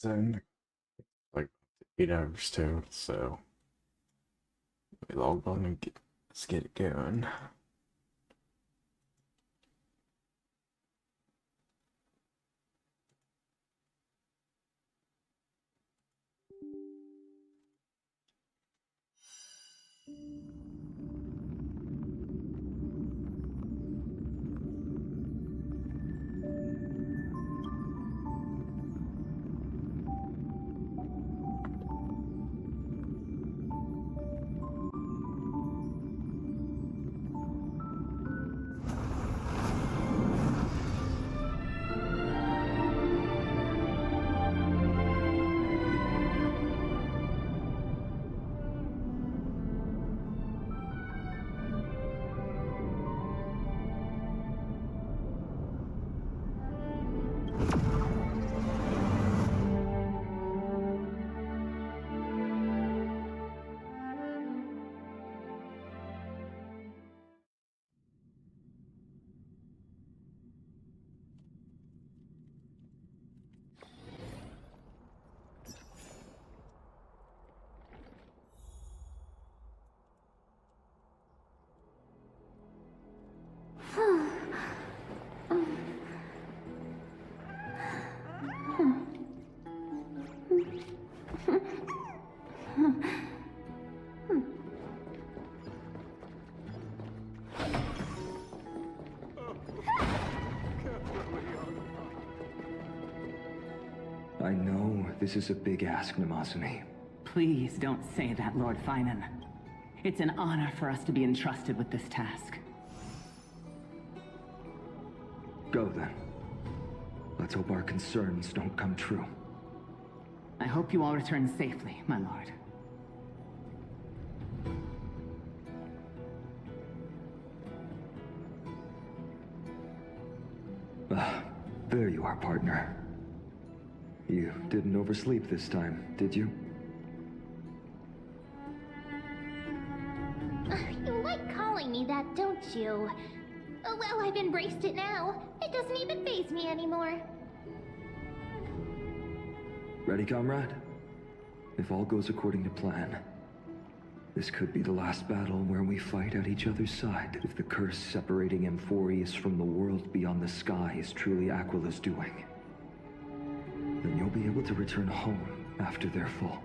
in like 8 hours too, so we log on and let's get it going. I know this is a big ask, Namasune. Please don't say that, Lord Finan. It's an honor for us to be entrusted with this task. Go then. Let's hope our concerns don't come true. I hope you all return safely, my lord. There you are, partner. You didn't oversleep this time, did you? You like calling me that, don't you? Oh, well, I've embraced it now. It doesn't even faze me anymore. Ready, comrade? If all goes according to plan, this could be the last battle where we fight at each other's side. If the curse separating Amphorius from the world beyond the sky is truly Aquila's doing, then you'll be able to return home after their fall.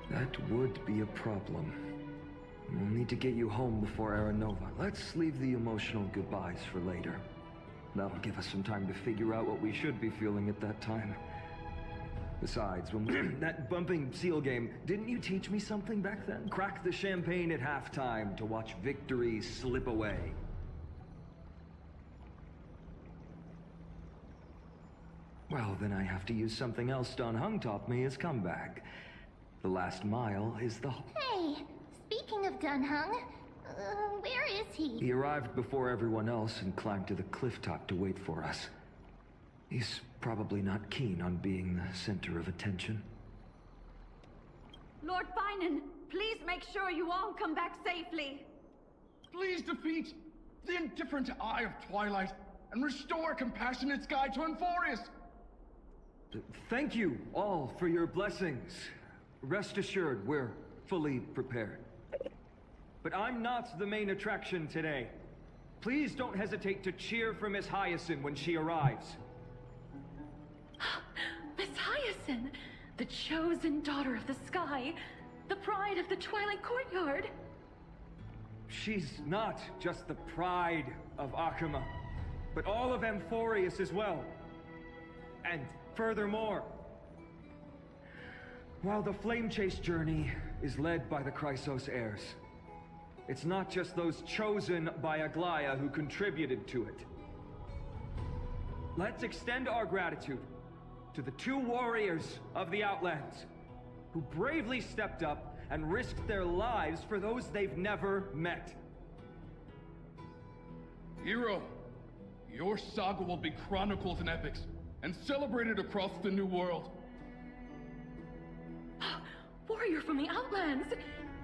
That would be a problem. We'll need to get you home before Aranova. Let's leave the emotional goodbyes for later. That'll give us some time to figure out what we should be feeling at that time. Besides, when that bumping seal game, didn't you teach me something back then? Crack the champagne at halftime to watch victory slip away. Well, then I have to use something else Don Hung taught me as comeback. The last mile is the... Hey, speaking of Dunhung, where is he? He arrived before everyone else and climbed to the cliff top to wait for us. He's probably not keen on being the center of attention. Lord Finan, please make sure you all come back safely. Please defeat the indifferent Eye of Twilight and restore a compassionate sky to Amphorius. Thank you all for your blessings. Rest assured, we're fully prepared. But I'm not the main attraction today. Please don't hesitate to cheer for Miss Hyacinth when she arrives. Miss Hyacinth, the chosen daughter of the sky, the pride of the Twilight Courtyard. She's not just the pride of Akuma, but all of Amphorius as well. And furthermore, while the Flame Chase journey is led by the Chrysos heirs, it's not just those chosen by Aglaya who contributed to it. Let's extend our gratitude to the 2 warriors of the Outlands who bravely stepped up and risked their lives for those they've never met. Hero, your saga will be chronicled in epics and celebrated across the New World. Warrior from the Outlands!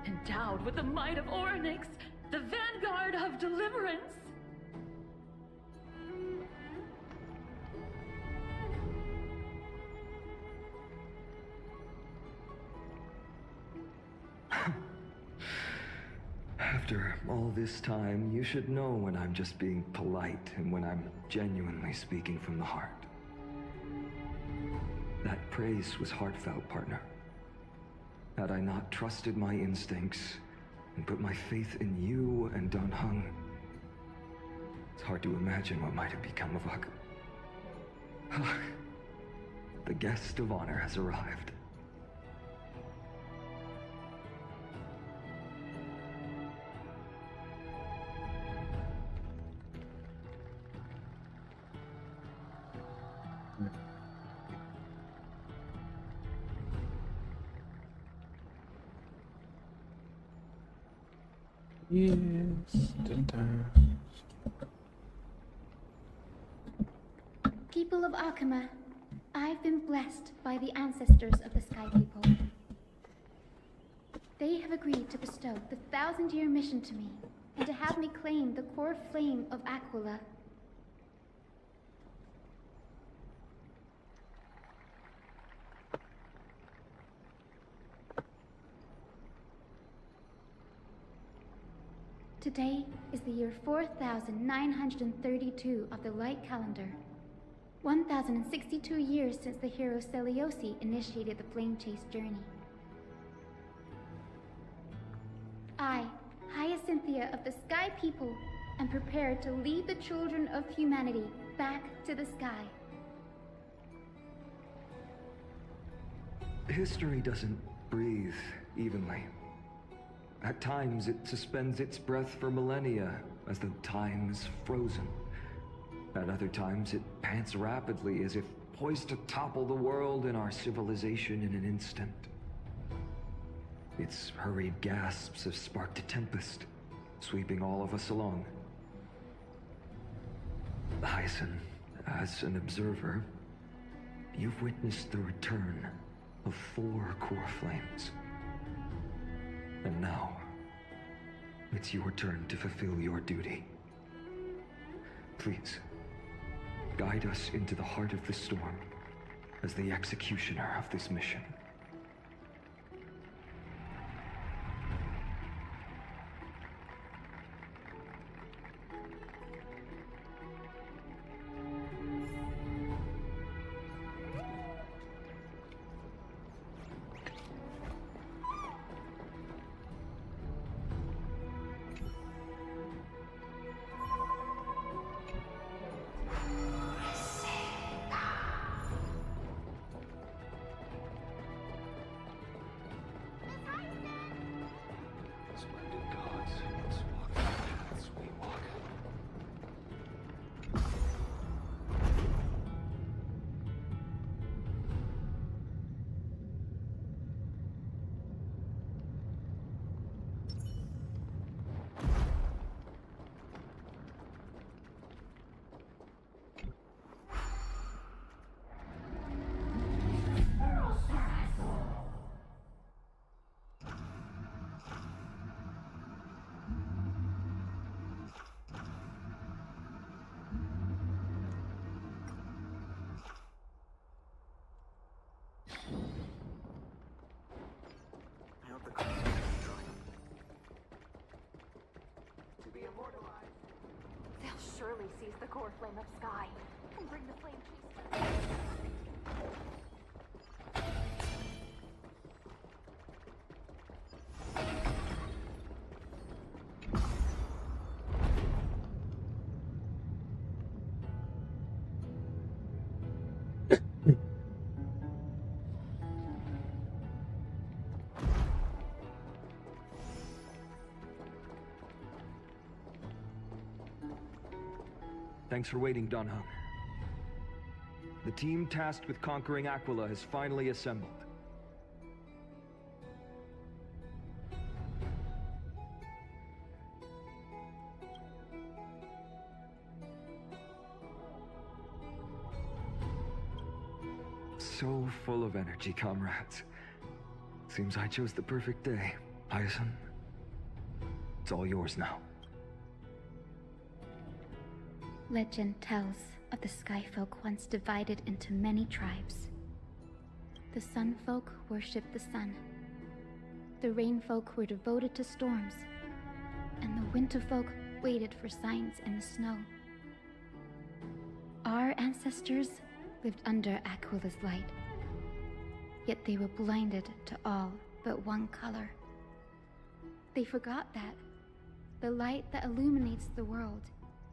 endowed with the might of Orynyx, the vanguard of deliverance. After all this time, you should know when I'm just being polite and when I'm genuinely speaking from the heart. That praise was heartfelt, partner. Had I not trusted my instincts and put my faith in you and Dan Heng, it's hard to imagine what might have become of Ak. The guest of honor has arrived. Yes, dun-dun. People of Akama, I've been blessed by the ancestors of the Sky People. They have agreed to bestow the 1,000-year mission to me, and to have me claim the core flame of Aquila. Today is the year 4932 of the Light Calendar. 1062 years since the hero Seliosi initiated the Flame Chase journey. I, Hyacinthia of the Sky People, am prepared to lead the children of humanity back to the sky. History doesn't breathe evenly. At times, it suspends its breath for millennia, as though time is frozen. At other times, it pants rapidly, as if poised to topple the world and our civilization in an instant. Its hurried gasps have sparked a tempest, sweeping all of us along. Hyacinth, as an observer, you've witnessed the return of 4 core flames. And now, it's your turn to fulfill your duty. Please, guide us into the heart of the storm as the executioner of this mission. They'll surely seize the core flame of Sky and bring the flame chase. Thanks for waiting, Dan Heng. The team tasked with conquering Aquila has finally assembled. So full of energy, comrades. Seems I chose the perfect day. Hyacinth, it's all yours now. Legend tells of the Sky Folk once divided into many tribes. The Sun Folk worshipped the sun. The Rain Folk were devoted to storms. And the Winter Folk waited for signs in the snow. Our ancestors lived under Aquila's light. Yet they were blinded to all but one color. They forgot that the light that illuminates the world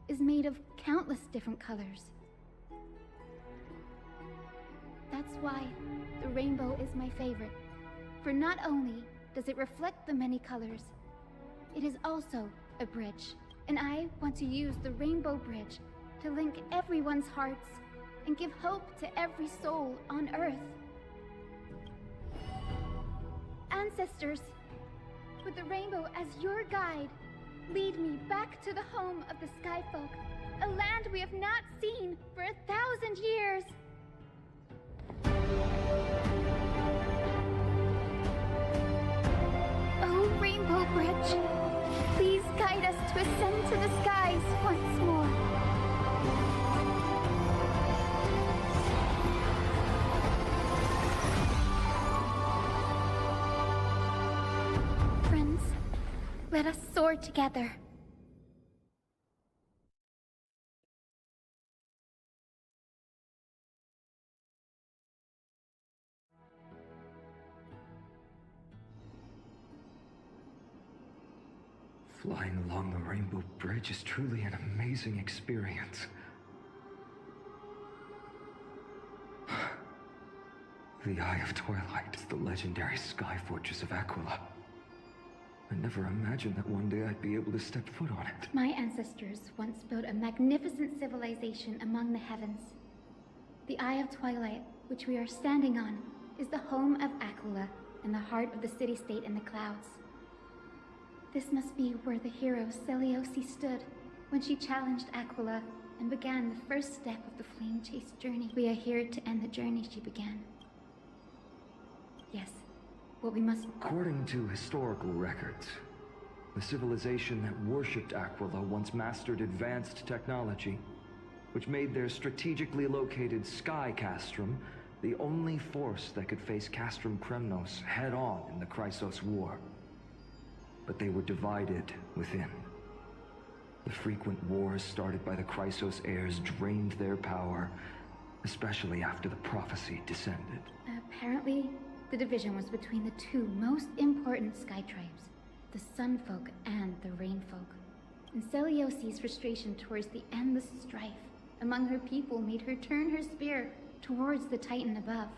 is made of countless different colors. That's why the rainbow is my favorite. For not only does it reflect the many colors, it is also a bridge. And I want to use the Rainbow Bridge to link everyone's hearts and give hope to every soul on Earth. Ancestors, with the rainbow as your guide, lead me back to the home of the Sky Folk, a land we have not seen for 1,000 years. Oh, Rainbow Bridge, please guide us to ascend to the skies once more. Friends, let us soar together. Flying along the Rainbow Bridge is truly an amazing experience. The Eye of Twilight is the legendary sky fortress of Aquila. I never imagined that one day I'd be able to step foot on it. My ancestors once built a magnificent civilization among the heavens. The Eye of Twilight, which we are standing on, is the home of Aquila and the heart of the city-state in the clouds. This must be where the hero Selioce stood when she challenged Aquila and began the first step of the Flame Chase journey. We are here to end the journey she began. Yes, what we must... According to historical records, the civilization that worshipped Aquila once mastered advanced technology, which made their strategically located Sky Castrum the only force that could face Castrum Kremnos head-on in the Chrysos War. But they were divided within. The frequent wars started by the Chrysos heirs drained their power, especially after the prophecy descended. Apparently, the division was between the two most important sky tribes, the Sun Folk and the Rain Folk. And Selioce's frustration towards the endless strife among her people made her turn her spear towards the Titan above.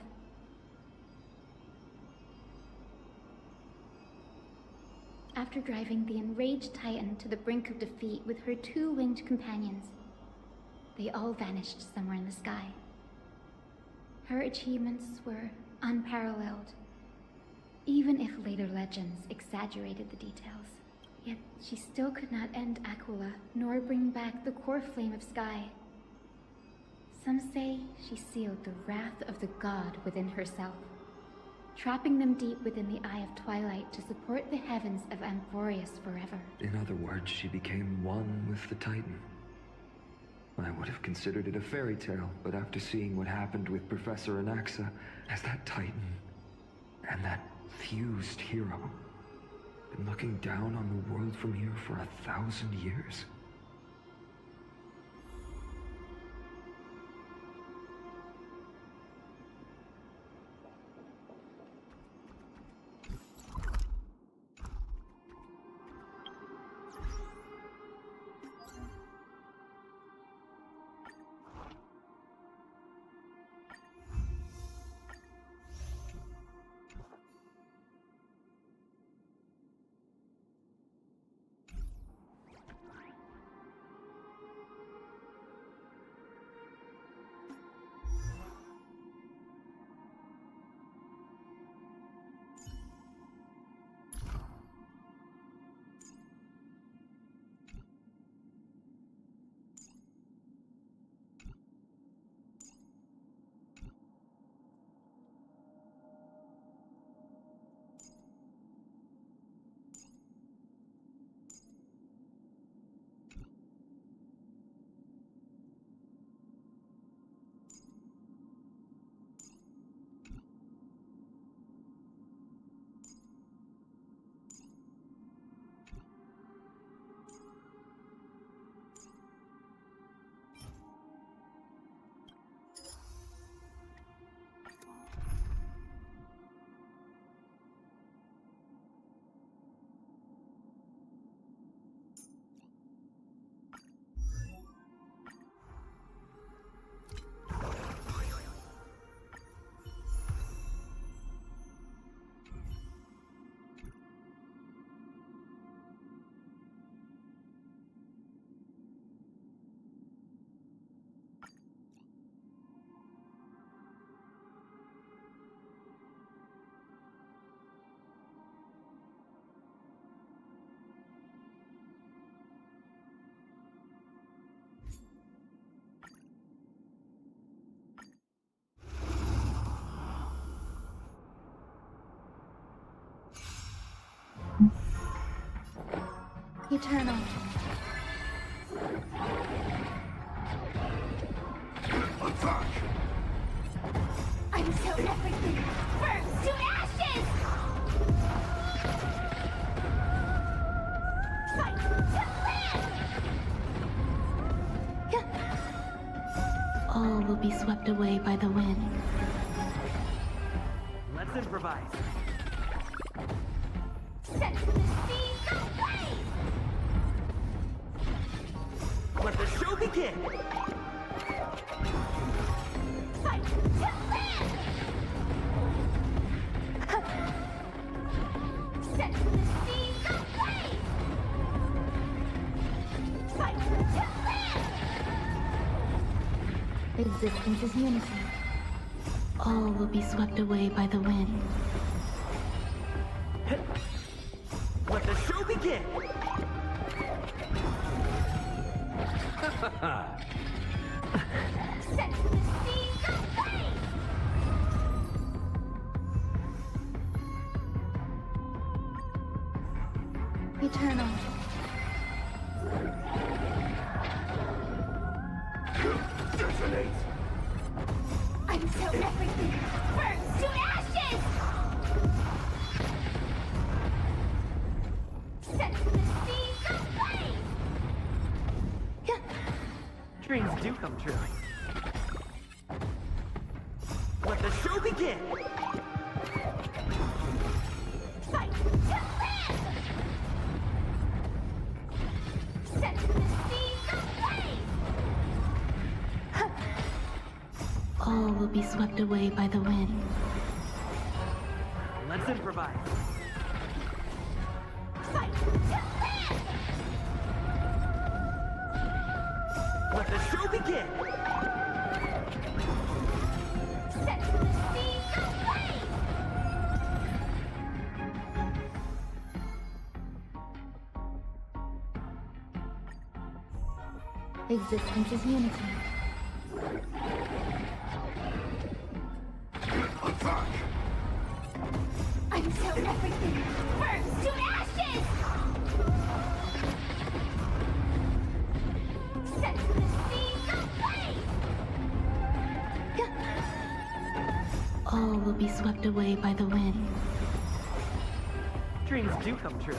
After driving the enraged Titan to the brink of defeat with her two winged companions, they all vanished somewhere in the sky. Her achievements were unparalleled, even if later legends exaggerated the details. Yet she still could not end Aquila, nor bring back the core flame of Sky. Some say she sealed the wrath of the god within herself, trapping them deep within the Eye of Twilight to support the heavens of Amphorius forever. In other words, she became one with the Titan. I would have considered it a fairy tale, but after seeing what happened with Professor Anaxa as that Titan and that fused hero, and looking down on the world from here for 1,000 years. Eternal. Attack! Until everything burns to ashes! Fight to live! All will be swept away by the wind. Let's improvise. Set the seas ablaze! Let the show begin! Fight to live! Set the seas ablaze! Fight to live! Existence is unity. All will be swept away by the wind. Let the show begin! Set the seas ablaze! Eternal. Detonate! Until everything burns to ashes! Set the seas ablaze! Dreams do come true. Let the show begin! Fight to live! Set the seas ablaze! All will be swept away by the wind. Let's improvise. Fight to live! Let the show begin! Set the seas ablaze! Existence is unity. Attack! Until everything burns to ashes! Set the seas ablaze! All will be swept away by the wind. Dreams do come true.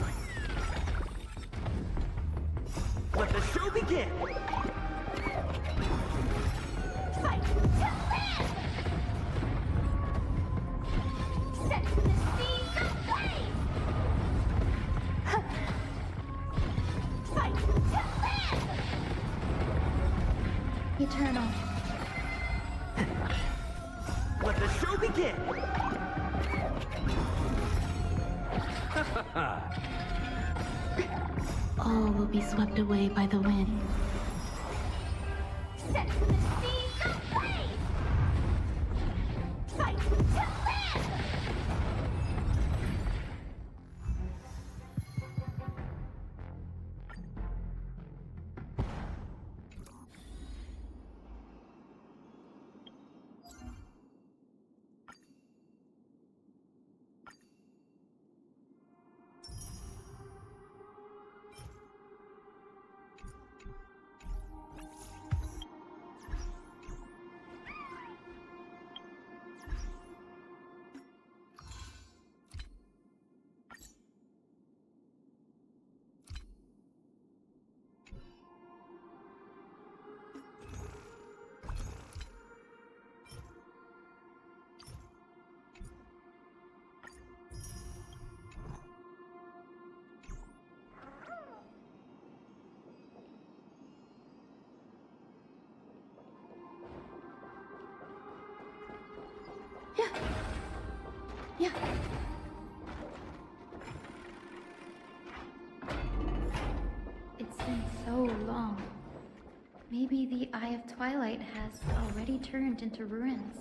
Let the show begin! Fight to live! Set the seas ablaze! Fight to live! Eternal. Let the show begin! All will be swept away by the wind. Set the seas ablaze! Fight to live! Yeah. It's been so long. Maybe the Eye of Twilight has already turned into ruins.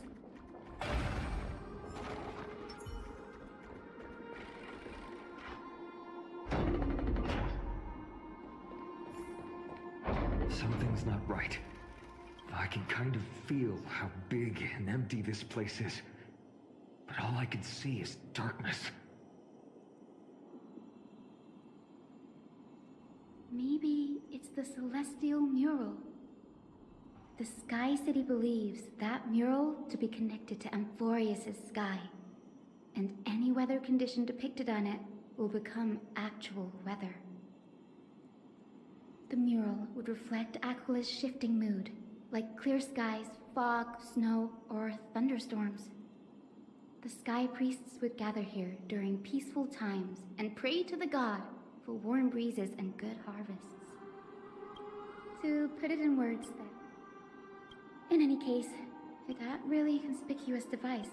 Something's not right. I can kind of feel how big and empty this place is. But all I can see is darkness. Maybe it's the celestial mural. The Sky City believes that mural to be connected to Amphorius' sky, and any weather condition depicted on it will become actual weather. The mural would reflect Aquila's shifting mood, like clear skies, fog, snow, or thunderstorms. The Sky Priests would gather here during peaceful times and pray to the god for warm breezes and good harvests. To put it in words that... In any case, that really conspicuous device.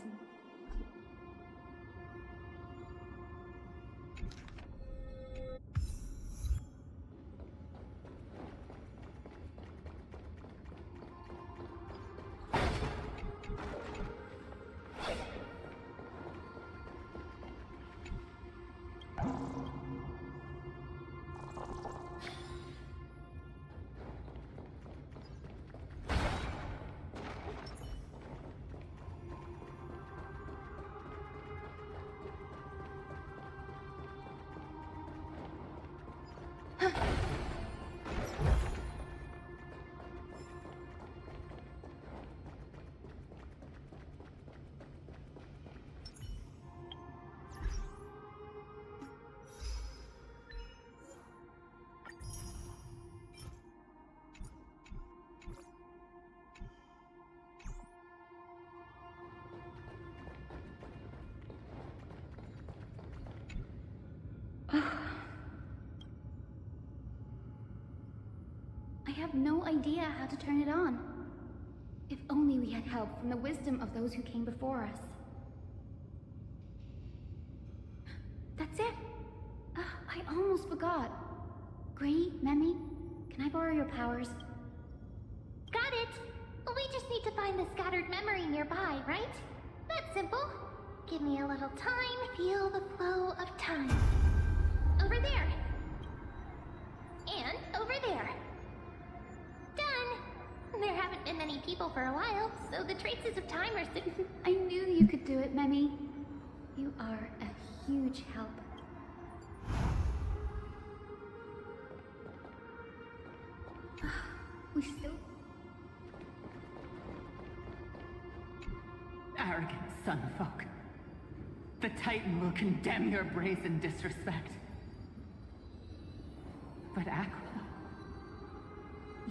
I have no idea how to turn it on. If only we had help from the wisdom of those who came before us. That's it! I almost forgot. Gray, Memi, can I borrow your powers? Got it! We just need to find the scattered memory nearby, right? That's simple. Give me a little time, feel the flow of time. Over there. And over there. Done! There haven't been many people for a while, so the traces of time are I knew you could do it, Memi. You are a huge help. We still... Arrogant sunfolk. The Titan will condemn your brazen disrespect. But Aquila,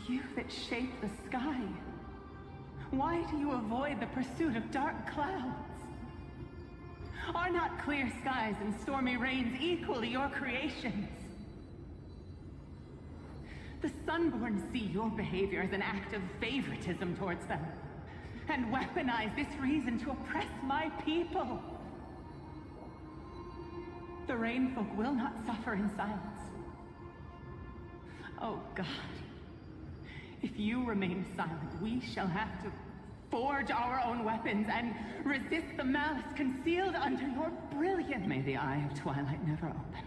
you that shape the sky, why do you avoid the pursuit of dark clouds? Are not clear skies and stormy rains equally your creations? The Sunborn see your behavior as an act of favoritism towards them, and weaponize this reason to oppress my people. The Rainfolk will not suffer in silence. Oh God, if you remain silent, we shall have to forge our own weapons and resist the malice concealed under your brilliance. May the Eye of Twilight never open,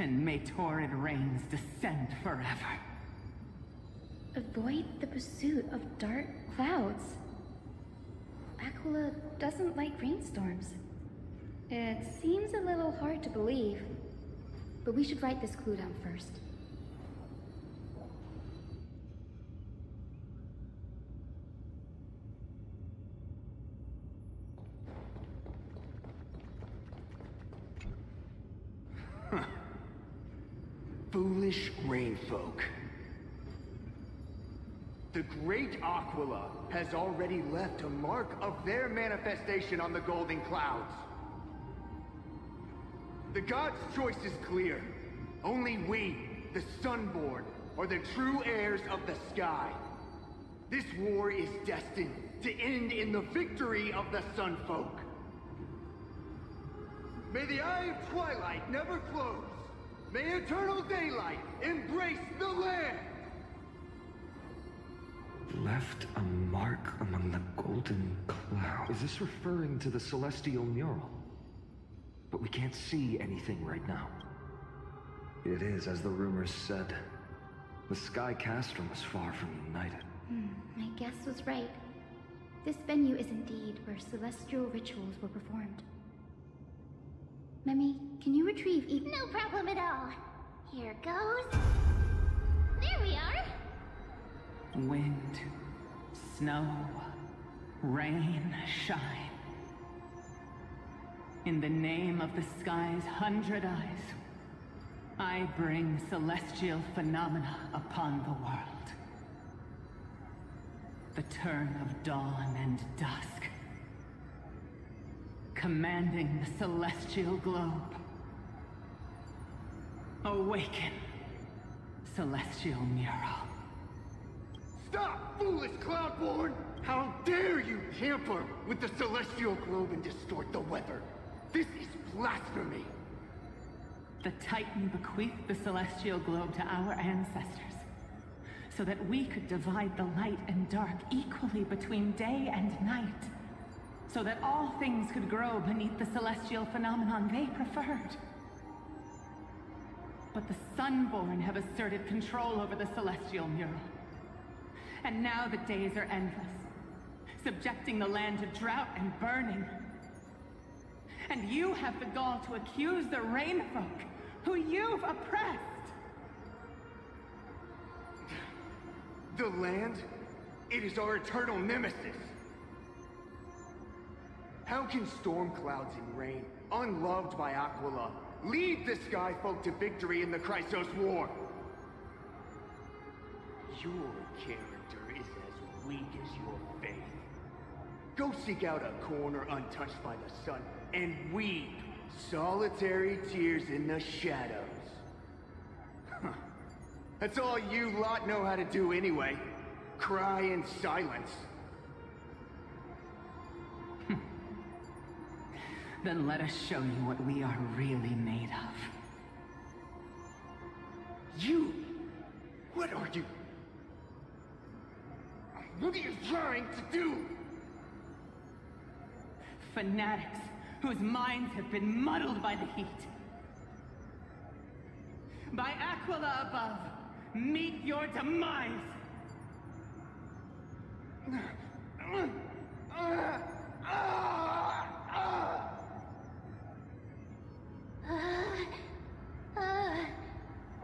and may torrid rains descend forever. Avoid the pursuit of dark clouds. Aquila doesn't like rainstorms. It seems a little hard to believe, but we should write this clue down first. Foolish rainfolk. The great Aquila has already left a mark of their manifestation on the golden clouds. The gods' choice is clear. Only we, the Sunborn, are the true heirs of the sky. This war is destined to end in the victory of the Sunfolk. May the Eye of Twilight never close. May eternal daylight embrace the land! Left a mark among the golden clouds. Is this referring to the celestial mural? But we can't see anything right now. It is, as the rumors said. The Sky Castrum was far from united. My guess was right. This venue is indeed where celestial rituals were performed. Memi, can you retrieve No problem at all. Here goes. There we are. Wind, snow, rain, shine. In the name of the sky's 100 eyes, I bring celestial phenomena upon the world. The turn of dawn and dusk, commanding the celestial globe. Awaken, celestial mural. Stop, foolish Cloudborn! How dare you tamper with the celestial globe and distort the weather? This is blasphemy! The Titan bequeathed the celestial globe to our ancestors, so that we could divide the light and dark equally between day and night, so that all things could grow beneath the celestial phenomenon they preferred. But the Sunborn have asserted control over the celestial mural. And now the days are endless, subjecting the land to drought and burning. And you have the gall to accuse the Rainfolk, who you've oppressed! The land? It is our eternal nemesis! How can storm clouds and rain, unloved by Aquila, lead the Sky Folk to victory in the Chrysos War? Your character is as weak as your faith. Go seek out a corner untouched by the sun and weep solitary tears in the shadows. That's all you lot know how to do anyway. Cry in silence. Then let us show you what we are really made of. You? What are you? What are you trying to do? Fanatics whose minds have been muddled by the heat. By Aquila above, meet your demise!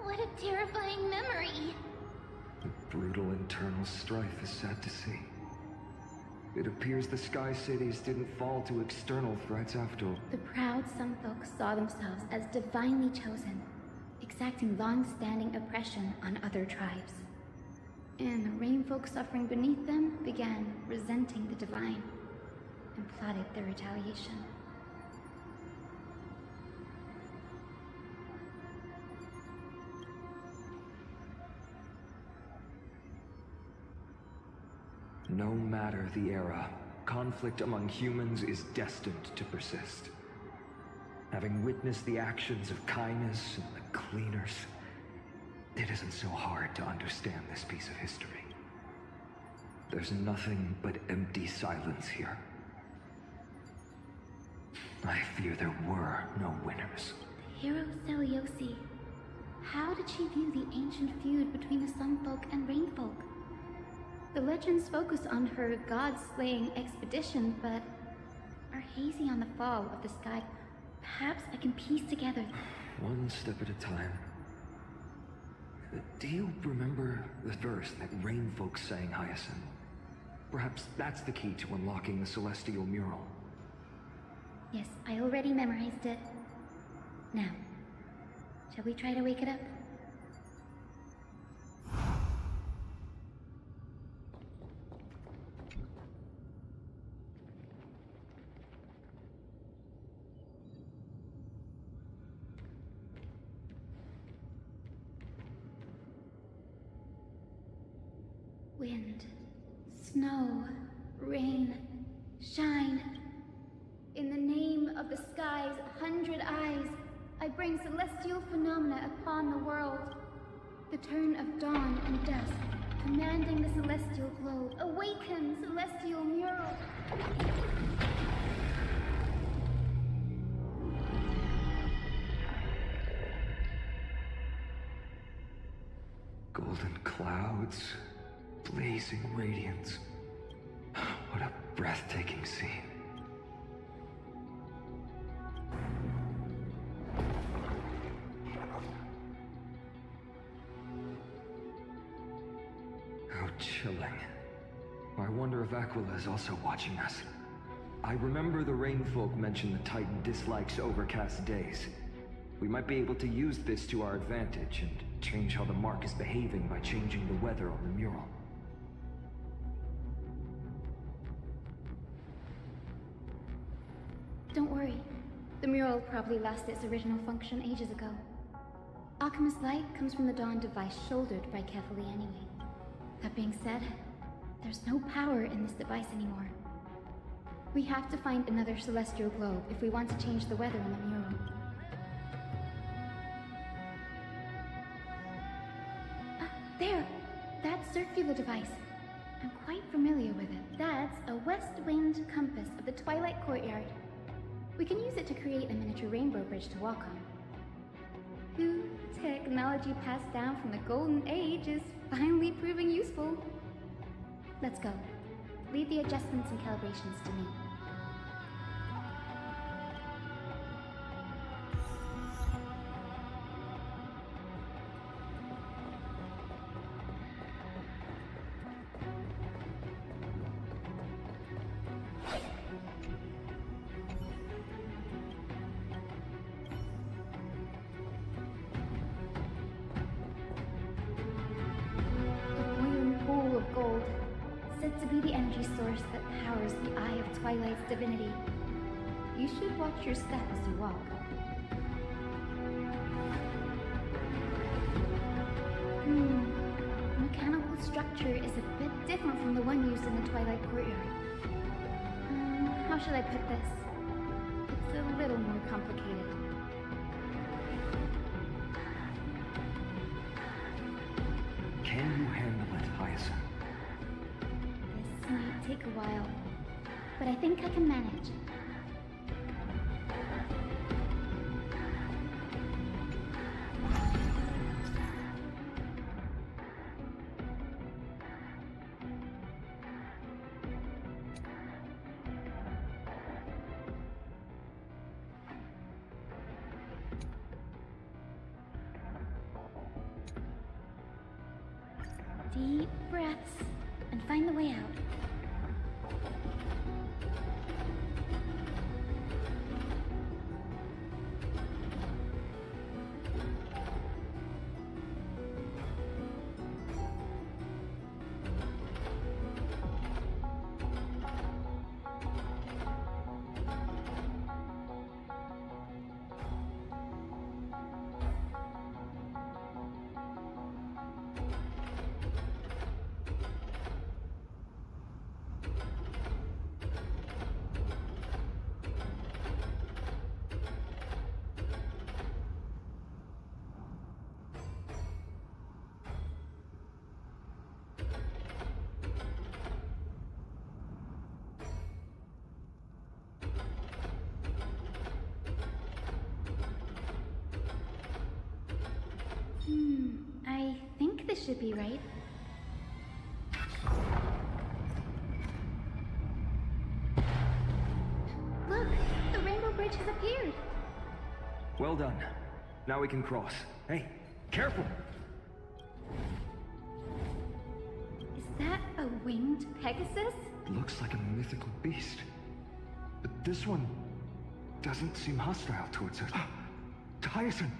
What a terrifying memory. The brutal internal strife is sad to see. It appears the Sky Cities didn't fall to external threats after all. The proud Sunfolk saw themselves as divinely chosen, exacting long-standing oppression on other tribes. And the Rainfolk suffering beneath them began resenting the divine and plotted their retaliation. No matter the era, conflict among humans is destined to persist. Having witnessed the actions of kindness and the cleaners, it isn't so hard to understand this piece of history. There's nothing but empty silence here. I fear there were no winners. Hero Seliosi. How did she view the ancient feud between the Sunfolk and Rainfolk? The legends focus on her god-slaying expedition, but are hazy on the fall of the sky. Perhaps I can piece together. One step at a time. Do you remember the verse that Rainfolk sang, Hyacinth? Perhaps that's the key to unlocking the celestial mural. Yes, I already memorized it. Now, shall we try to wake it up? Wind, snow, rain, shine. In the name of the sky's 100 eyes, I bring celestial phenomena upon the world. The turn of dawn and dusk, commanding the celestial globe. Awaken, celestial mural! Golden clouds, blazing radiance. What a breathtaking scene. chilling. I wonder if Aquila is also watching us. I remember the Rainfolk mentioned the Titan dislikes overcast days. We might be able to use this to our advantage and change how the mark is behaving by changing the weather on the mural. Don't worry. The mural probably lost its original function ages ago. Alchemist light comes from the Dawn device shouldered by Carefully anyway. That being said, there's no power in this device anymore. We have to find another celestial globe if we want to change the weather on the mural. There! That circular device. I'm quite familiar with it. That's a west-wind compass of the Twilight Courtyard. We can use it to create a miniature rainbow bridge to walk on. Ooh, technology passed down from the Golden Age is finally proving useful. Let's go. Leave the adjustments and calibrations to me. Twilight's divinity. You should watch your step as you walk. Mechanical structure is a bit different from the one used in the Twilight Courtyard. How should I put this? It's a little more complicated. Can you handle it, Hyacinth? This might take a while, but I think I can manage. Deep breaths and find the way out. I think this should be right. Look, the rainbow bridge has appeared. Well done. Now we can cross. Hey, careful! Is that a winged Pegasus? Looks like a mythical beast. But this one doesn't seem hostile towards us. Tyson!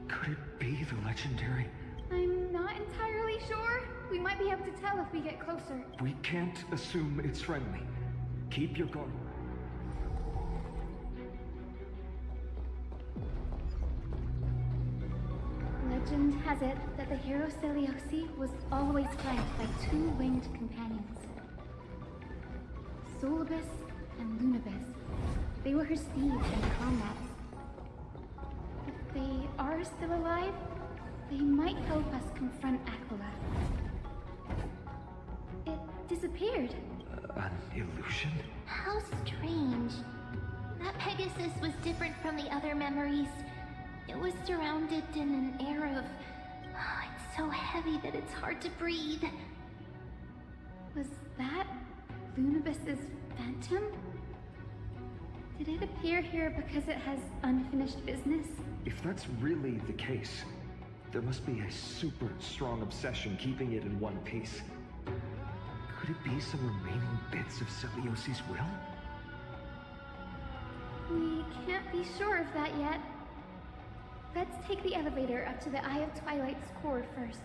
Could it be the legendary? I'm not entirely sure. We might be able to tell if we get closer. We can't assume it's friendly. Keep your guard. Legend has it that the hero Celiosi was always flanked by two winged companions. Solibus and Lunibus. They were her steeds in combat. If they are still alive, they might help us confront Aquila. It disappeared. An illusion? How strange. That Pegasus was different from the other memories. It was surrounded in an air of... it's so heavy that it's hard to breathe. Was that Lunibus's phantom? Did it appear here because it has unfinished business? If that's really the case, there must be a super strong obsession keeping it in one piece. Could it be some remaining bits of Celiosi's will? We can't be sure of that yet. Let's take the elevator up to the Eye of Twilight's core first.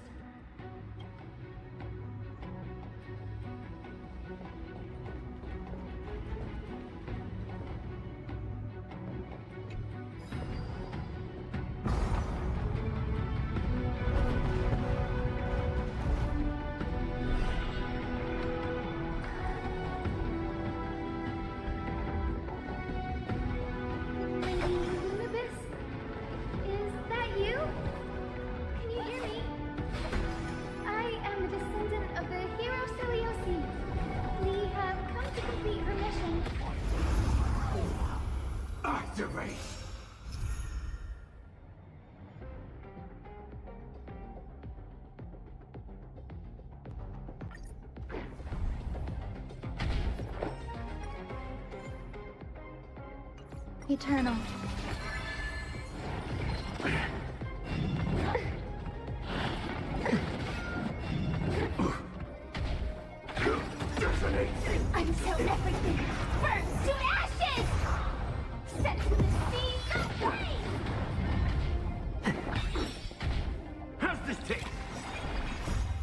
Eternal. Until everything burns to ashes! Set to the seas of flame! How's this taste?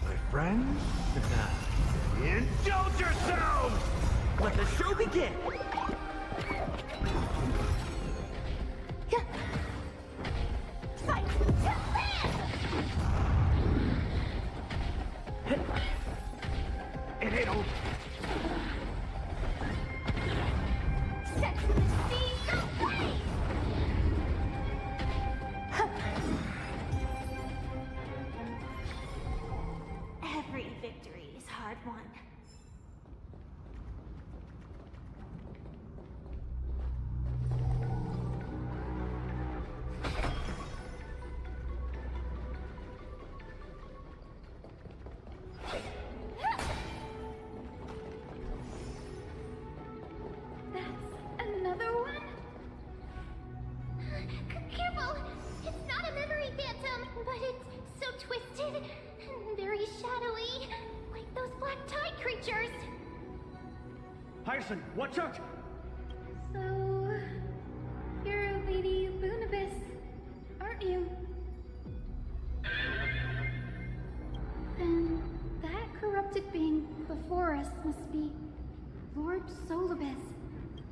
My friends? Indulge yourselves! Let the show begin! Fight to live! It ain't over. Set to the seas of flame! Every victory is hard won. Careful! It's not a memory phantom, but it's so twisted and very shadowy, like those black tide creatures. Hyacinth, watch out! So, you're Lady Lunibus, aren't you? Then that corrupted being before us must be Lord Solibus.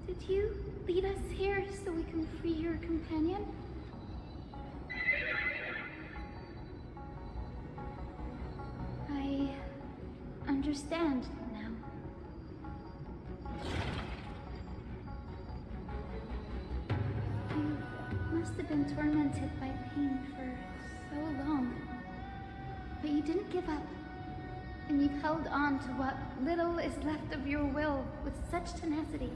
Did you lead us here so we can free your companion? I understand now. You must have been tormented by pain for so long. But you didn't give up. And you've held on to what little is left of your will with such tenacity.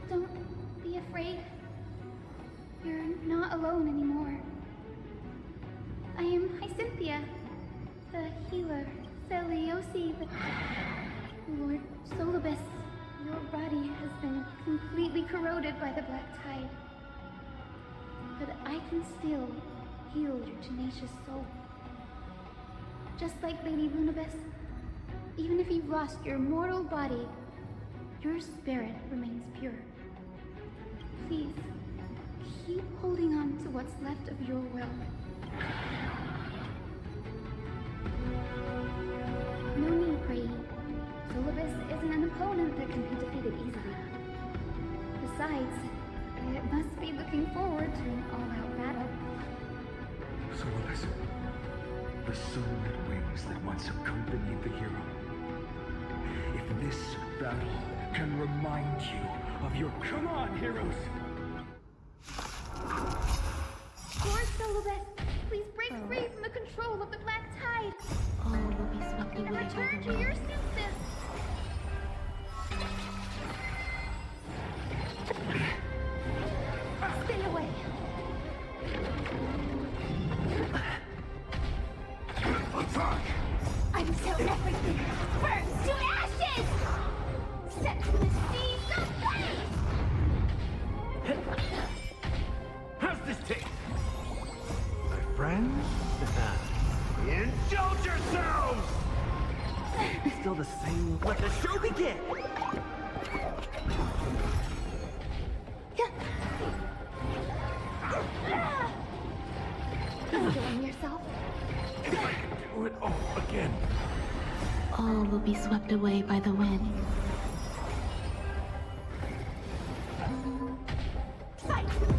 Don't be afraid. You're not alone anymore. I am Hyacinthia, the healer, Celiosi, the Lord Solibus. Your body has been completely corroded by the black tide. But I can still heal your tenacious soul. Just like Lady Lunibus, even if you've lost your mortal body, your spirit remains pure. Please, keep holding on to what's left of your will. No need, Grady. Solibus isn't an opponent that can be defeated easily. Besides, it must be looking forward to an all-out battle. Solibus, the sunlit wings that once accompanied the hero. If this battle can remind you of your... Come on, heroes! Lord Solibus, please break free from the control of the black tide. All will be swept And away return by to the your wind. senses. Stay away. Attack! Until everything burns to ashes! Set to the seas of flame! How's this taste? My friends? Indulge yourselves! Still the same. Let the show begin! Enjoying yourself? If I could do it all again. All will be swept away by the wind. Fight to live!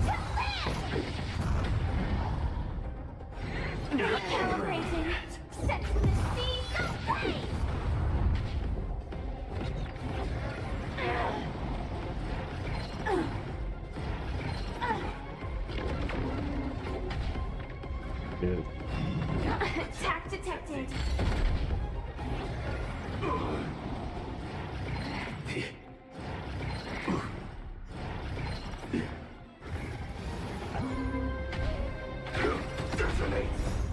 Recalibrating. Set to the seas of flame! Good. Attack detected.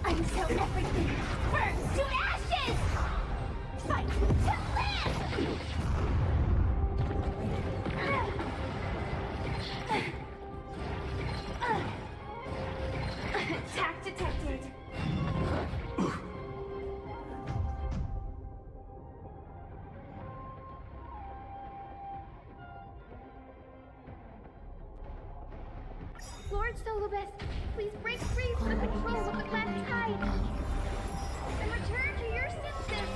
Until everything burns to ashes! Fight to live! Attack detected. Lord Solobest, please break free from the control of the black tide and return to your senses.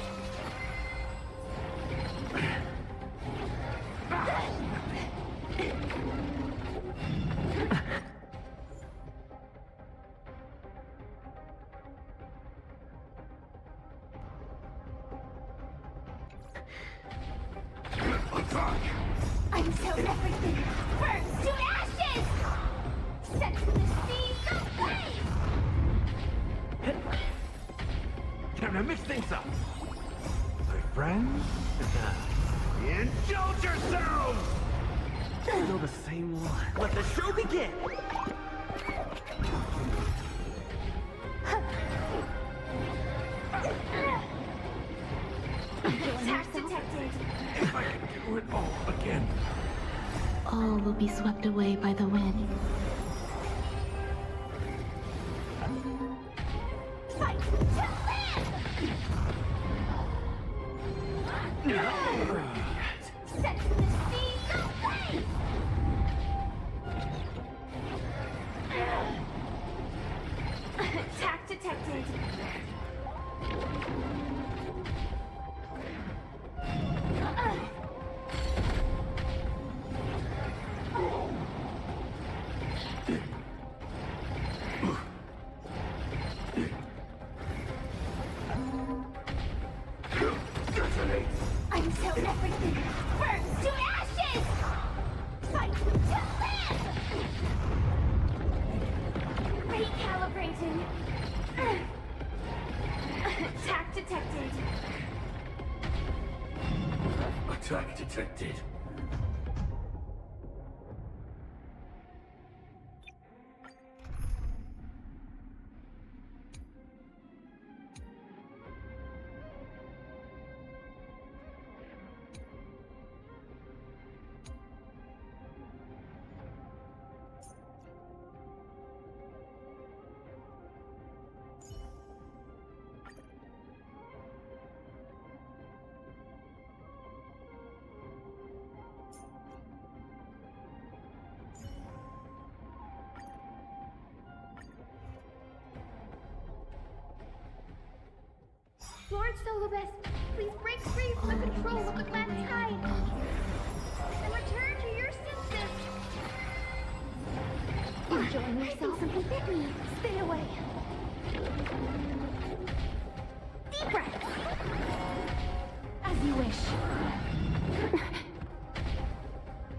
Until everything burns to ashes! Set to the seas of flame! Time to mix things up. My friends? Indulge yourselves! Still the same one. Let the show begin! Attack detected. If I could do it all again. All will be swept away by the wind. Fight to live! Set to the seas of flame! Attack detected. Until everything burns to ashes! Fight to live! Recalibrating. Attack detected. Attack detected. Lord Solobest, please break free from the control of the black tide and return to your senses. Enjoying yourself? Something bit me. Stay away. Deep breath. As you wish.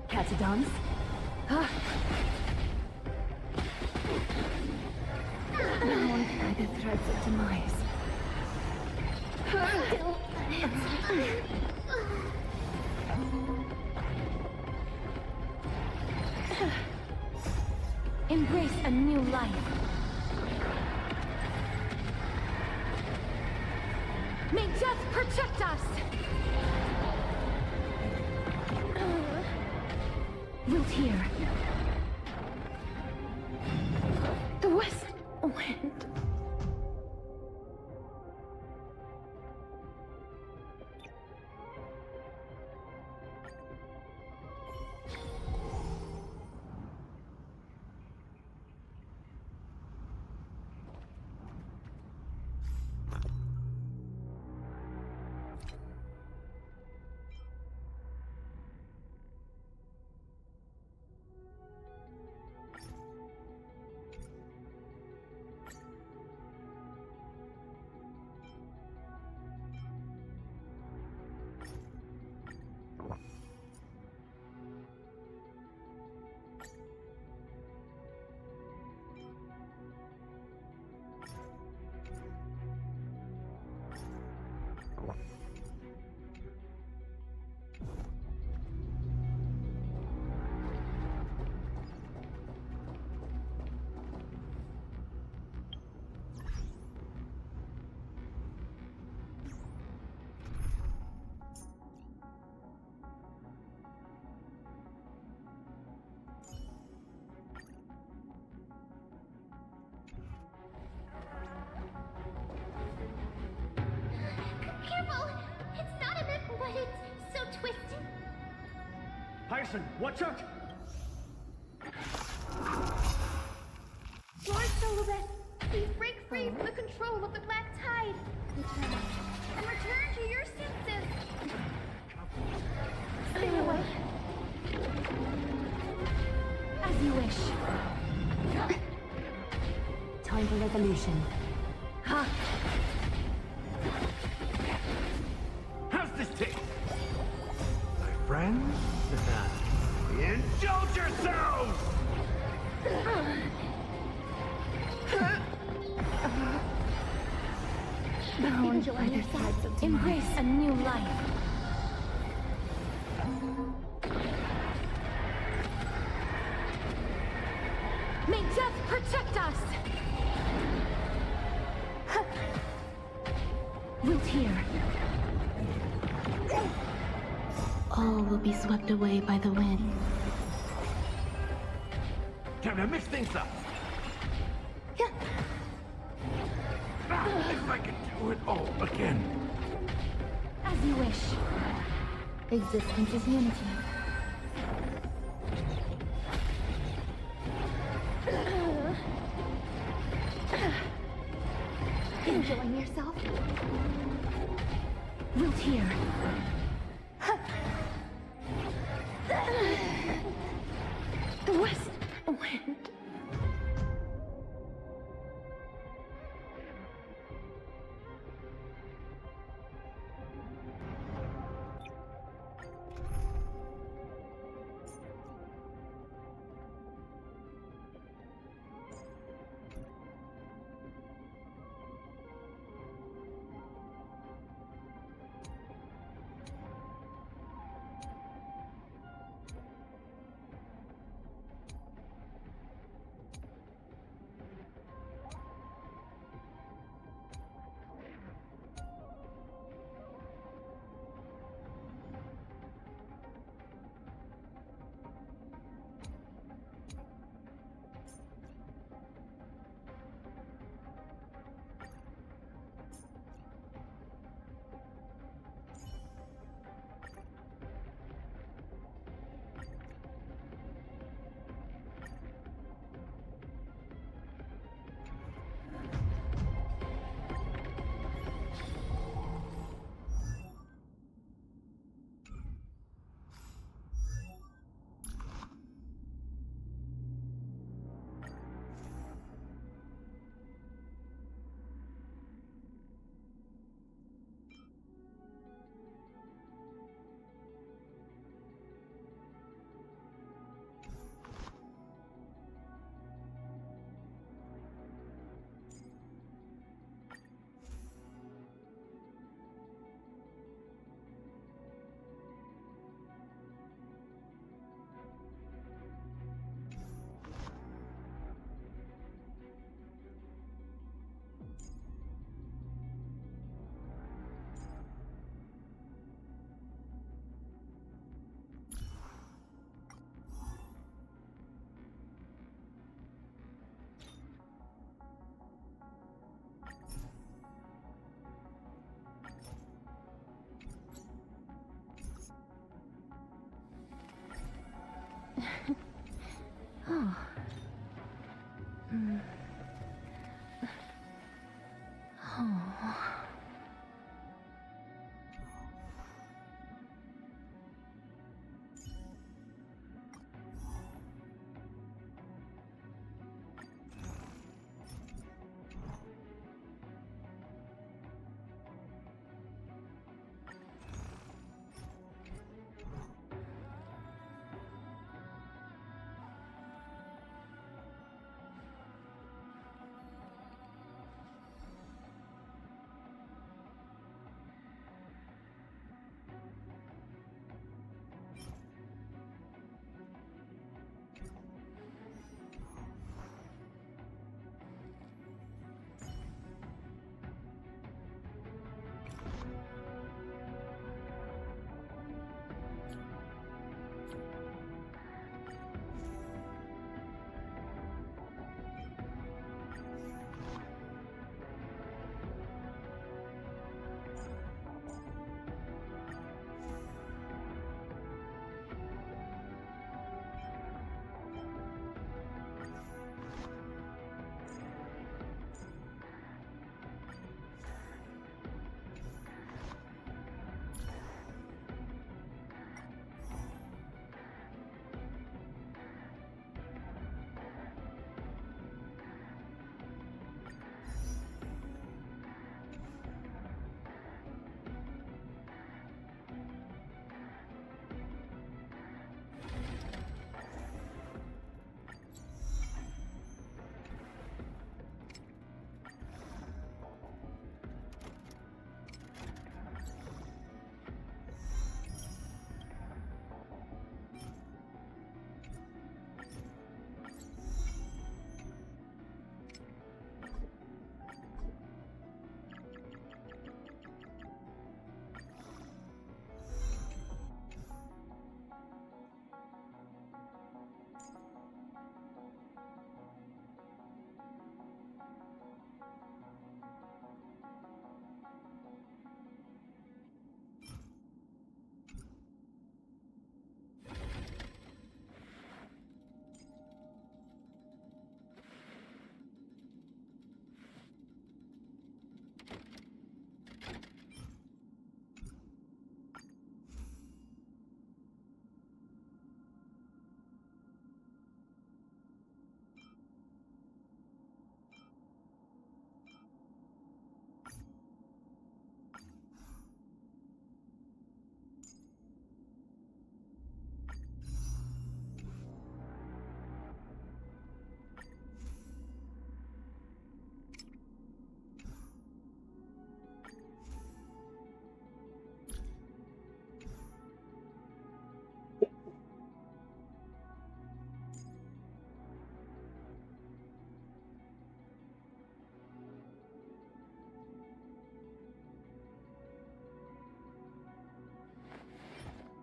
Catadons? No one can hide the threads of demise. Embrace a new life. May death protect us! Wilt hear. The west wind. Ryerson, watch out! Lord Solobeth, please break free from the control of the Black Tide. Return. And return to your senses. Stay away. As you wish. Time for resolution. Ha! How's this taste? My friends? Indulge yourselves! Bound by the sides of embrace a new life. May death protect us! We'll hear. All will be swept away by the wind. Time to mix things up. If I could do it all again. As you wish. Existence is unity. Enjoying yourself? We'll hear. The west wind. Oh. Oh.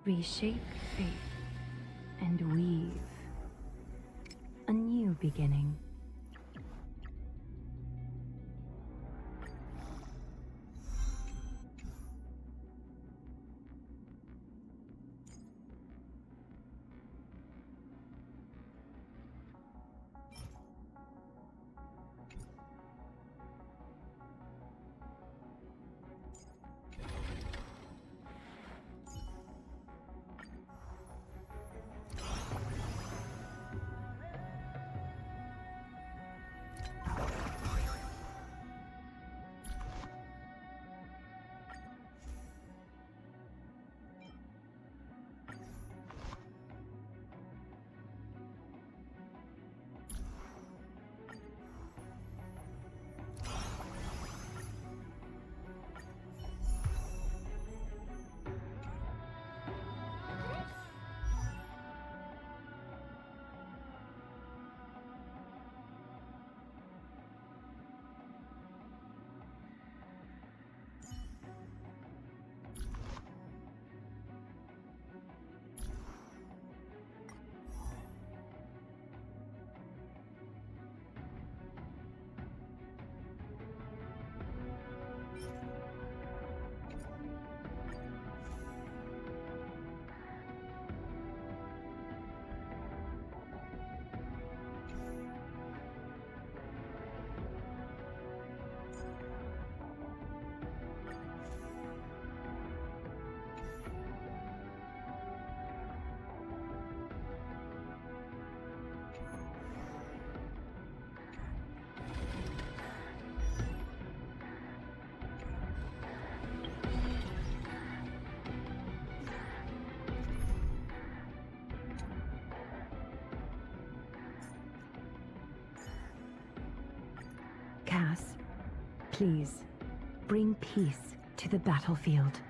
Reshape fate and weave a new beginning. Cass, please, bring peace to the battlefield.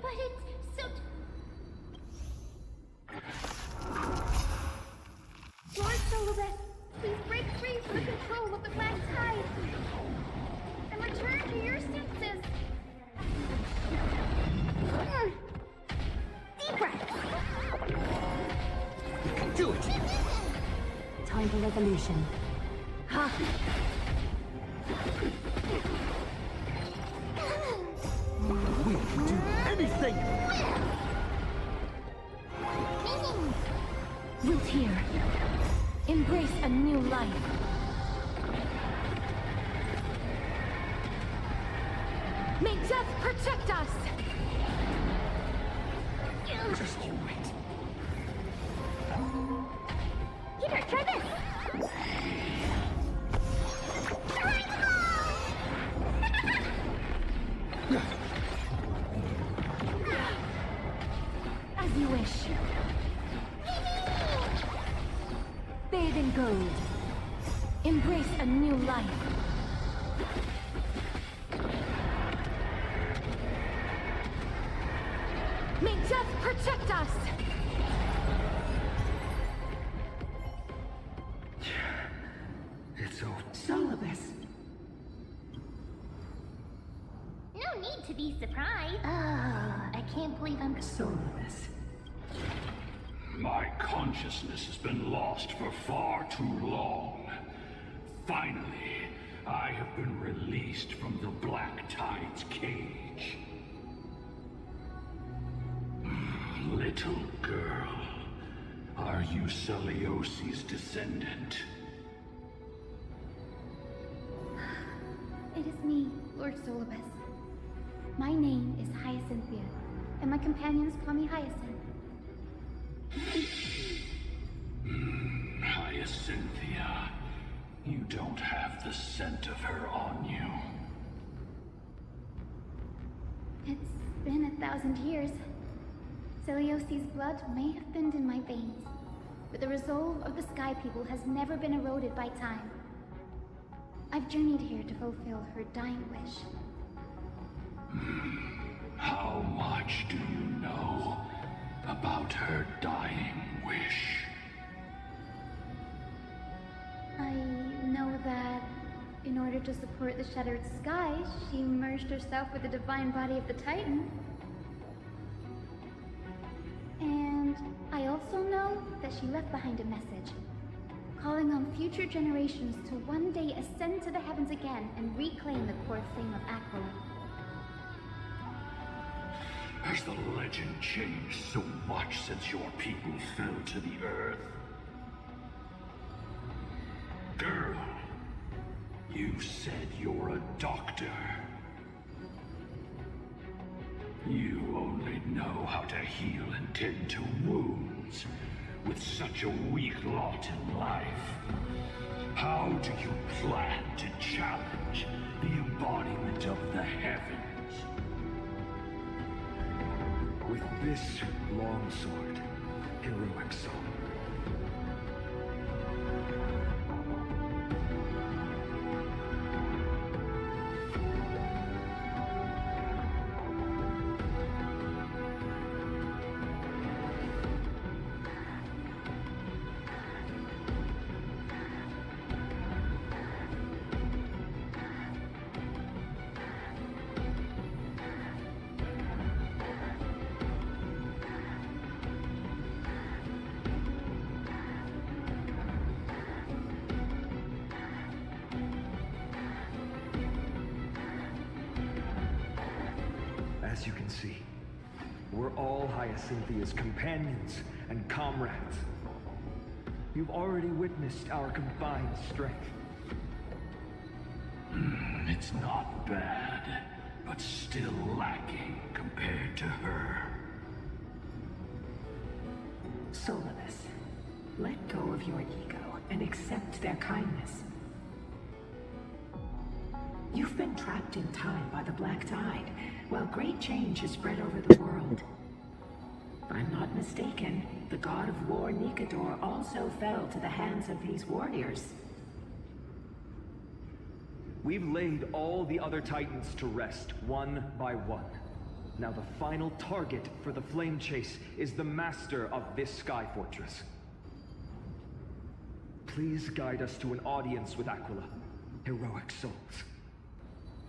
But it's so... Lord Solobeth, please break free from the control of the black tide and return to your senses. Deep breath. You can do it! Time for resolution. Ha! We can do anything! Root here. Embrace a new life. May death protect us! Just you wait. Here, try this! As you wish. Bathe in gold. Embrace a new life. May death protect us! It's over. Solobeth. No need to be surprised. Oh, I can't believe I'm... Solobeth. My consciousness has been lost for far too long. Finally, I have been released from the Black Tide's cage. Little girl, are you Celiosi's descendant? It is me, Lord Solibus. My name is Hyacinthia, and my companions call me Hyacinth. Hyacinthia, you don't have the scent of her on you. It's been 1,000 years. Celiosi's blood may have thinned in my veins, but the resolve of the Sky People has never been eroded by time. I've journeyed here to fulfill her dying wish. How much do you know about her dying wish? I know that in order to support the Shattered Sky, she merged herself with the divine body of the Titan. And I also know that she left behind a message, calling on future generations to one day ascend to the heavens again and reclaim the core flame of Aquila. Has the legend changed so much since your people fell to the earth? Girl, you said you're a doctor. You only know how to heal and tend to wounds. With such a weak lot in life, how do you plan to challenge the embodiment of the heavens? With this long sword, heroic soul. As you can see, we're all Hyacinthia's companions and comrades. You've already witnessed our combined strength. It's not bad, but still lacking compared to her. Solibus, let go of your ego and accept their kindness. You've been trapped in time by the Black Tide, while great change has spread over the world. If I'm not mistaken, the god of war Nikador also fell to the hands of these warriors. We've laid all the other Titans to rest, one by one. Now the final target for the flame chase is the master of this Sky Fortress. Please guide us to an audience with Aquila, heroic souls.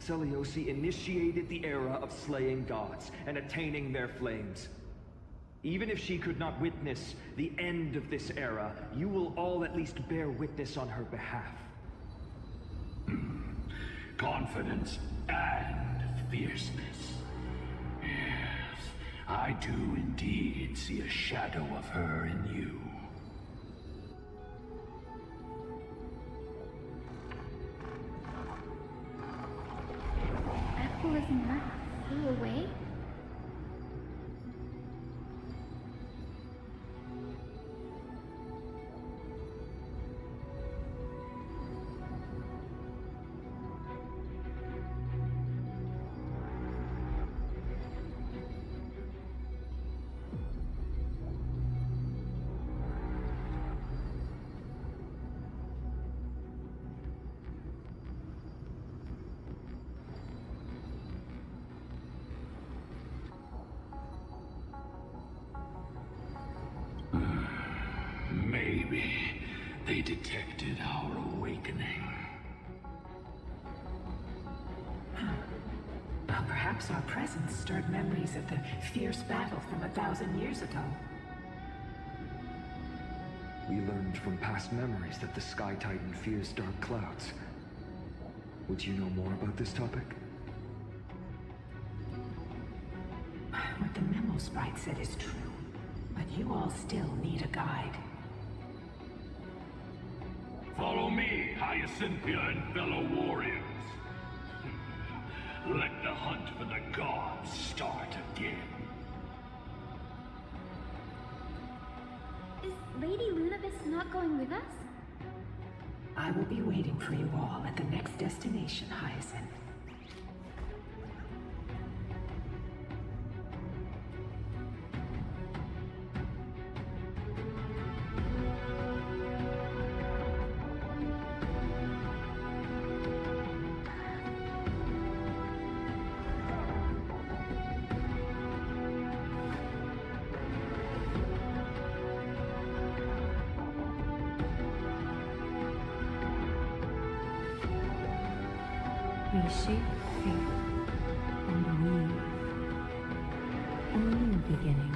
Celiosi initiated the era of slaying gods and attaining their flames. Even if she could not witness the end of this era, you will all at least bear witness on her behalf. Confidence and fierceness. Yes, I do indeed see a shadow of her in you. Aquila's mark flew away? Maybe they detected our awakening. Well, perhaps our presence stirred memories of the fierce battle from 1,000 years ago. We learned from past memories that the Sky Titan fears dark clouds. Would you know more about this topic? What the memo sprite said is true, but you all still need a guide. Follow me, Hyacinthia and fellow warriors. Let the hunt for the gods start again. Is Lady Lunabis not going with us? I will be waiting for you all at the next destination, Hyacinth. Reshape fate and weave a new beginning.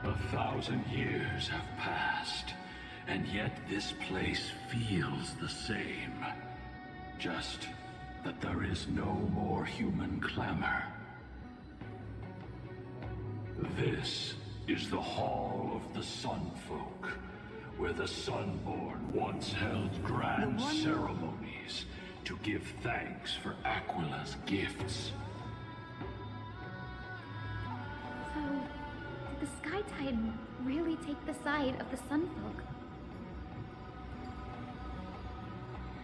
A 1,000 years have passed, and yet this place feels the same. Just that there is no more human clamor. This is the Hall of the Sun Folk, where the Sunborn once held grand ceremonies to give thanks for Aquila's gifts. So, did the Sky Titan really take the side of the Sunfolk?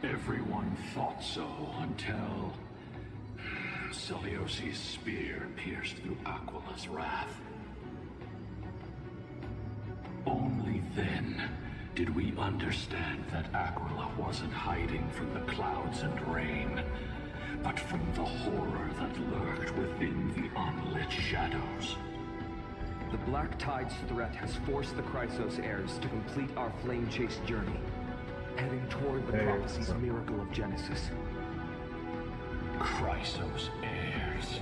Everyone thought so until Celiosi's spear pierced through Aquila's wrath. Only then did we understand that Aquila wasn't hiding from the clouds and rain, but from the horror that lurked within the unlit shadows. The Black Tide's threat has forced the Chrysos heirs to complete our flame-chased journey, heading toward the prophecy's miracle of Genesis. Chrysos heirs.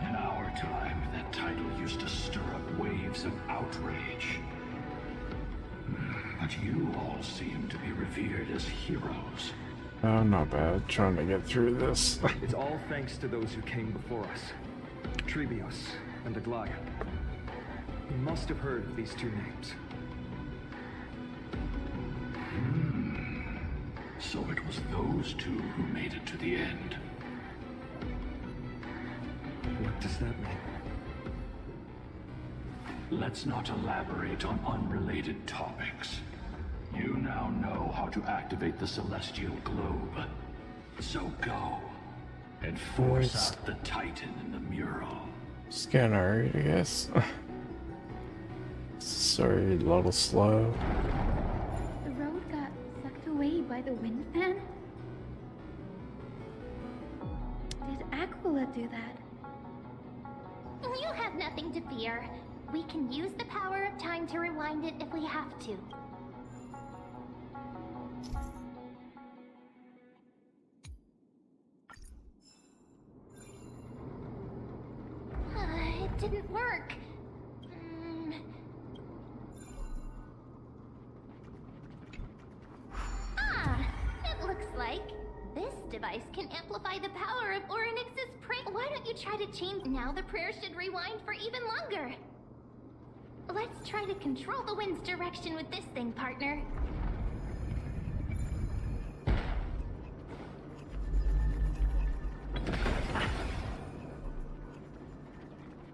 In our time, that title used to stir up waves of outrage. But you all seem to be revered as heroes. Oh, not bad. Trying to get through this. It's all thanks to those who came before us. Trebios and Aglaya. You must have heard of these two names. So it was those two who made it to the end. What does that mean? Let's not elaborate on unrelated topics. You now know how to activate the celestial globe. So go and force out the Titan in the mural. Scanner, I guess. Sorry, a little slow. The road got sucked away by the wind fan? Did Aquila do that? You have nothing to fear. We can use the power of time to rewind it if we have to. It didn't work. It looks like this device can amplify the power of Orynyx's prayer. Why don't you try to change? Now the prayer should rewind for even longer. Let's try to control the wind's direction with this thing, partner.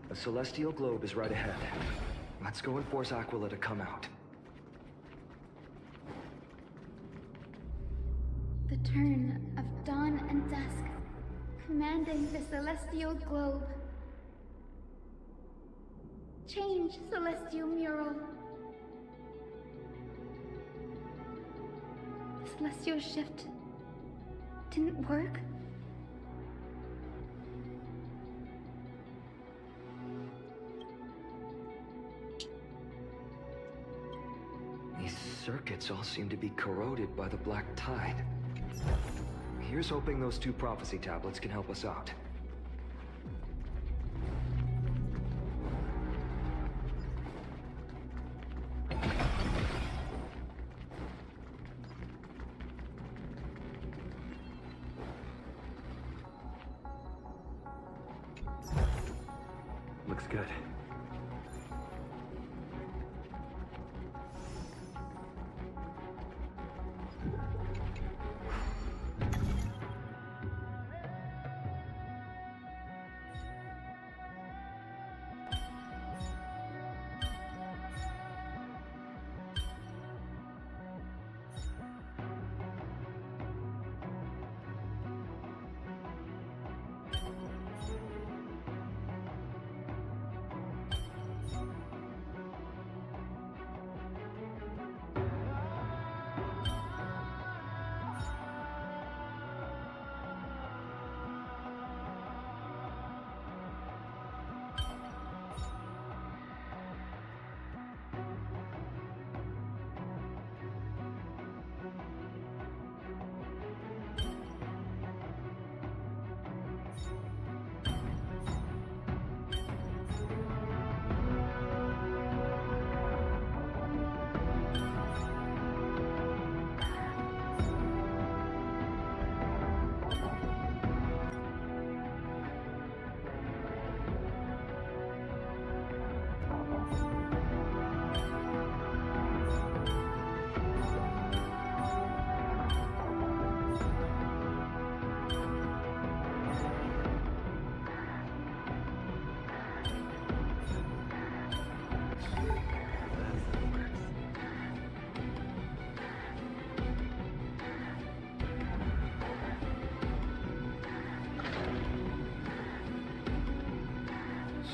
The celestial globe is right ahead. Let's go and force Aquila to come out. The turn of dawn and dusk, commanding the celestial globe. Change, celestial mural. The celestial shift didn't work? These circuits all seem to be corroded by the black tide. Here's hoping those two prophecy tablets can help us out. Looks good.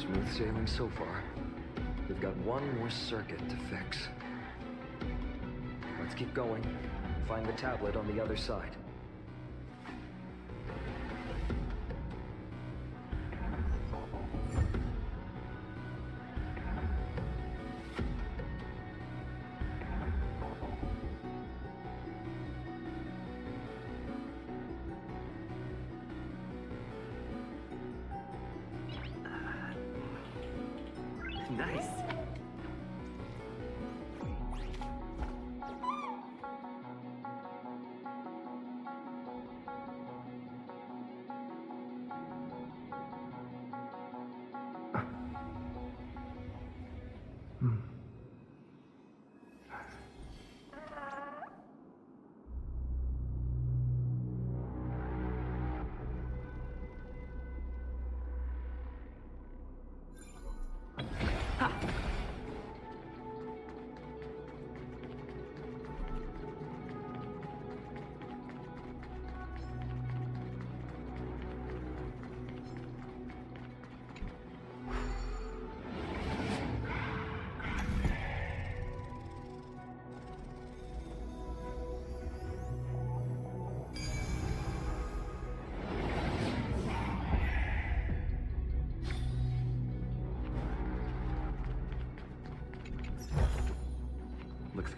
Smooth sailing so far. We've got one more circuit to fix. Let's keep going. Find the tablet on the other side. Nice.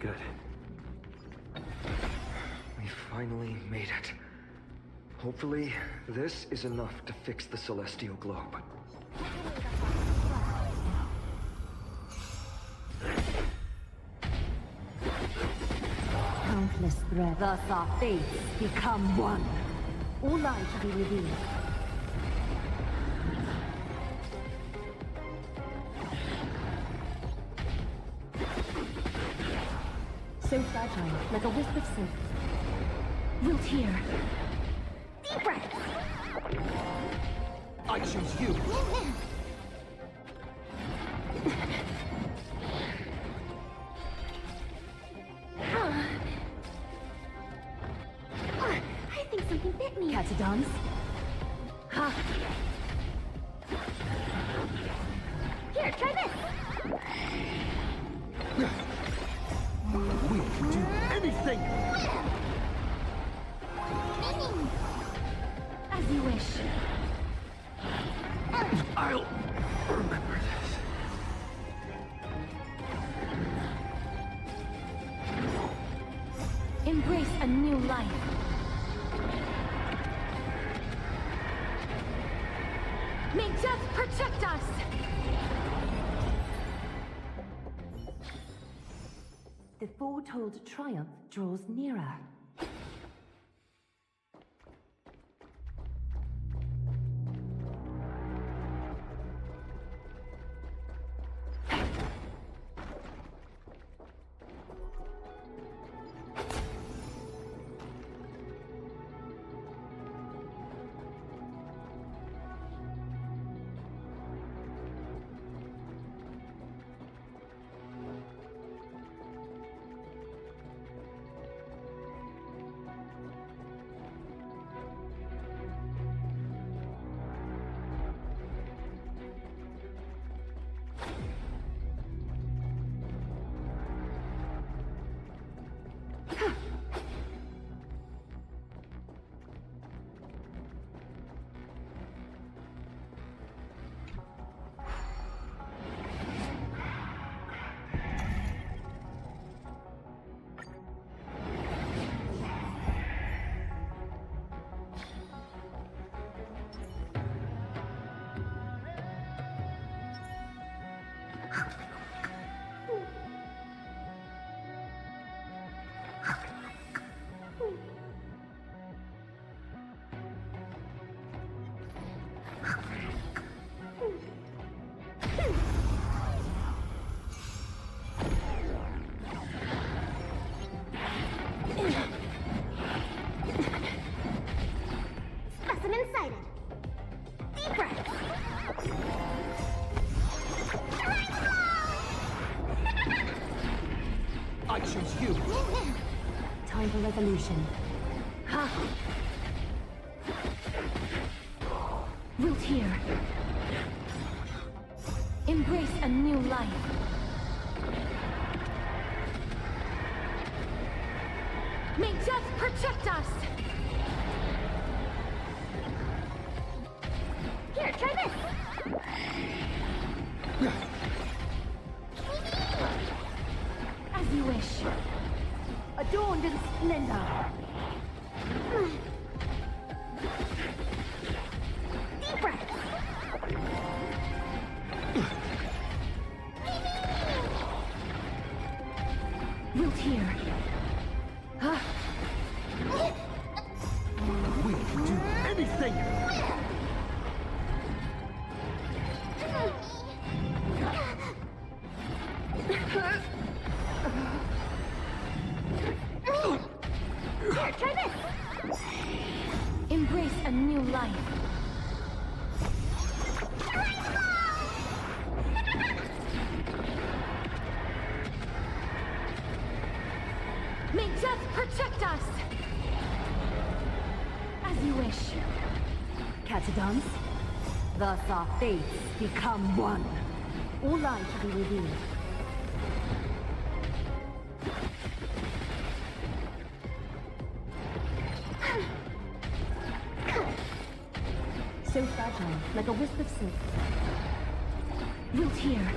good. We finally made it. Hopefully, this is enough to fix the celestial globe. Countless threats. Thus our fates become one. All lies to be revealed. So fragile, like a wisp of silk. Wilt here. Deep breath. I choose you! I think something bit me. Catadons. Ha! Here, try this. We can do anything! As you wish. I'll remember this. Embrace a new life. May death protect us! The foretold triumph draws nearer. Specimen sighted. Deep breath. I choose you! Time for resolution. Ha! Wilt here. Embrace a new life. May death protect us! Here, try this. As you wish. Adorned in splendor. Deep breath. Wilt here. Ha! We can do anything! Here, try this. Embrace a new life. May death protect us! As you wish. Catadons. Thus our fates become one. All lies to be revealed. So fragile, like a wisp of silk. Wilt here.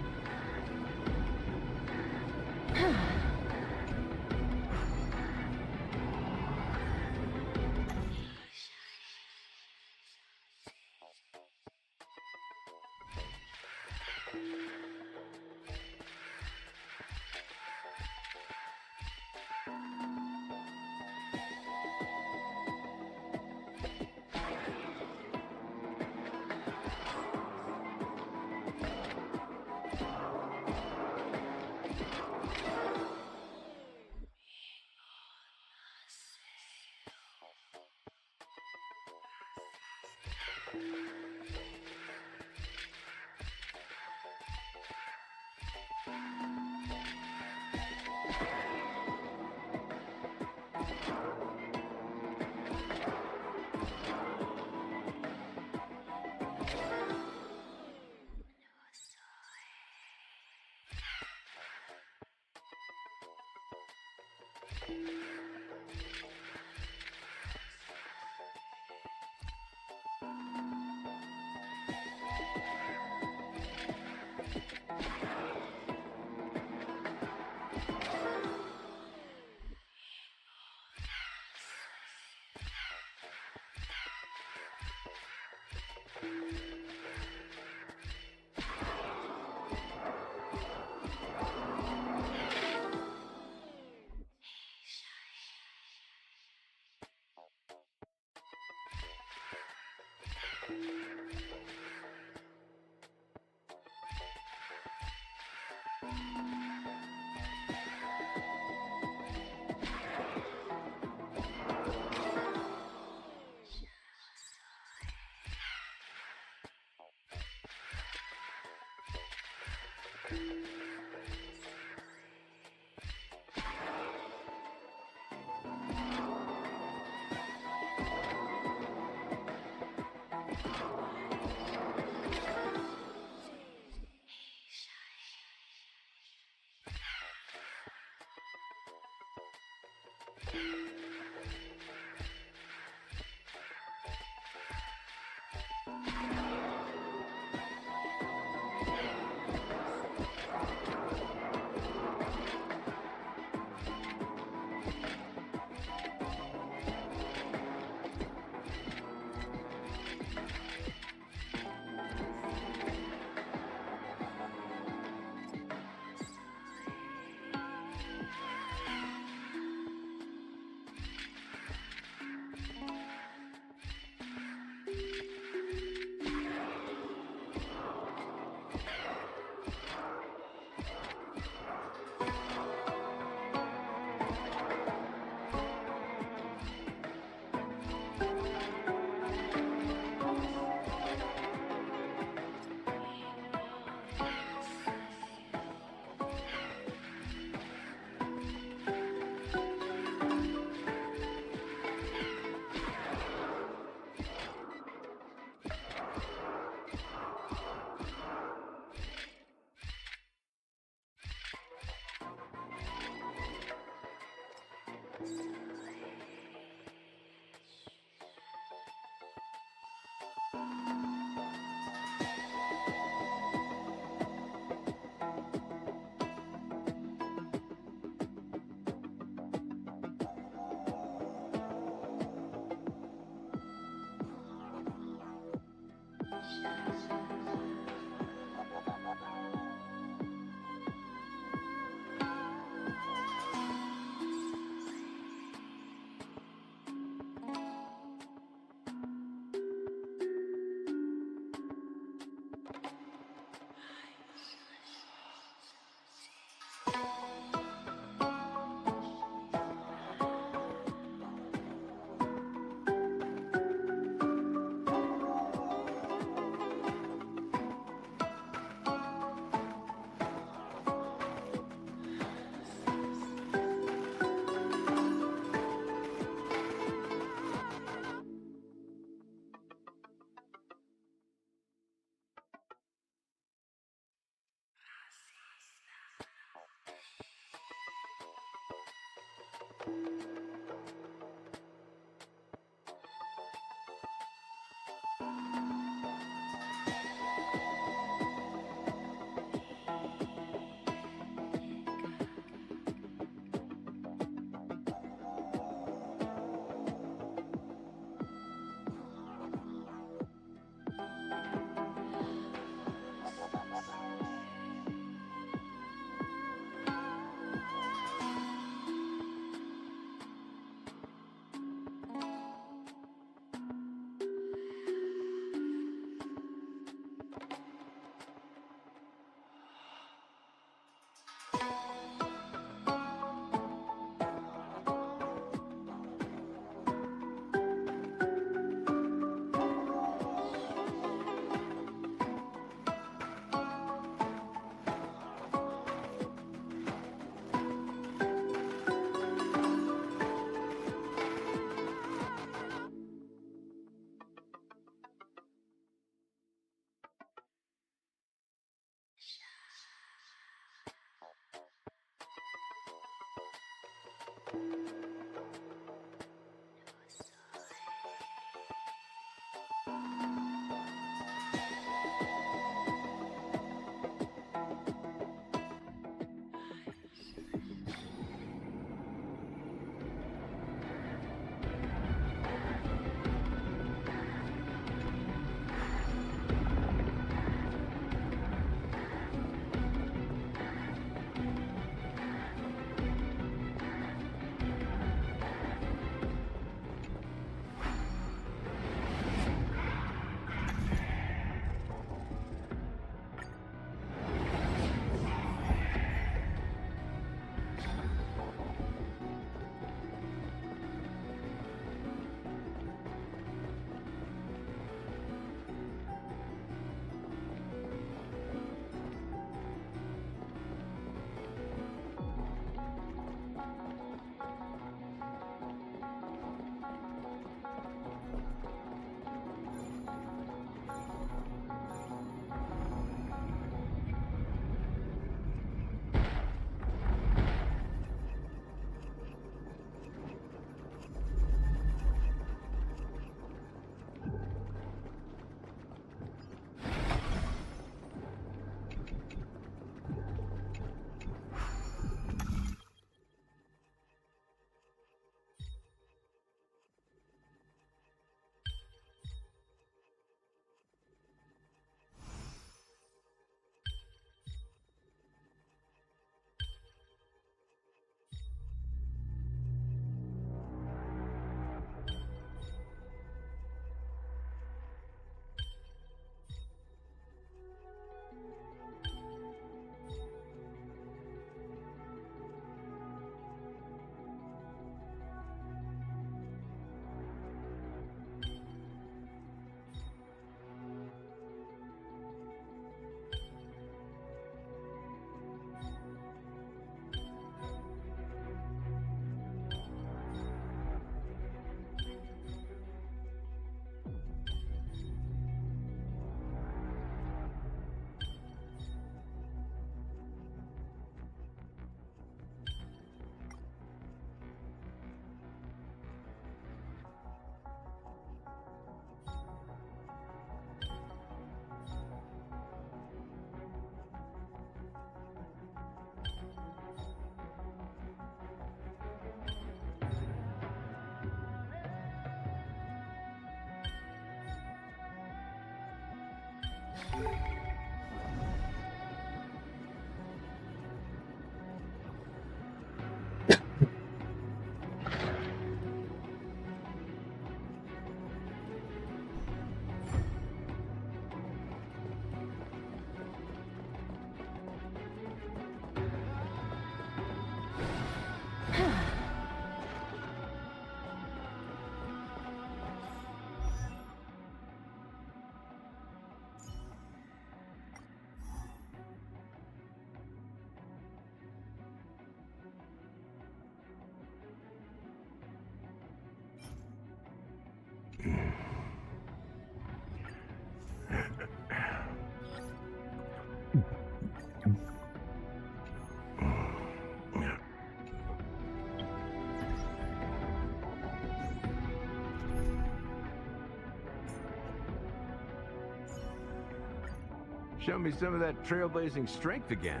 Show me some of that trailblazing strength again.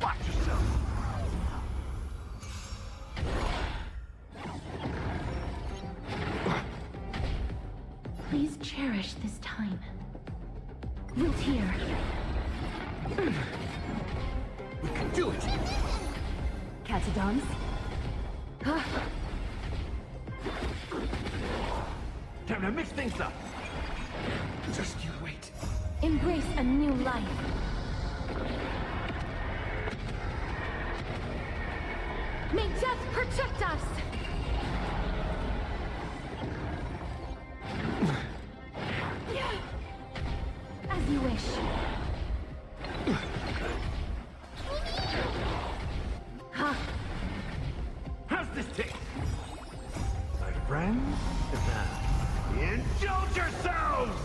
Watch yourself! Please cherish this time. Root here. We can do it! Catadons? Time to mix things up! Just you wait. Embrace a new life. May death protect us! As you wish. How's this taste? My friends? Indulge yourselves!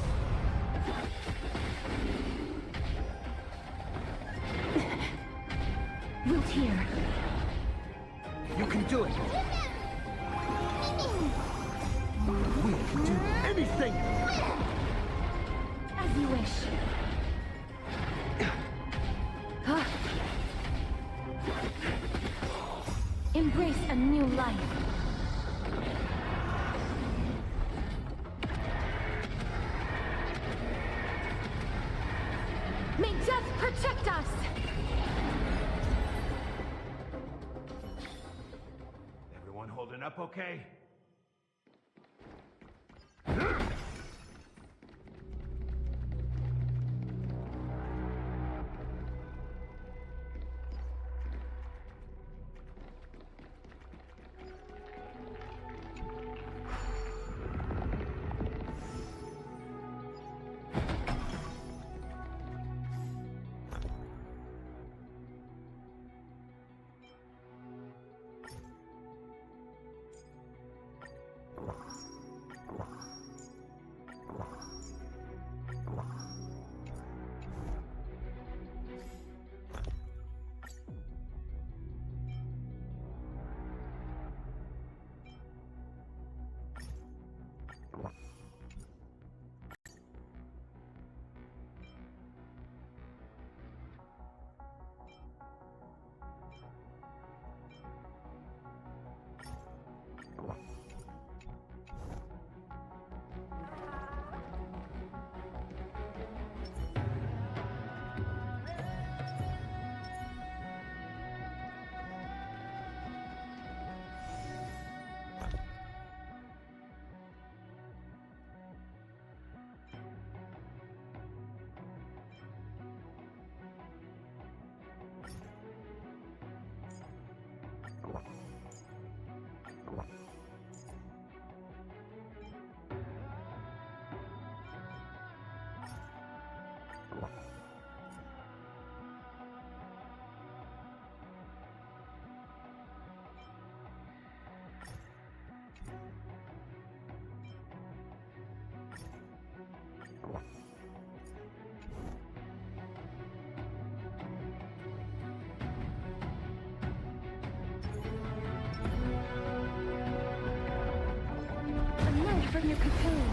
Root here. You can do it! We can do anything! As you wish. Embrace a new life. May death protect us! up, okay? Emerge from your cocoon.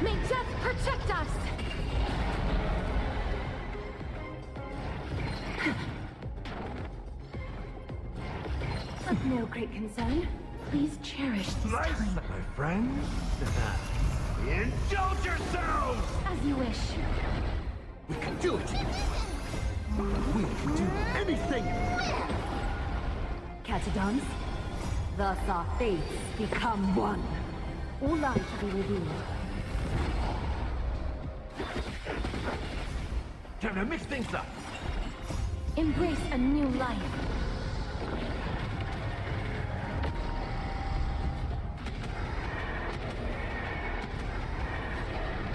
May death protect us! Of no great concern. Please cherish this time. My friends. Indulge yourselves! As you wish. We can do it! We can do anything! Catadons, thus our fates become one. All life to be revealed. Time to mix things up! Embrace a new life.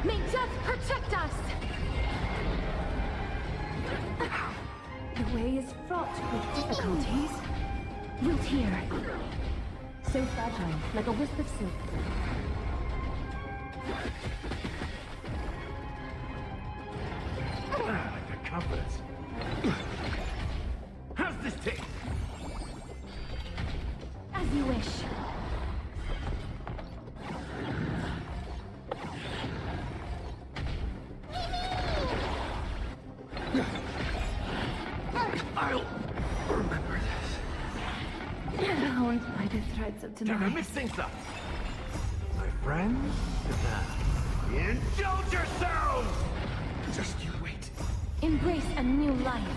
May death protect us! The way is fraught with difficulties. Root here. So fragile, like a wisp of silk. Like the confidence. How's this taste? As you wish. I'll remember this. Bound by the threads of Time to tonight. mix things up! My friends. Indulge yourselves! Just you wait. Embrace a new life.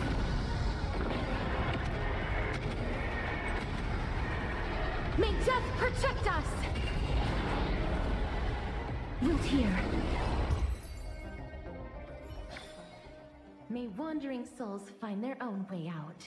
May death protect us! Root here. May wandering souls find their own way out.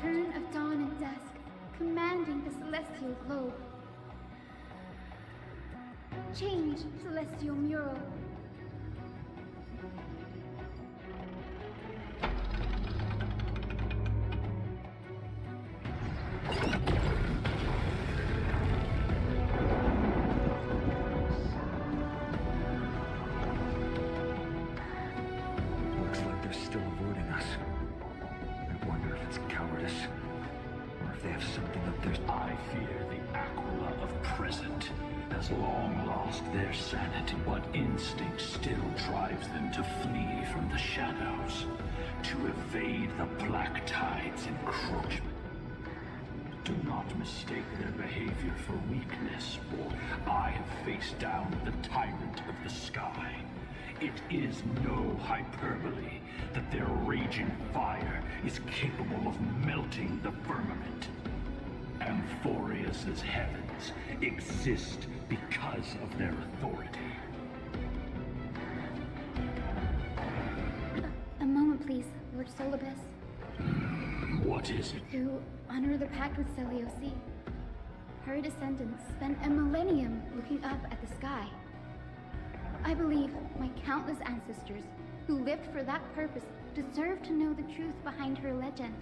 return of dawn and dusk, commanding the celestial globe. Change, celestial mural. Looks like they're still avoiding us. I wonder if it's cowardice, or if they have something up their... I fear the Aquila of present has long lost their sanity. What instinct still drives them to flee from the shadows, to evade the Black Tide's encroachment? Do not mistake their behavior for weakness, boy. I have faced down the tyrant of the sky. It is no hyperbole that their raging fire is capable of melting the firmament. Amphorius's heavens exist because of their authority. A moment, please, Lord Solibus. What is it? To honor the pact with Celiosi, her descendants spent a millennium looking up at the sky. I believe my countless ancestors who lived for that purpose deserve to know the truth behind her legend.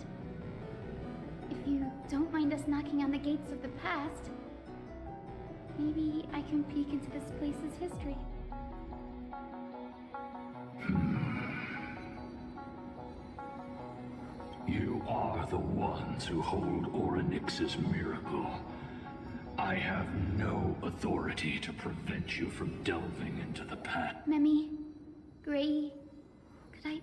If you don't mind us knocking on the gates of the past, maybe I can peek into this place's history. You are the ones who hold Orynyx's miracle. I have no authority to prevent you from delving into the past. Memi, Gray, could I...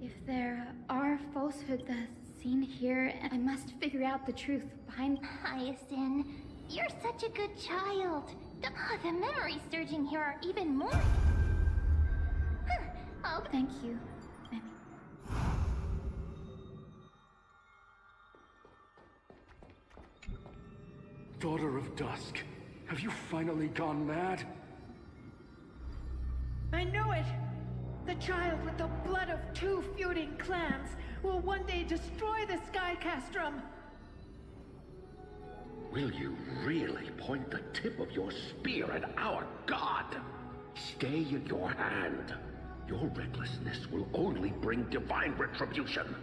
If there are falsehoods seen here, I must figure out the truth behind... Hyacinth, you're such a good child. Oh, the memories surging here are even more... Huh. Oh, Thank you, Memi. Daughter of Dusk, have you finally gone mad? I know it! The child with the blood of 2 feuding clans will one day destroy the Sky Castrum! Will you really point the tip of your spear at our god? Stay in your hand. Your recklessness will only bring divine retribution.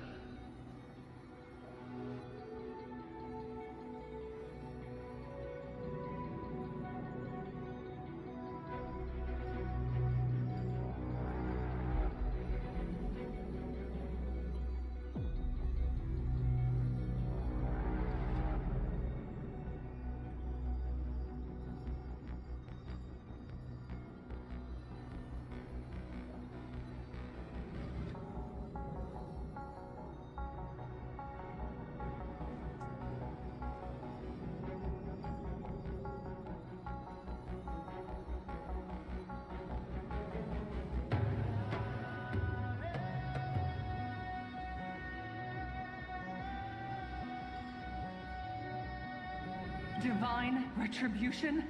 Divine retribution?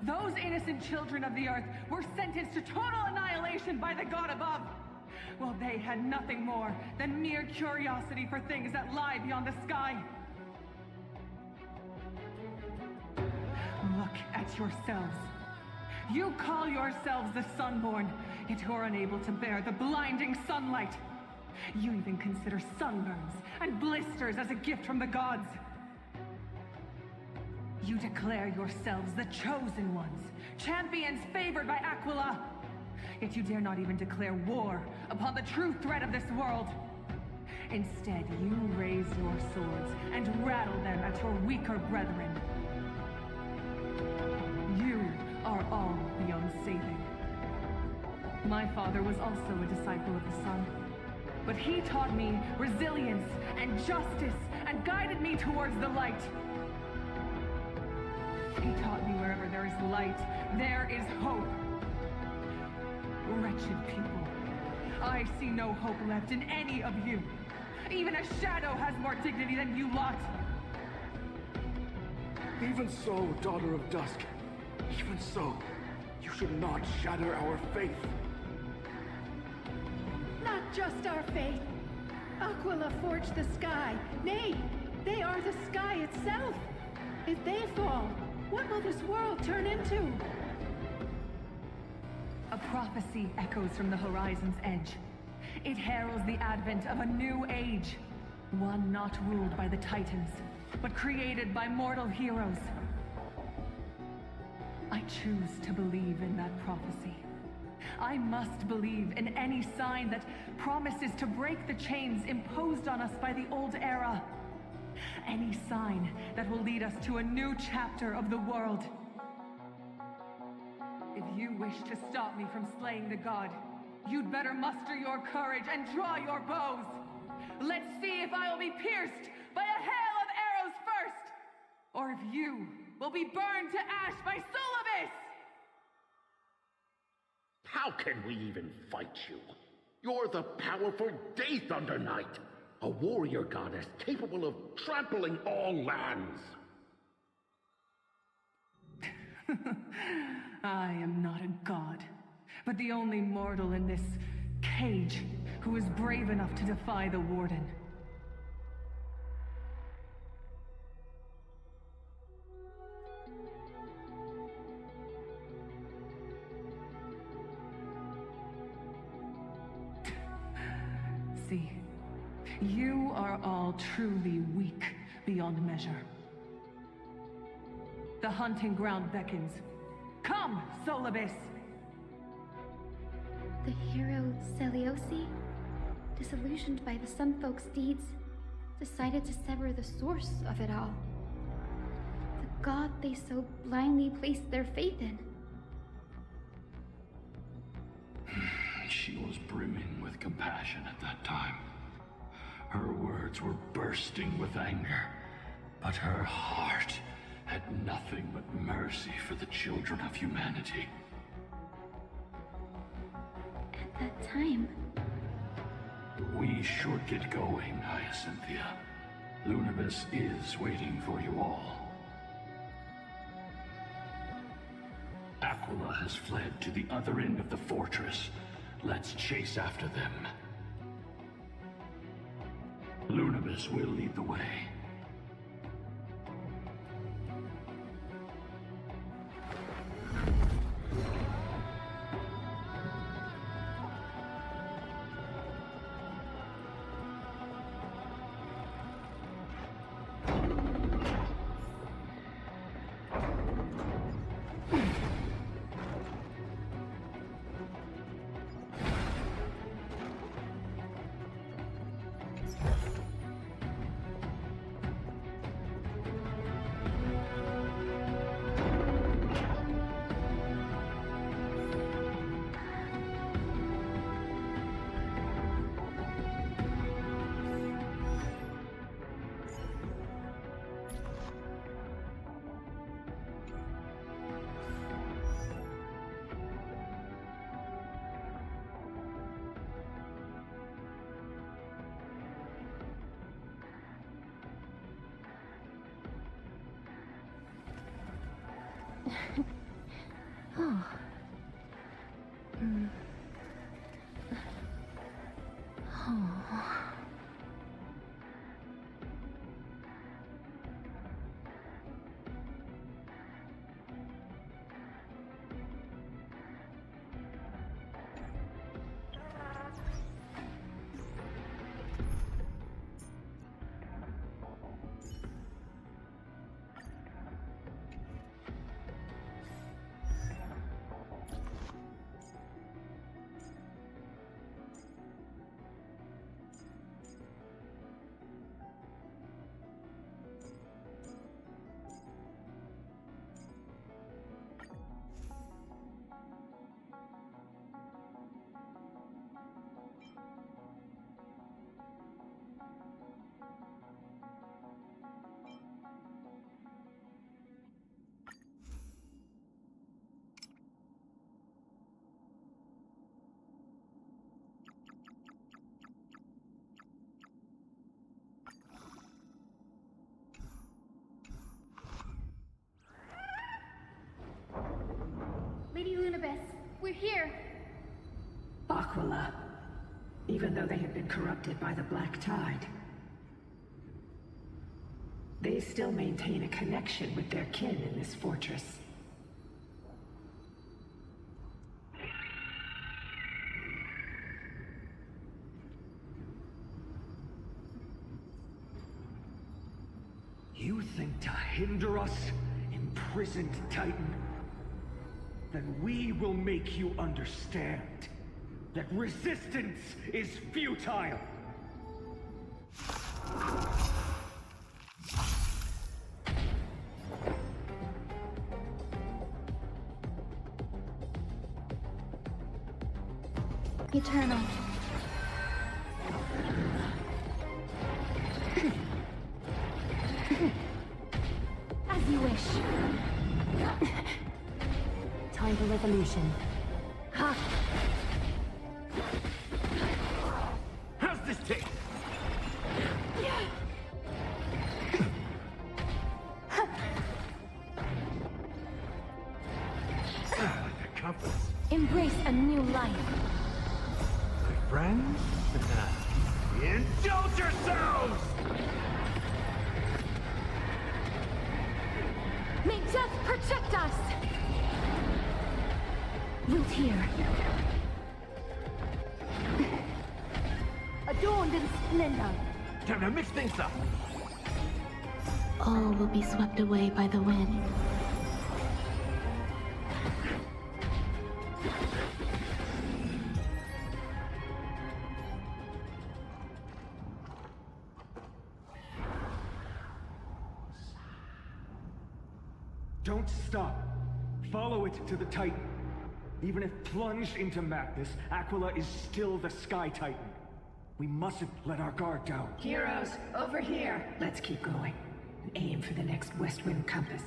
Those innocent children of the earth were sentenced to total annihilation by the god above. Well, they had nothing more than mere curiosity for things that lie beyond the sky. Look at yourselves. You call yourselves the Sunborn, yet you're unable to bear the blinding sunlight. You even consider sunburns and blisters as a gift from the gods. You declare yourselves the chosen ones, champions favored by Aquila. Yet you dare not even declare war upon the true threat of this world. Instead, you raise your swords and rattle them at your weaker brethren. You are all beyond saving. My father was also a disciple of the sun, but he taught me resilience and justice and guided me towards the light. He taught me wherever there is light, there is hope. Wretched people, I see no hope left in any of you. Even a shadow has more dignity than you lot. Even so, Daughter of Dusk, even so, you should not shatter our faith. Not just our faith, Aquila forged the sky. Nay, they are the sky itself. If they fall, what will this world turn into? A prophecy echoes from the horizon's edge. It heralds the advent of a new age. One not ruled by the Titans, but created by mortal heroes. I choose to believe in that prophecy. I must believe in any sign that promises to break the chains imposed on us by the old era. Any sign that will lead us to a new chapter of the world. If you wish to stop me from slaying the god, you'd better muster your courage and draw your bows. Let's see if I will be pierced by a hail of arrows first, or if you will be burned to ash by Solibus! How can we even fight you? You're the powerful Day Thunder Knight, a warrior goddess capable of trampling all lands. I am not a god, but the only mortal in this cage who is brave enough to defy the Warden. See, you are all truly weak beyond measure. The hunting ground beckons. Come, Solibus! The hero Celiosi, disillusioned by the Sun Folk's deeds, decided to sever the source of it all. The god they so blindly placed their faith in. She was brimming with compassion at that time. Her words were bursting with anger, but her heart had nothing but mercy for the children of humanity. At that time... We should get going, Hyacinthia. Lunibus is waiting for you all. Aquila has fled to the other end of the fortress. Let's chase after them. Lunibus will lead the way. Oh. Oh. Lady Lunibus, we're here. Aquila, even though they have been corrupted by the Black Tide. They still maintain a connection with their kin in this fortress. You think to hinder us, imprisoned Titan? Then we will make you understand that resistance is futile! Eternal. As you wish. Time for revolution. Ha! How's this take? The compass. Embrace a new life. My friends? Indulge yourselves! May death protect us! Wilt here. Adorned in splendor. Time to mix things up. All will be swept away by the wind. Don't stop. Follow it to the Titan. Even if plunged into madness, Aquila is still the Sky Titan. We mustn't let our guard down. Heroes, over here! Let's keep going. And aim for the next west wind compass.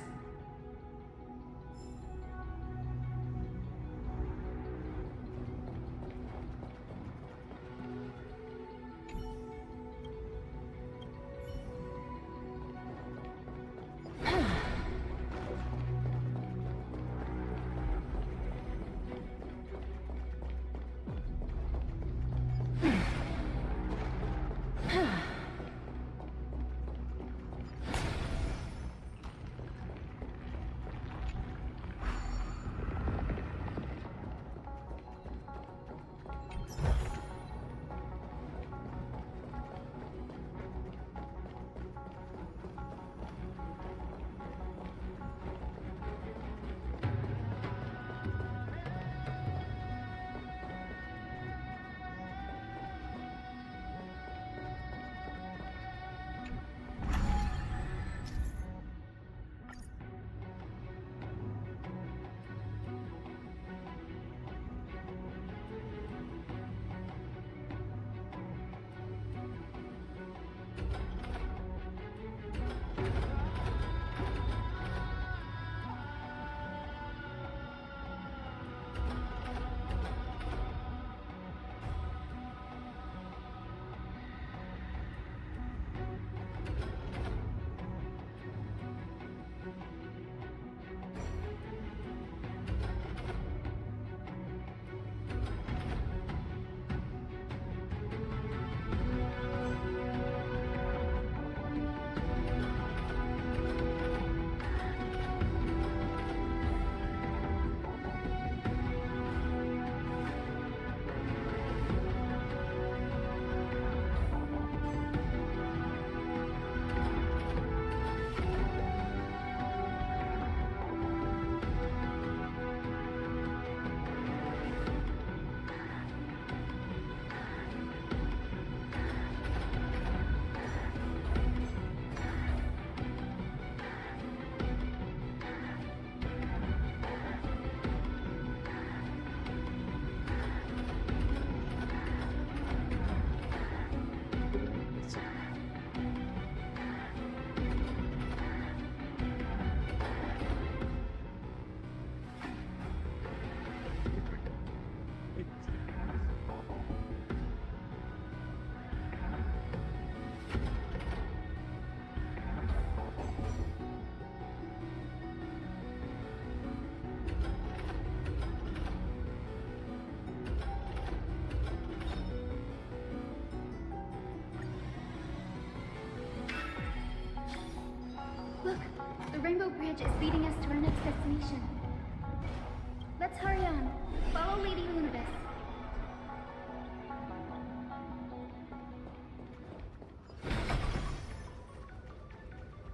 passage is leading us to our next destination. Let's hurry on. Follow Lady Lunabis.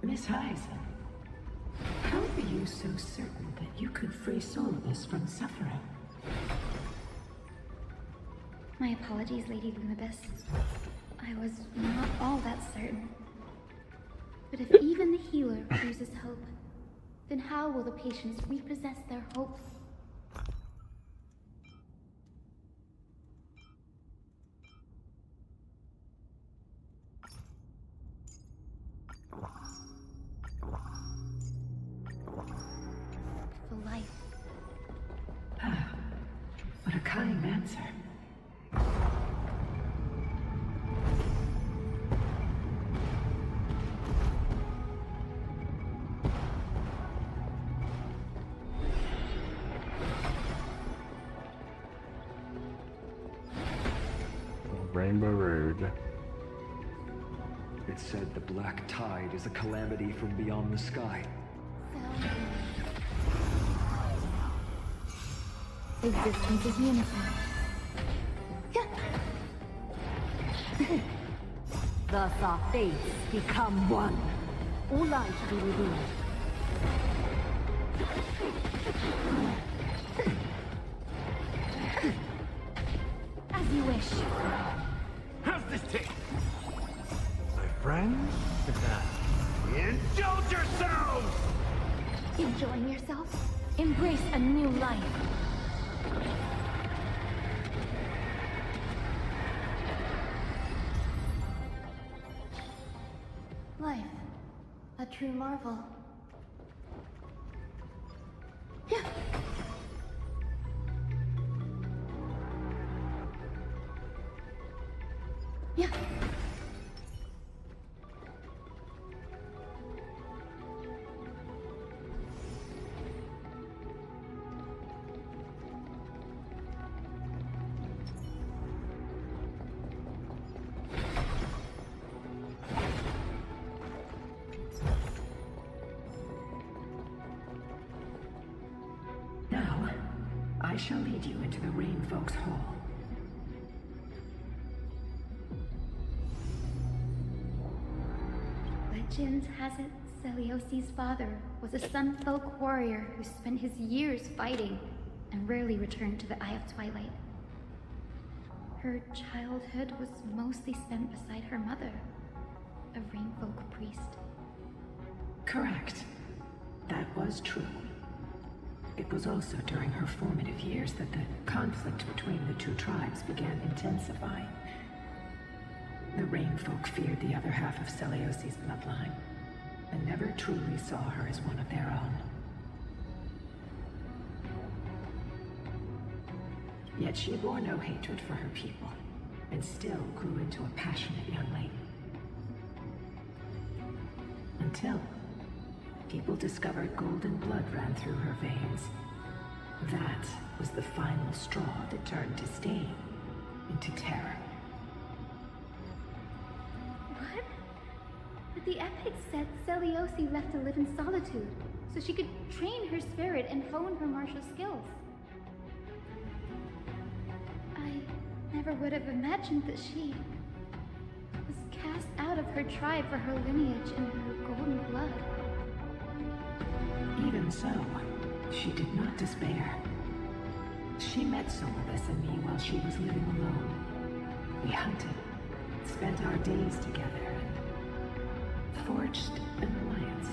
Miss Hyson, how are you so certain that you could free Solibus from suffering? My apologies, Lady Lunabis. I was not all that certain. But if even the healer loses hope, then how will the patients repossess their hope? For life. What a kind answer. Rainbow Road. It said the black tide is a calamity from beyond the sky. Existence is unison. Thus our fates become one. All light be revealed. As you wish. How's this taste? My friends? Indulge yourselves! Enjoying yourself? Embrace a new life. Life. A true marvel. Yeah. Yeah. Now, I shall lead you into the Rain Folks Hall. Legend has it Celiosi's father was a Sunfolk warrior who spent his years fighting and rarely returned to the Eye of Twilight. Her childhood was mostly spent beside her mother, a Rainfolk priest. Correct. That was true. It was also during her formative years that the conflict between the two tribes began intensifying. The Rainfolk feared the other half of Celiosi's bloodline, and never truly saw her as one of their own. Yet she bore no hatred for her people, and still grew into a passionate young lady. Until people discovered golden blood ran through her veins. That was the final straw that turned disdain into terror. What? But the epic said Celiosi left to live in solitude, so she could train her spirit and hone her martial skills. I never would have imagined that she was cast out of her tribe for her lineage and her golden blood. Even so, she did not despair. She met Solibus and me while she was living alone. We hunted, spent our days together, and forged an alliance.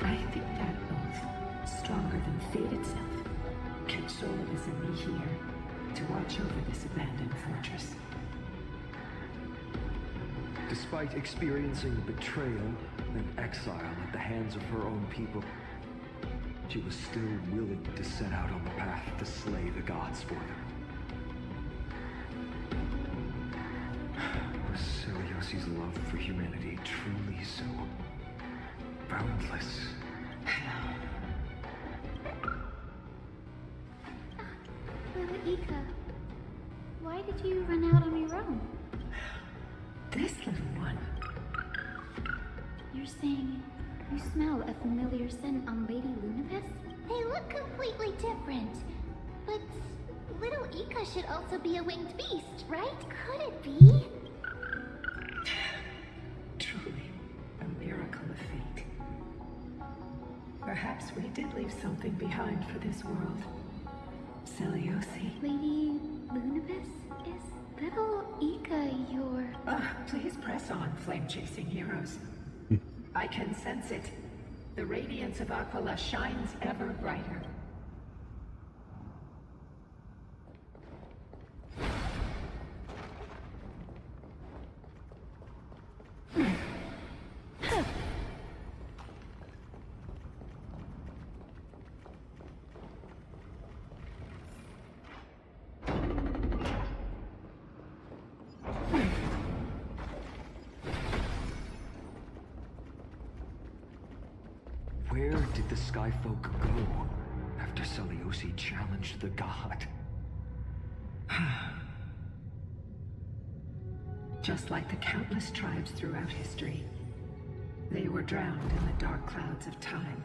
I think that oath, stronger than fate itself, kept Solibus and me here to watch over this abandoned fortress. Despite experiencing betrayal and exile at the hands of her own people, she was still willing to set out on the path to slay the gods for them. Was Celiosi's love for humanity truly so boundless? Lila Ika, why did you run out on your own? This little one. You're saying You smell a familiar scent on Lady Lunapis? They look completely different. But little Ika should also be a winged beast, right? Could it be? Truly, a miracle of fate. Perhaps we did leave something behind for this world. Seliosi. Lady Lunapis? Is little Ika your... Please press on, flame-chasing heroes. I can sense it. The radiance of Aquila shines ever brighter. Where did the Skyfolk go after Seliosi challenged the god? Just like the countless tribes throughout history, they were drowned in the dark clouds of time.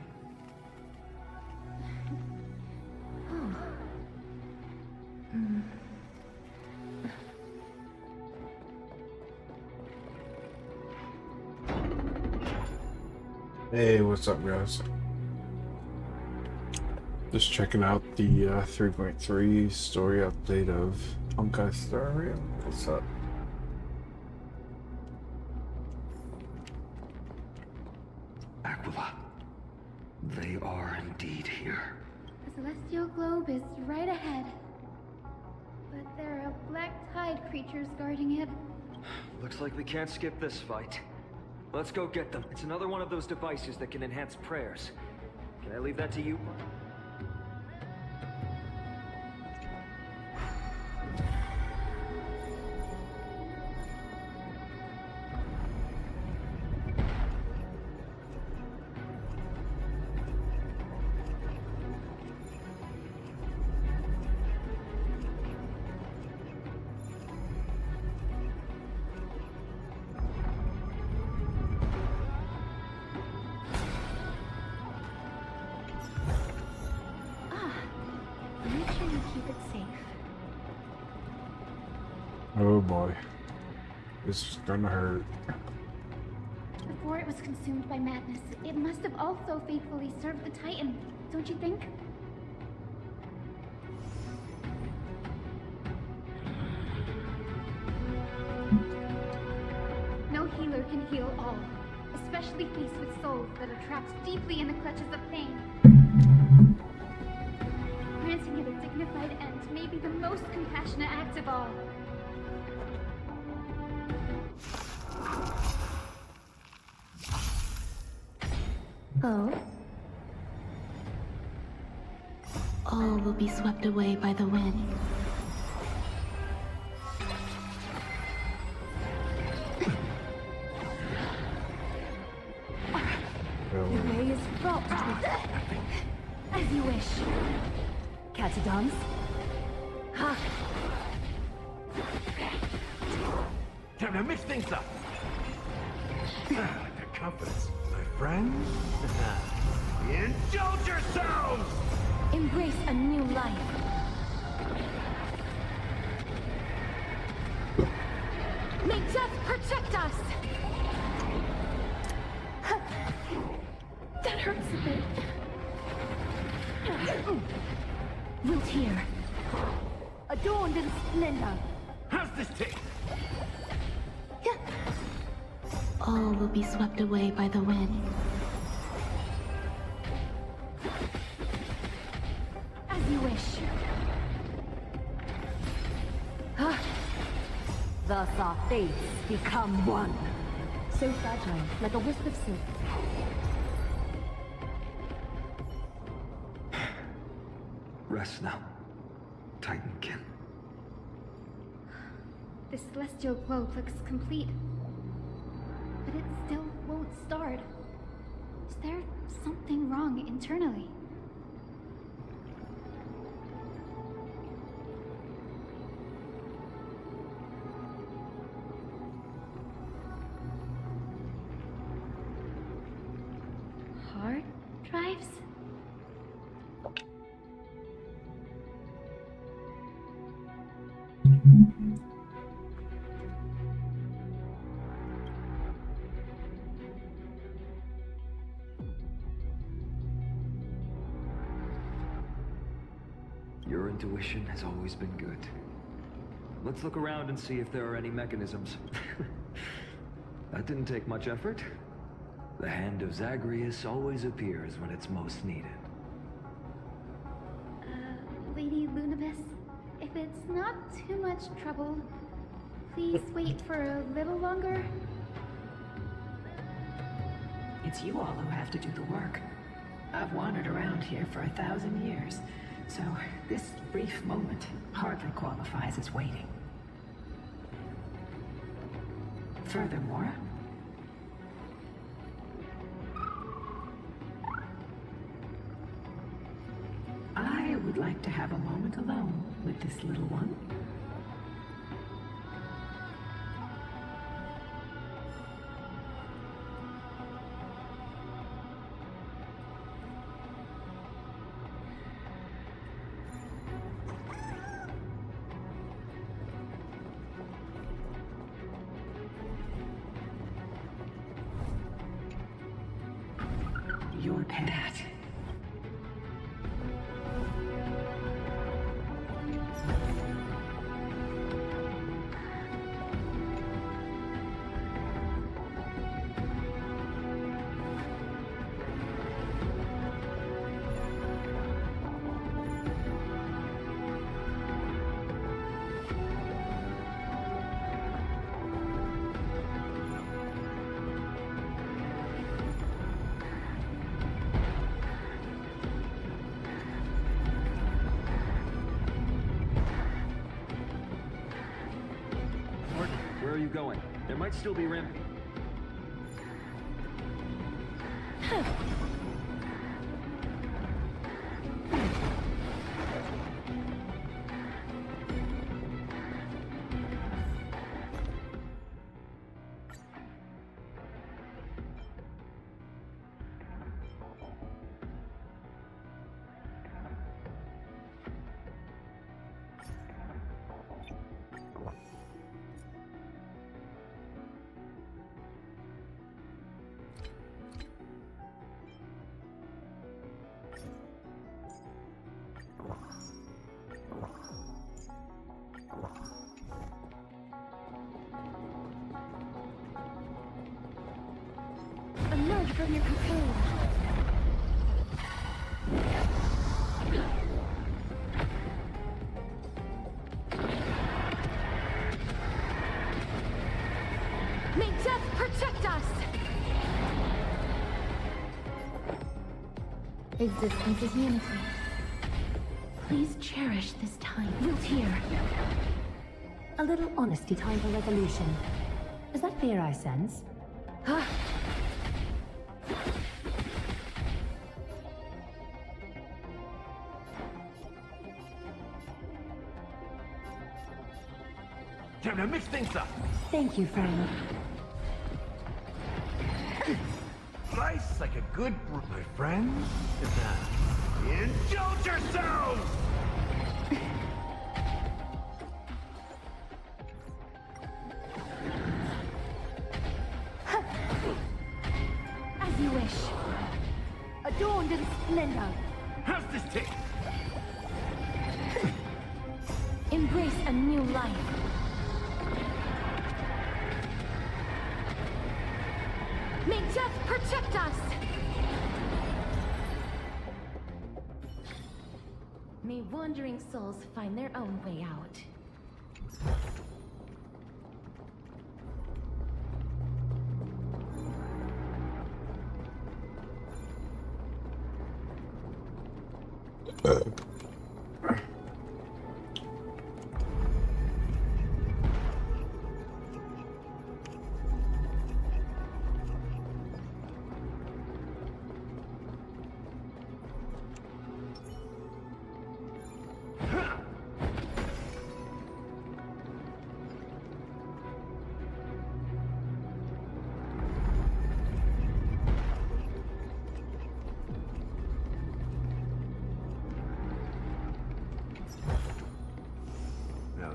Hey, what's up, guys? Just checking out the 3.3 story update of Honkai Star Rail. What's up? Aquila. They are indeed here. The celestial globe is right ahead. But there are black tide creatures guarding it. Looks like we can't skip this fight. Let's go get them. It's another one of those devices that can enhance prayers. Can I leave that to you? Oh boy. This is gonna hurt. Before it was consumed by madness, it must have also faithfully served the Titan, don't you think? No healer can heal all, especially faced with souls that are trapped deeply in the clutches of pain. Granting it a dignified end may be the most compassionate act of all. Oh? All will be swept away by the wind. The way is fraught with... As you wish. Catadons? Ha! Time to mix things up. I like that confidence, my friend. Indulge yourselves! Embrace a new life. May death protect us! That hurts a bit. Wilt here. Adorned in splendor. How's this taste? All will be swept away by the wind. As you wish. Thus our fates become one. So fragile, like a wisp of silk. Rest now, Titankin. The celestial globe looks complete. But it still won't start. Is there something wrong internally? drives? Your intuition has always been good. Let's look around and see if there are any mechanisms. That didn't take much effort. The hand of Zagreus always appears when it's most needed. Lady Lunibus, if it's not too much trouble, please wait for a little longer. It's you all who have to do the work. I've wandered around here for 1,000 years, so this brief moment hardly qualifies as waiting. Furthermore, I would like to have a moment alone with this little one. Your pet. Where are you going? There might still be rampant. Emerge from your cocoon. May death protect us! Existence is unity. Please cherish this time. Root here. A little honesty time for resolution. Is that fear I sense? Time to mix things up. Thank you, friend. Slice like a good my friends. Indulge yourselves! As you wish. Adorned in splendor. How's this taste? Embrace a new life. May death protect us! May wandering souls find their own way out.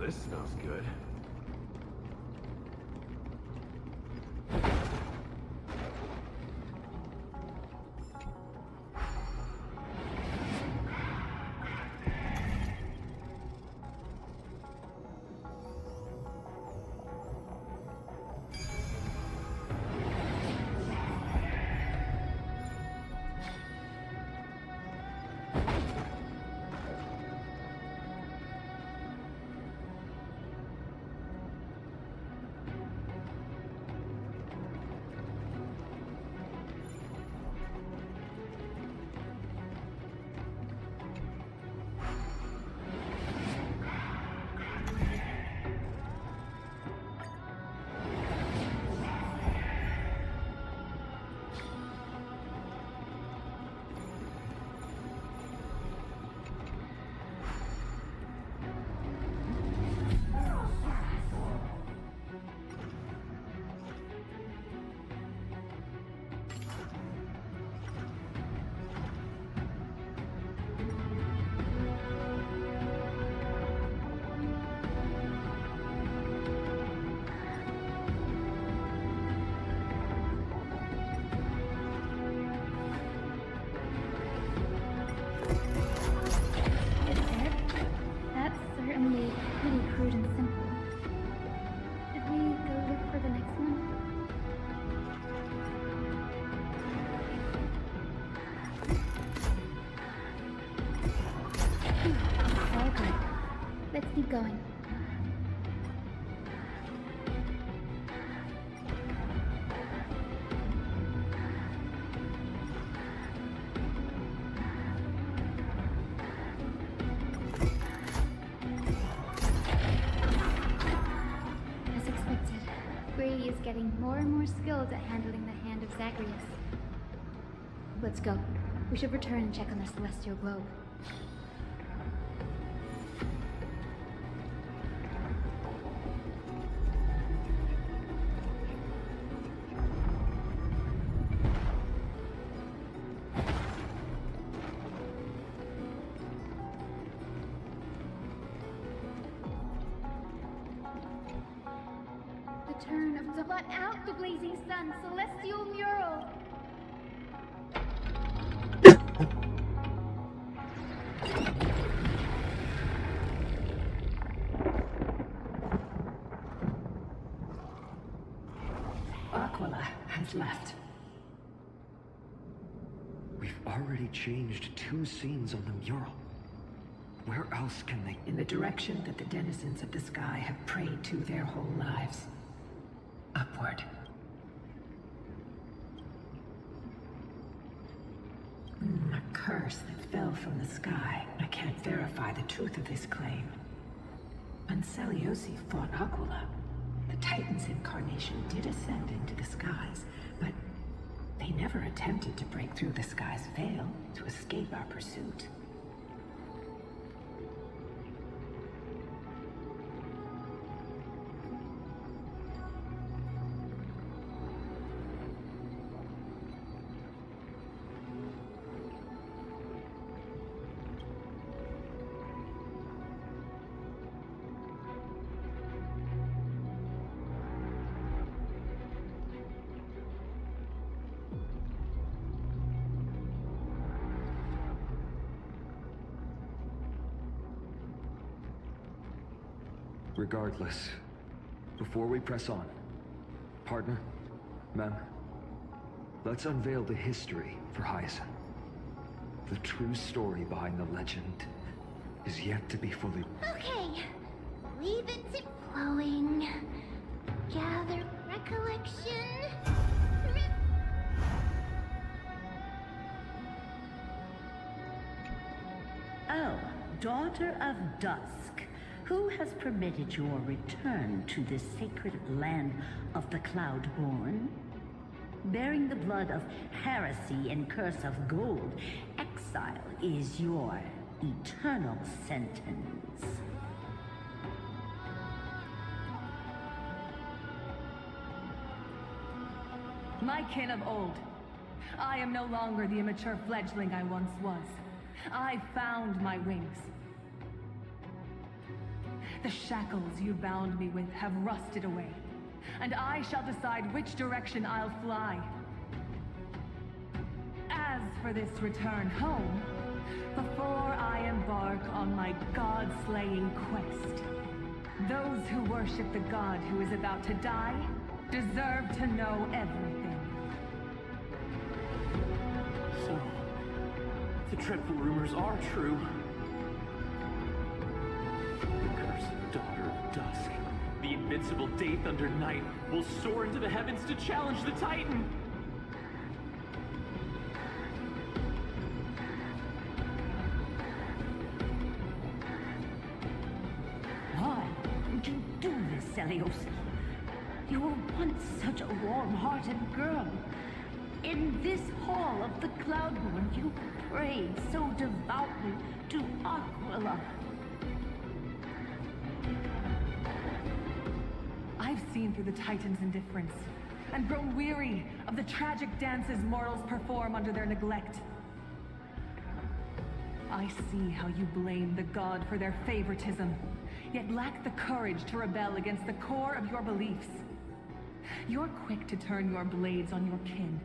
this smells good. That's certainly pretty crude and simple. Should we go look for the next one? All good. Let's keep going. As expected, Brady is getting more and more skilled at handling the hand of Zagreus. Let's go. We should return and check on the celestial globe. The turn of the blot out the blazing sun, celestial mural. Aquila has left. We've already changed 2 scenes on the mural. Where else can they... In the direction that the denizens of the sky have prayed to their whole lives. Upward. A curse that fell from the sky. I can't verify the truth of this claim. When Seliosi fought Aquila, the Titan's incarnation did ascend into the skies, but they never attempted to break through the sky's veil to escape our pursuit. Regardless, before we press on, partner, ma'am, let's unveil the history for Hyacinth. The true story behind the legend is yet to be fully... Okay. Leave it to flowing. Gather recollection. Oh, daughter of dusk. Who has permitted your return to this sacred land of the Cloudborn? Bearing the blood of heresy and curse of gold, exile is your eternal sentence. My kin of old. I am no longer the immature fledgling I once was. I found my wings. The shackles you bound me with have rusted away, and I shall decide which direction I'll fly. As for this return home, before I embark on my god-slaying quest, those who worship the god who is about to die deserve to know everything. So, the dreadful rumors are true. The cursed daughter of dusk, the invincible Day Thunder Knight, will soar into the heavens to challenge the Titan! Why would you do this, Celios? You were once such a warm-hearted girl. In this hall of the Cloudborn, you prayed so devoutly to Aquila. I've seen through the Titan's indifference, and grown weary of the tragic dances mortals perform under their neglect. I see how you blame the god for their favoritism, yet lack the courage to rebel against the core of your beliefs. You're quick to turn your blades on your kin,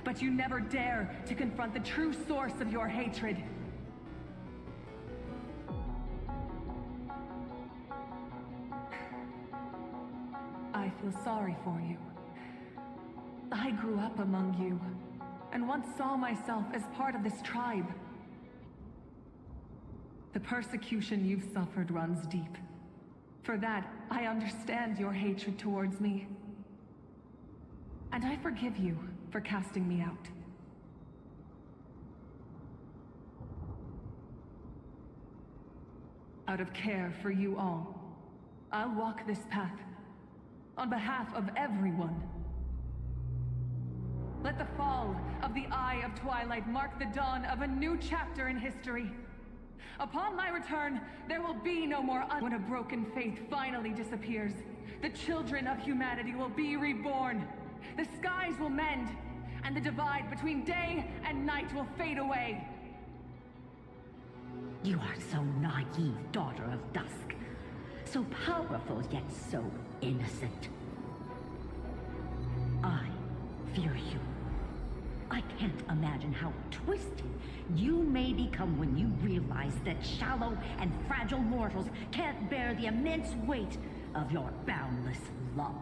but you never dare to confront the true source of your hatred. I feel sorry for you. I grew up among you, and once saw myself as part of this tribe. The persecution you've suffered runs deep. For that, I understand your hatred towards me. And I forgive you for casting me out. Out of care for you all, I'll walk this path on behalf of everyone. Let the fall of the Eye of Twilight mark the dawn of a new chapter in history. Upon my return, there will be no more when a broken faith finally disappears. The children of humanity will be reborn. The skies will mend, and the divide between day and night will fade away. You are so naive, daughter of dusk. So powerful, yet so innocent. I fear you. I can't imagine how twisted you may become when you realize that shallow and fragile mortals can't bear the immense weight of your boundless love.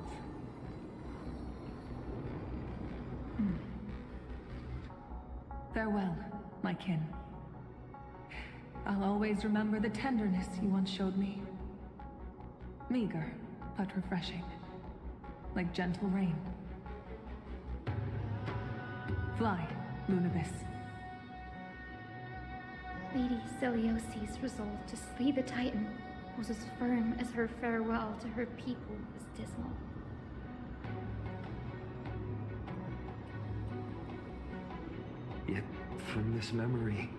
Farewell, my kin. I'll always remember the tenderness you once showed me. Meager, but refreshing. Like gentle rain. Fly, Lunibis. Lady Celiosi's resolve to slay the Titan was as firm as her farewell to her people was dismal. Yet, from this memory,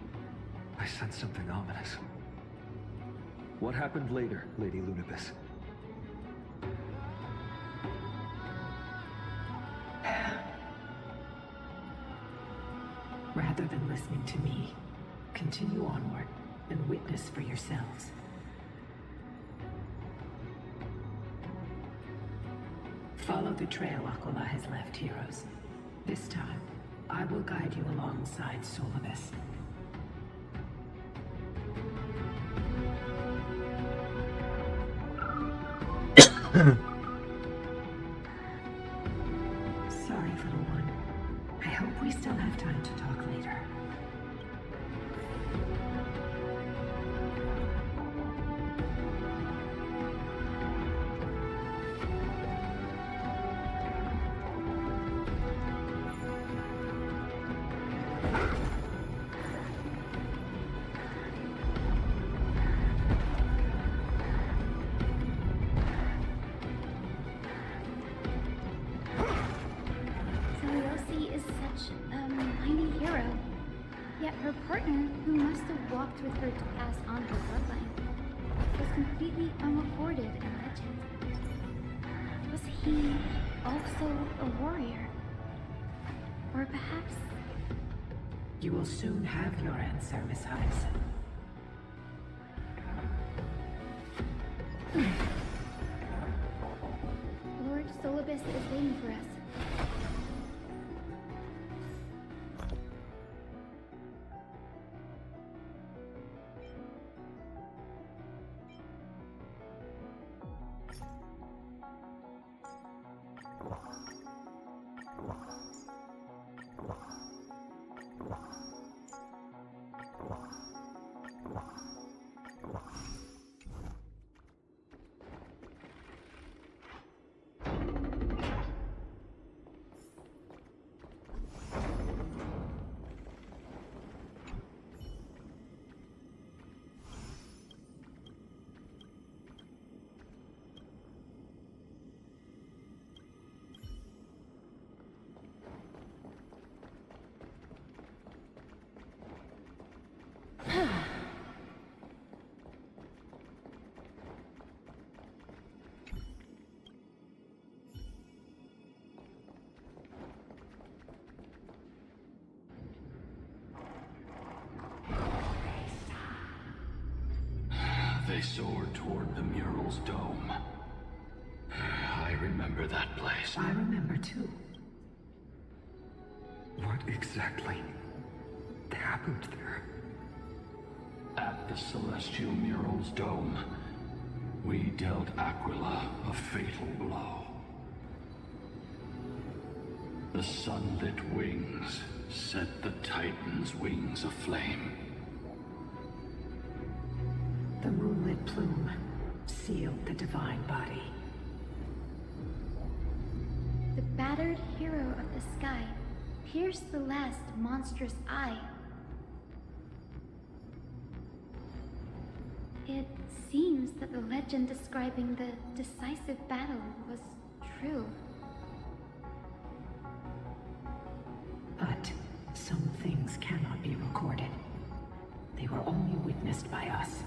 I sense something ominous. What happened later, Lady Lunibis? Rather than listening to me, continue onward and witness for yourselves. Follow the trail Aquila has left, heroes. This time, I will guide you alongside Solibus. Sorry, little one. I hope we still have time to talk later. Celiosi is such a mighty hero. Yet her partner, who must have walked with her to pass on her bloodline, was completely unrecorded in legend. Was he also a warrior? Or perhaps... You will soon have your answer, Miss Hyacinth. Lord Solibus is waiting for us. They soared toward the mural's dome. I remember that place. I remember too. What exactly happened there? At the celestial mural's dome, we dealt Aquila a fatal blow. The sunlit wings set the Titan's wings aflame. The moonlit plume sealed the divine body. The battered hero of the sky pierced the last monstrous eye. It seems that the legend describing the decisive battle was true. But some things cannot be recorded. They were only witnessed by us.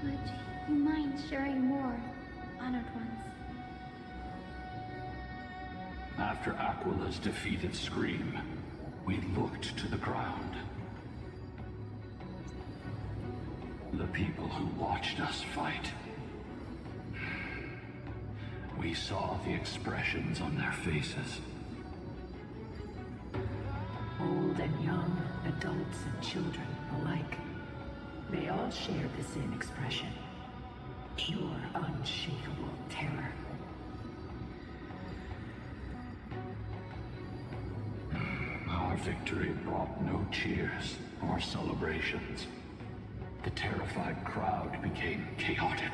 Would you mind sharing more, honored ones? After Aquila's defeated scream, we looked to the ground. The people who watched us fight. We saw the expressions on their faces. Old and young, adults and children alike. They all shared the same expression. Pure, unshakable terror. Our victory brought no cheers or celebrations. The terrified crowd became chaotic,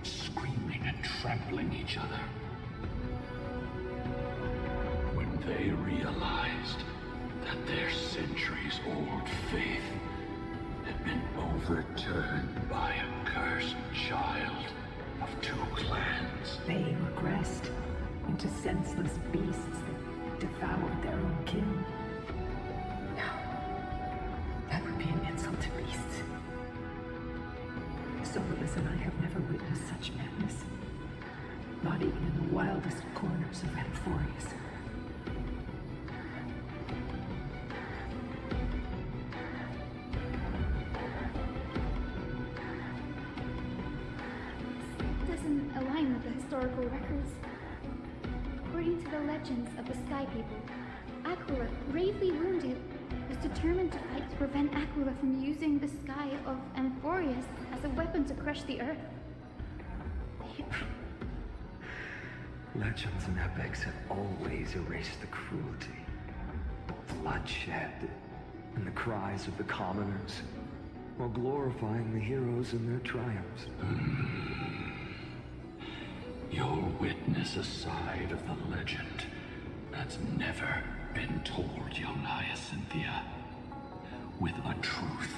screaming and trampling each other. When they realized that their centuries-old faith had been overturned by a cursed child of two clans. They regressed into senseless beasts that devoured their own kin. No, that would be an insult to beasts. Solibus and I have never witnessed such madness. Not even in the wildest corners of Amphorius. Doesn't align with the historical records. According to the legends of the Sky People, Aquila, gravely wounded, was determined to fight to prevent Aquila from using the sky of Amphorius as a weapon to crush the earth. Legends and epics have always erased the cruelty, the bloodshed, and the cries of the commoners, while glorifying the heroes and their triumphs. You'll witness a side of the legend that's never been told, young Hyacinthia. With a truth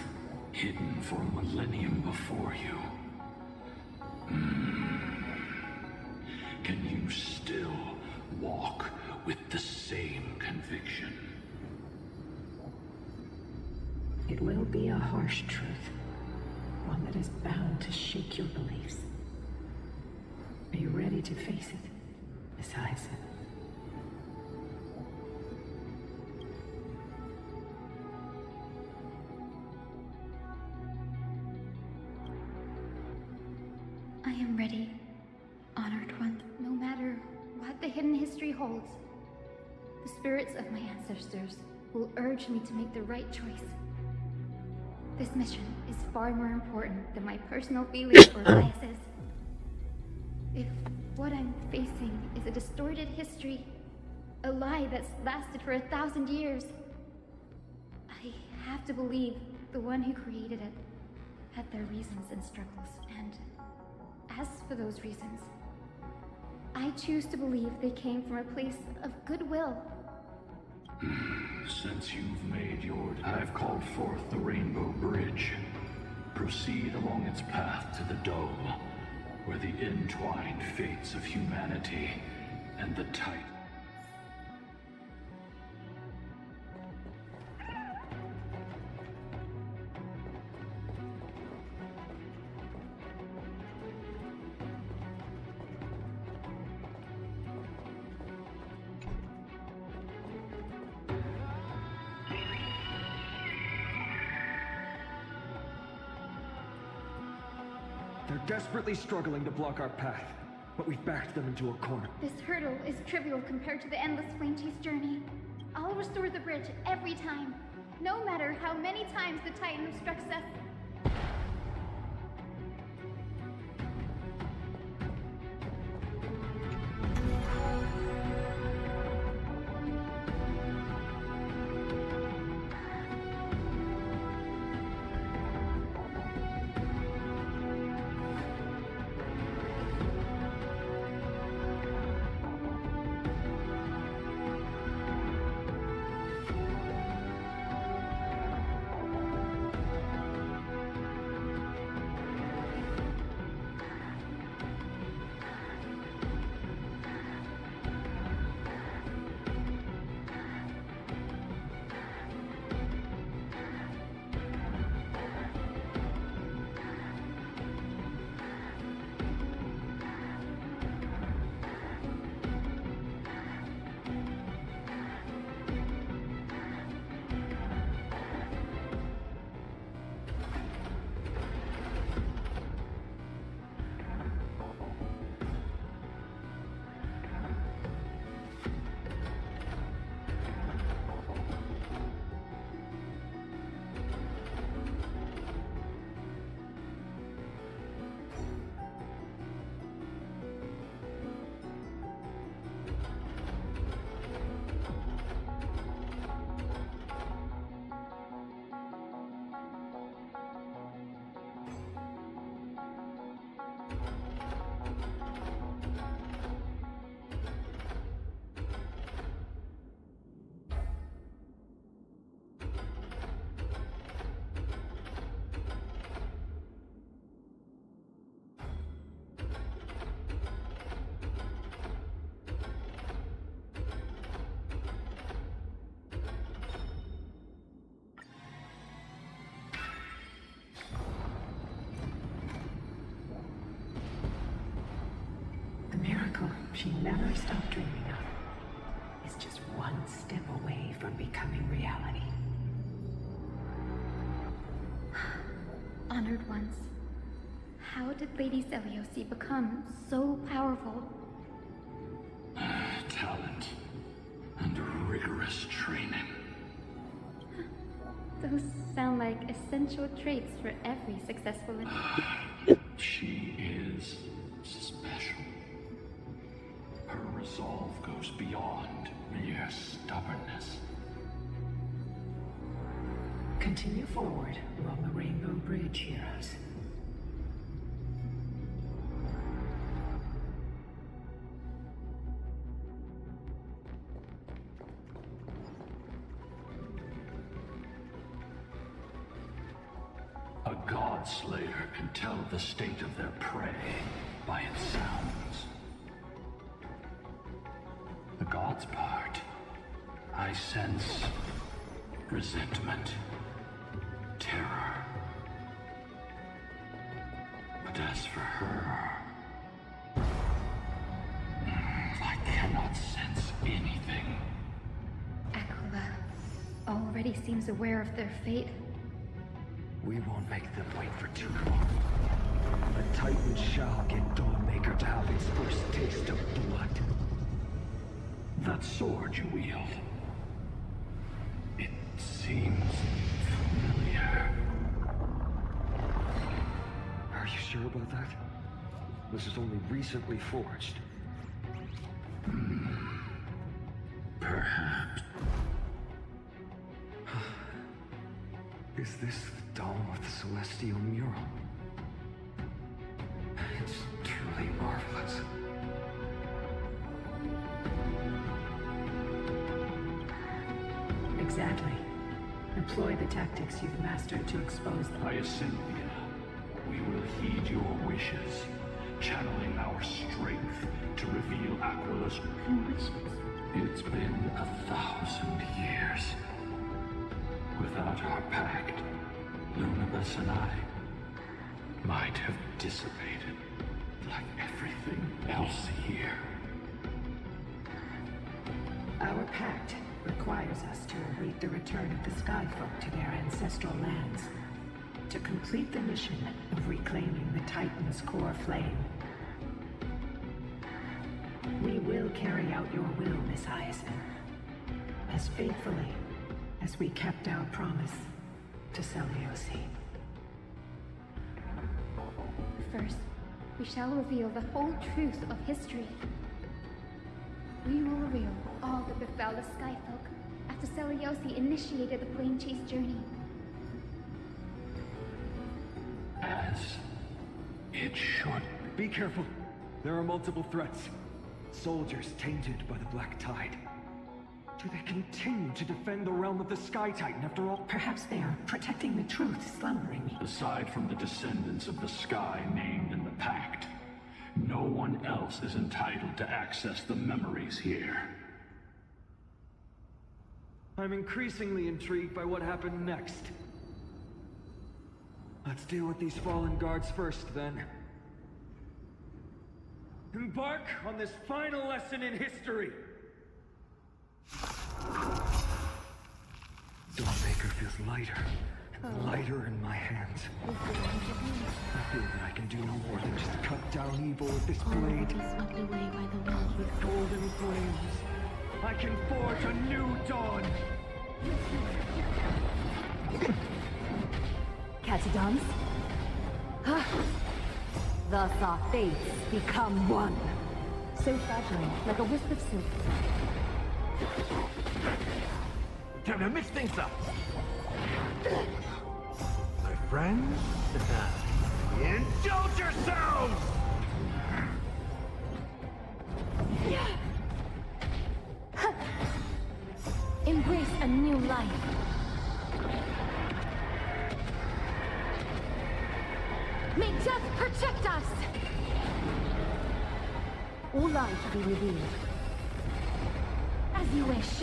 hidden for a millennium before you. Can you still walk with the same conviction? It will be a harsh truth. One that is bound to shake your beliefs. Are you ready to face it, Miss Hyacinth? I am ready, honored one. No matter what the hidden history holds, the spirits of my ancestors will urge me to make the right choice. This mission is far more important than my personal feelings or biases. If what I'm facing is a distorted history, a lie that's lasted for 1,000 years, I have to believe the one who created it had their reasons and struggles, and as for those reasons, I choose to believe they came from a place of goodwill. Since you've made your... I've called forth the Rainbow Bridge. Proceed along its path to the Dome, where the entwined fates of humanity and the Titan... They're desperately struggling to block our path, but we've backed them into a corner. This hurdle is trivial compared to the endless flame chase journey. I'll restore the bridge every time, no matter how many times the Titan obstructs us. miracle she never stopped dreaming of is just one step away from becoming reality. Honored ones, how did Lady Zeliosi become so powerful? Talent and rigorous training. Those sound like essential traits for every successful She is special. Her resolve goes beyond mere stubbornness. Continue forward along the Rainbow Bridge, heroes. A god slayer can tell the state of their prey by its sounds. The god's part, I sense resentment, terror. But as for her, I cannot sense anything. Aquila already seems aware of their fate. We won't make them wait for too long. A Titan shall get Dawnmaker to have its first taste of blood. That sword you wield. It seems familiar. Are you sure about that? This is only recently forged. Perhaps. Is this the dome of the celestial mural? It's truly marvelous. Exactly. Employ the tactics you've mastered to expose them. Hyacinthia, we will heed your wishes, channeling our strength to reveal Aquila's whispers. It's been 1,000 years. Without our pact, Lunabus and I might have dissipated like everything else here. Our pact requires us to await the return of the Skyfolk to their ancestral lands, to complete the mission of reclaiming the Titan's core flame. We will carry out your will, Miss Hyacinth, as faithfully as we kept our promise to Seliosi. First, we shall reveal the whole truth of history. We will reveal all that befell the Skyfolk after Seliosi initiated the Plane Chase journey. As it should. Be careful. There are multiple threats. Soldiers tainted by the Black Tide. Do they continue to defend the realm of the Sky Titan after all? Perhaps they are protecting the truth slumbering. Aside from the descendants of the sky named in the pact, no one else is entitled to access the memories here. I'm increasingly intrigued by what happened next. Let's deal with these fallen guards first, then. Embark on this final lesson in history! Dawnmaker feels lighter and lighter in my hands. I feel that I can do no more than just cut down evil with this blade. Swept away by the wind. With golden flames, I can forge a new dawn! Catadons? Thus our fates become one. So fragile, like a wisp of silk. Time to mix things up. My friends, indulge yourselves! Embrace a new life. May death protect us! All life be revealed. As you wish.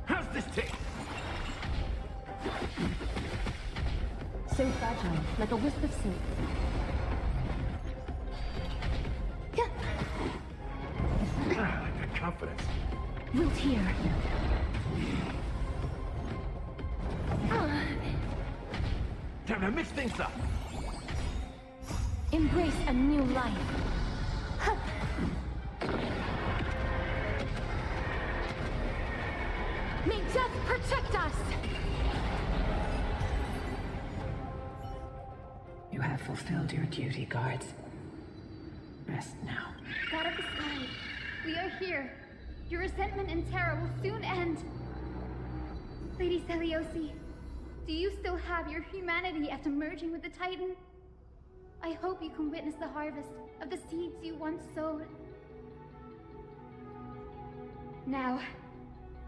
How's this taste? So fragile, like a wisp of silk. Like that confidence. Wilt here. Time to mix things up. Embrace a new life. May death protect us! You have fulfilled your duty, guards. Rest now. God of the sky, we are here. Your resentment and terror will soon end. Lady Seliosi, do you still have your humanity after merging with the Titan? I hope you can witness the harvest of the seeds you once sowed. Now,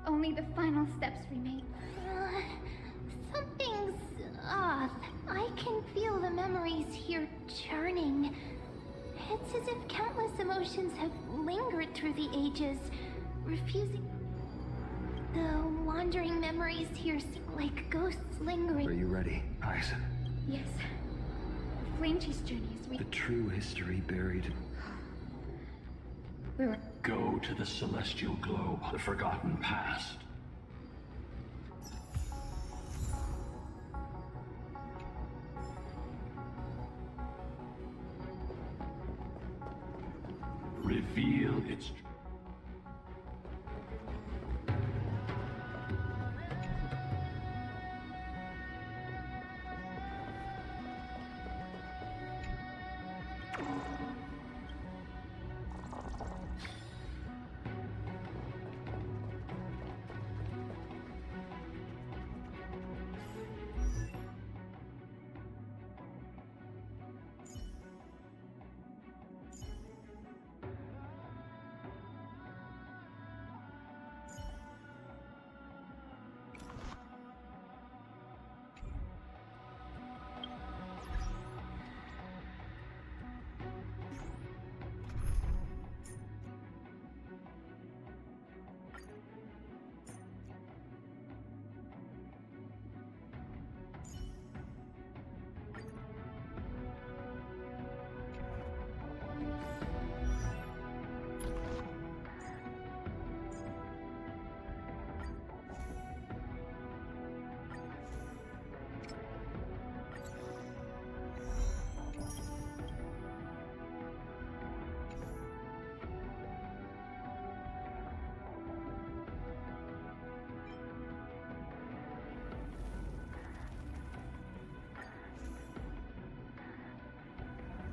only the final steps remain. Something's off. I can feel the memories here churning. It's as if countless emotions have lingered through the ages, refusing... The wandering memories here seem like ghosts lingering. Are you ready, Hyacinth? Yes. The Flame Chase journey is The true history buried. We're... Go to the celestial globe, the forgotten past. feel its...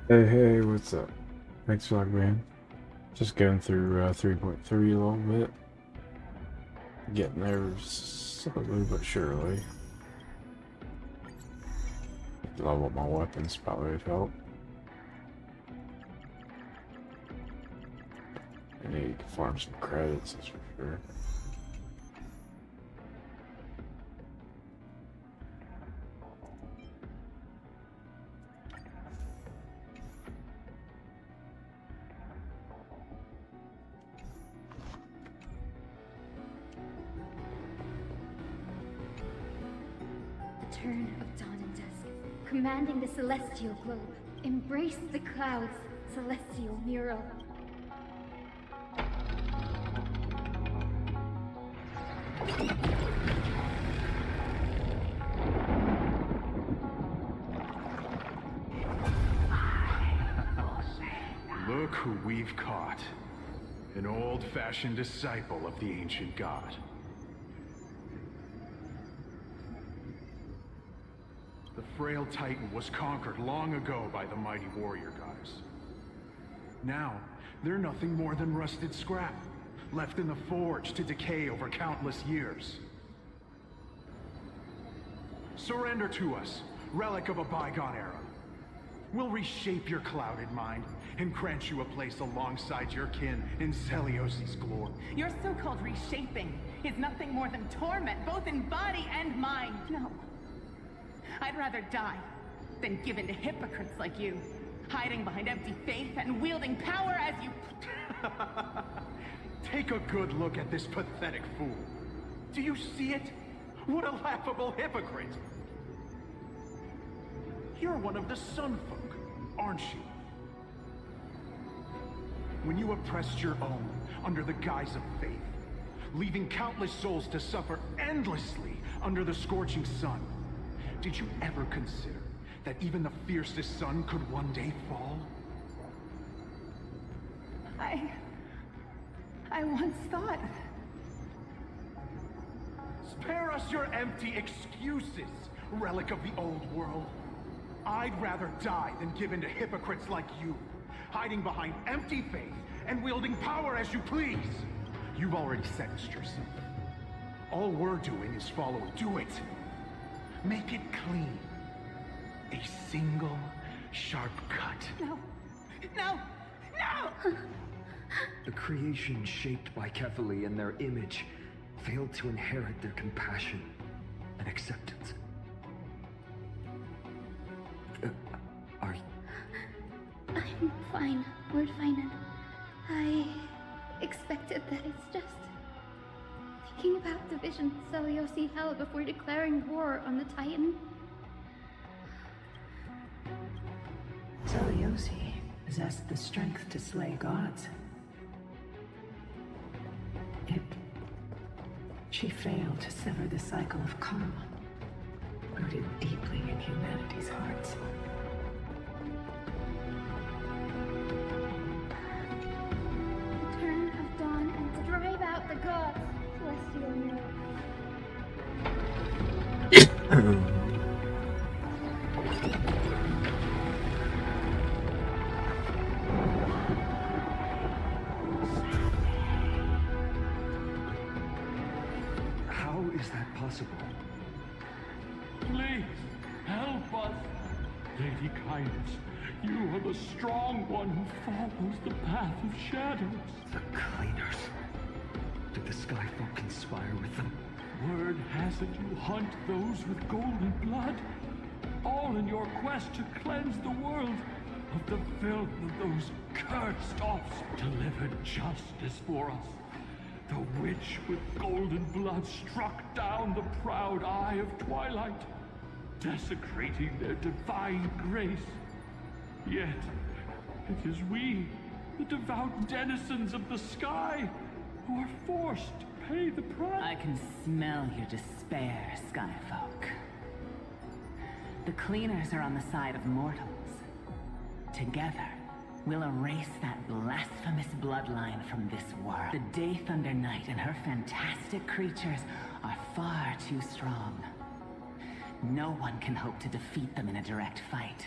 Hey, what's up? Thanks for logging in. Just going through 3.3 a little bit. Getting there slowly but surely. Level up my weapons probably would help. I need to farm some credits, that's for sure. Turn of dawn and dusk, commanding the celestial globe. Embrace the clouds, celestial mural. Look who we've caught. An old-fashioned disciple of the ancient god. The frail Titan was conquered long ago by the mighty warrior goddess. Now, they're nothing more than rusted scrap, left in the forge to decay over countless years. Surrender to us, relic of a bygone era. We'll reshape your clouded mind and grant you a place alongside your kin in Zelios' glory. Your so-called reshaping is nothing more than torment, both in body and mind. No. I'd rather die than give in to hypocrites like you, hiding behind empty faith and wielding power as you... Take a good look at this pathetic fool. Do you see it? What a laughable hypocrite! You're one of the Sun Folk, aren't you? When you oppressed your own under the guise of faith, leaving countless souls to suffer endlessly under the scorching sun, did you ever consider that even the fiercest sun could one day fall? I once thought... Spare us your empty excuses, relic of the old world. I'd rather die than give in to hypocrites like you, hiding behind empty faith and wielding power as you please. You've already sentenced yourself. All we're doing is follow. Do it. Make it clean. A single, sharp cut. No. No! No! The creation shaped by Kefali and their image failed to inherit their compassion and acceptance. I'm fine, Lord Finan. I expected that. It's just thinking about the vision Seliosi held before declaring war on the Titan. Seliosi possessed the strength to slay gods. Yet, she failed to sever the cycle of karma, rooted deeply in humanity's hearts. God, celestial mirror. How is that possible? Please, help us. Lady Kindness, you are the strong one who follows the path of shadows. The Cleaners. Did the Skyfolk conspire with them? Word has it you hunt those with golden blood, all in your quest to cleanse the world of the filth of those cursed offspring. Delivered justice for us. The witch with golden blood struck down the proud eye of twilight, desecrating their divine grace. Yet, it is we, the devout denizens of the sky, who are forced to pay the price. I can smell your despair, Skyfolk. The Cleaners are on the side of mortals. Together, we'll erase that blasphemous bloodline from this world. The Day Thunder Knight and her fantastic creatures are far too strong. No one can hope to defeat them in a direct fight.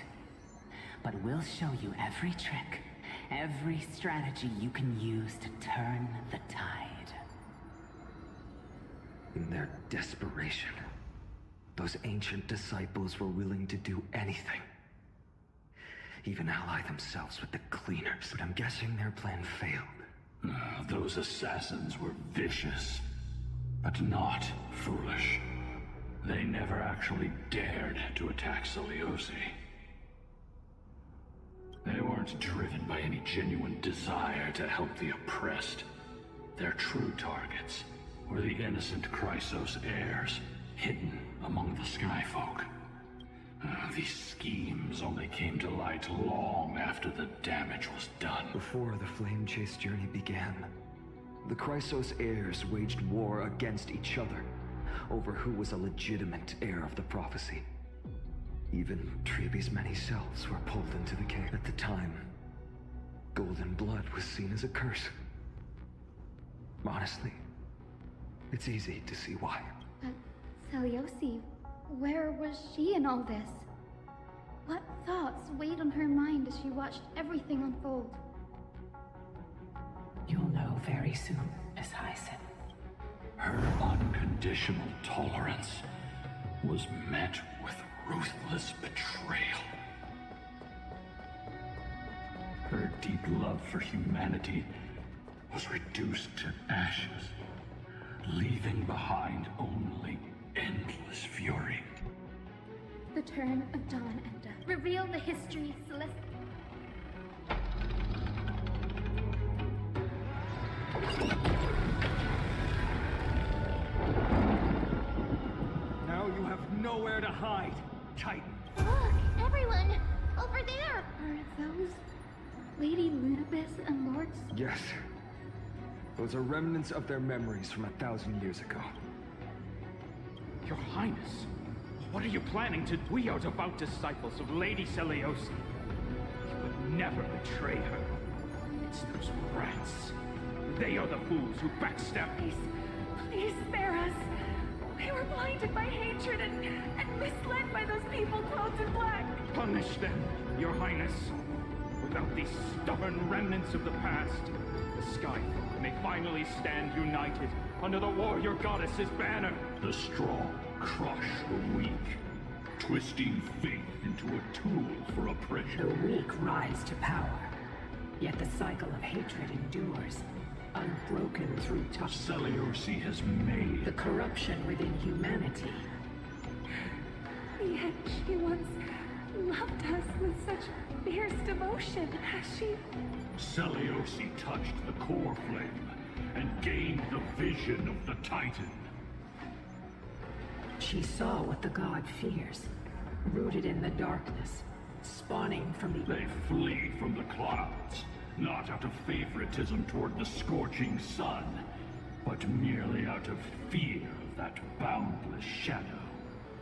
But we'll show you every trick, every strategy you can use to turn the tide. In their desperation, those ancient disciples were willing to do anything. Even ally themselves with the Cleaners, but I'm guessing their plan failed. Those assassins were vicious, but not foolish. They never actually dared to attack Celiosi. They weren't driven by any genuine desire to help the oppressed. Their true targets were the innocent Chrysos heirs, hidden among the Skyfolk. These schemes only came to light long after the damage was done. Before the Flame Chase journey began, the Chrysos heirs waged war against each other over who was a legitimate heir of the prophecy. Even Treeby's many selves were pulled into the cave. At the time, golden blood was seen as a curse. Honestly, it's easy to see why. But Celiosi, where was she in all this? What thoughts weighed on her mind as she watched everything unfold? You'll know very soon, Miss Hyson. Her unconditional tolerance was met with ruthless betrayal. Her deep love for humanity was reduced to ashes, leaving behind only endless fury. The turn of dawn and death. Reveal the history, Celeste. Now you have nowhere to hide, Titan. Look, everyone! Over there! Are those Lady Lunabis and Lords? Yes. Those are remnants of their memories from 1,000 years ago. Your Highness, what are you planning to... We are devout disciples of Lady Celiosi. You would never betray her. It's those rats. They are the fools who backstab me. Please spare us. We were blinded by hatred and misled by those people clothed in black. Punish them, Your Highness. Without these stubborn remnants of the past, the Skyfolk may finally stand united under the warrior goddess's banner. The strong crush the weak, twisting faith into a tool for oppression. The weak rise to power, yet the cycle of hatred endures, unbroken through tough. Celiosi has made the corruption within humanity. Yet she once loved us with such fierce devotion, has she? Celiosi touched the core flame and gained the vision of the Titan. She saw what the god fears, rooted in the darkness, spawning from the... They flee from the clouds, not out of favoritism toward the scorching sun, but merely out of fear of that boundless shadow.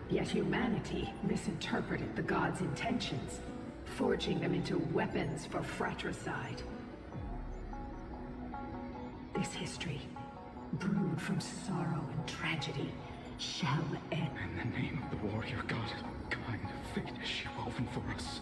Yet humanity misinterpreted the god's intentions, forging them into weapons for fratricide. This history, tragedy shall end. In the name of the warrior god, what kind of fate has she woven for us?